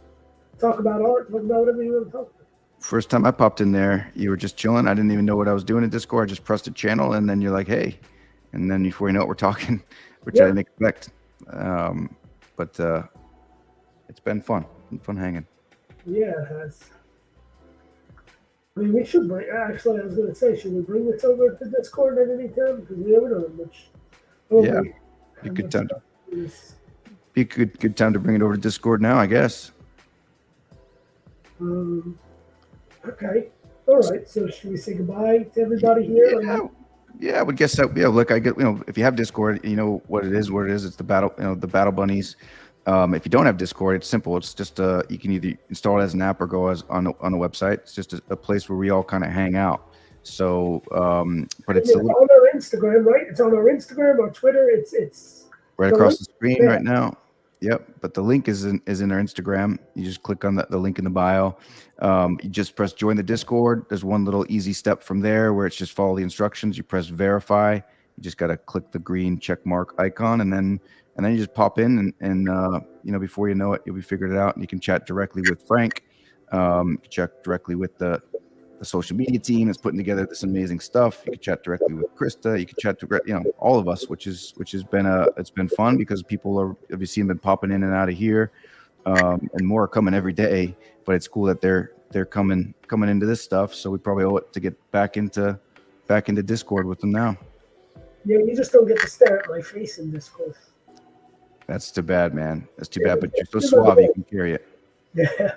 [SPEAKER 2] Talk about art, talk about whatever you want to talk about.
[SPEAKER 1] First time I popped in there, you were just chilling. I didn't even know what I was doing in Discord. I just pressed a channel, and then you're like, hey. And then before you know it, we're talking, which I didn't expect. But it's been fun. Fun hanging.
[SPEAKER 2] Yeah, it has. I mean, we should bring, actually, I was going to say, should we bring this over to Discord at any time? Because we never know much.
[SPEAKER 1] Yeah. Be a good time. Be a good time to bring it over to Discord now, I guess.
[SPEAKER 2] Okay. All right. So should we say goodbye to everybody here?
[SPEAKER 1] Yeah, I would guess so. Yeah, look, I get, if you have Discord, you know what it is. It's the Battle Bunnies. If you don't have Discord, it's simple. It's just you can either install it as an app or go as on a website. It's just a place where we all kind of hang out. So, but it's
[SPEAKER 2] on our Instagram, right? It's on our Instagram, our Twitter. It's
[SPEAKER 1] right across the screen right now. Yep, but the link is in our Instagram. You just click on the link in the bio. You just press join the Discord. There's one little easy step from there where it's just follow the instructions. You press verify. You just got to click the green check mark icon, and then you just pop in and before you know it, you'll be figured it out, and you can chat directly with Frank. You can chat directly with the social media team that's putting together this amazing stuff. You can chat directly with Krista. You can chat to all of us, which has been it's been fun because people are obviously been popping in and out of here, and more are coming every day. But it's cool that they're coming into this stuff. So we probably owe it to get back into Discord with them now.
[SPEAKER 2] Yeah, you just don't get to stare at my face in Discord.
[SPEAKER 1] That's too bad, man. That's too bad. But you're so suave, you can carry it.
[SPEAKER 2] Yeah,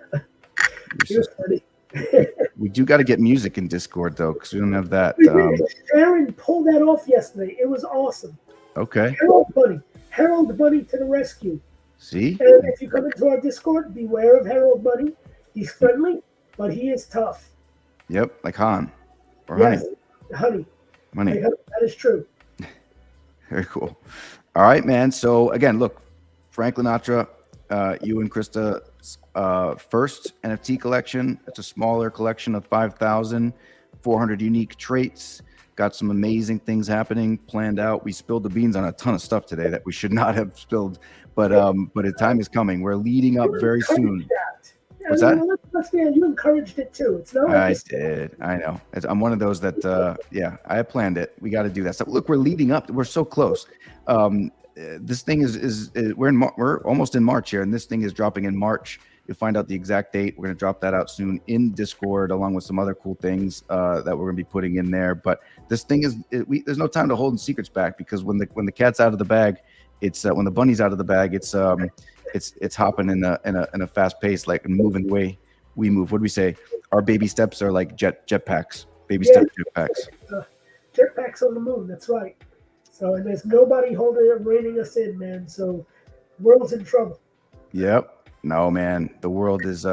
[SPEAKER 2] you're funny.
[SPEAKER 1] We do got to get music in Discord though, because we don't have that.
[SPEAKER 2] Aaron pulled that off yesterday. It was awesome.
[SPEAKER 1] Okay.
[SPEAKER 2] Harold Bunny to the rescue.
[SPEAKER 1] See?
[SPEAKER 2] And if you come into our Discord, beware of Harold Bunny. He's friendly, but he is tough.
[SPEAKER 1] Yep, like Han or
[SPEAKER 2] yes,
[SPEAKER 1] Honey.
[SPEAKER 2] Honey. That is true.
[SPEAKER 1] Very cool. All right, man. So again, look, Frank Lanatra, you and Krista's first NFT collection. It's a smaller collection of 5,400 unique traits. Got some amazing things happening planned out. We spilled the beans on a ton of stuff today that we should not have spilled, but the time is coming. We're leading up very soon. What's that?
[SPEAKER 2] You encouraged it too. It's not.
[SPEAKER 1] I did. I know. I'm one of those that. Yeah, I planned it. We got to do that. So look, we're leading up. We're so close. This thing is we're almost in March here, and this thing is dropping in March. You'll find out the exact date. We're going to drop that out soon in Discord, along with some other cool things that we're going to be putting in there. But this thing is, there's no time to hold secrets back, because when the cat's out of the bag, it's when the bunny's out of the bag, it's hopping in a fast pace, like moving the way we move. What do we say? Our baby steps are like jetpacks. Baby step jetpacks.
[SPEAKER 2] Jetpacks on the moon. That's right. So, and there's nobody reining us in, man. So World's in trouble.
[SPEAKER 1] Yep. No, man. The world is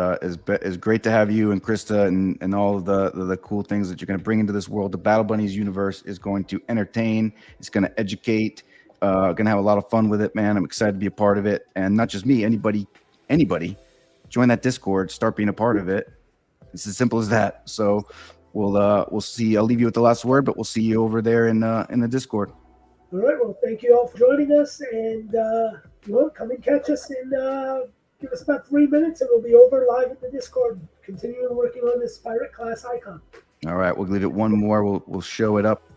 [SPEAKER 1] great to have you and Krista and all of the cool things that you're going to bring into this world. The Battle Bunnies universe is going to entertain. It's going to educate. Going to have a lot of fun with it, man. I'm excited to be a part of it, and not just me. Anybody, join that Discord. Start being a part of it. It's as simple as that. So we'll see. I'll leave you with the last word, but we'll see you over there in the Discord.
[SPEAKER 2] All right. Well, thank you all for joining us, and come and catch us in. Give us about 3 minutes, and we'll be over live in the Discord, continuing working on this pirate class icon.
[SPEAKER 1] All right, we'll leave it one more. We'll show it up.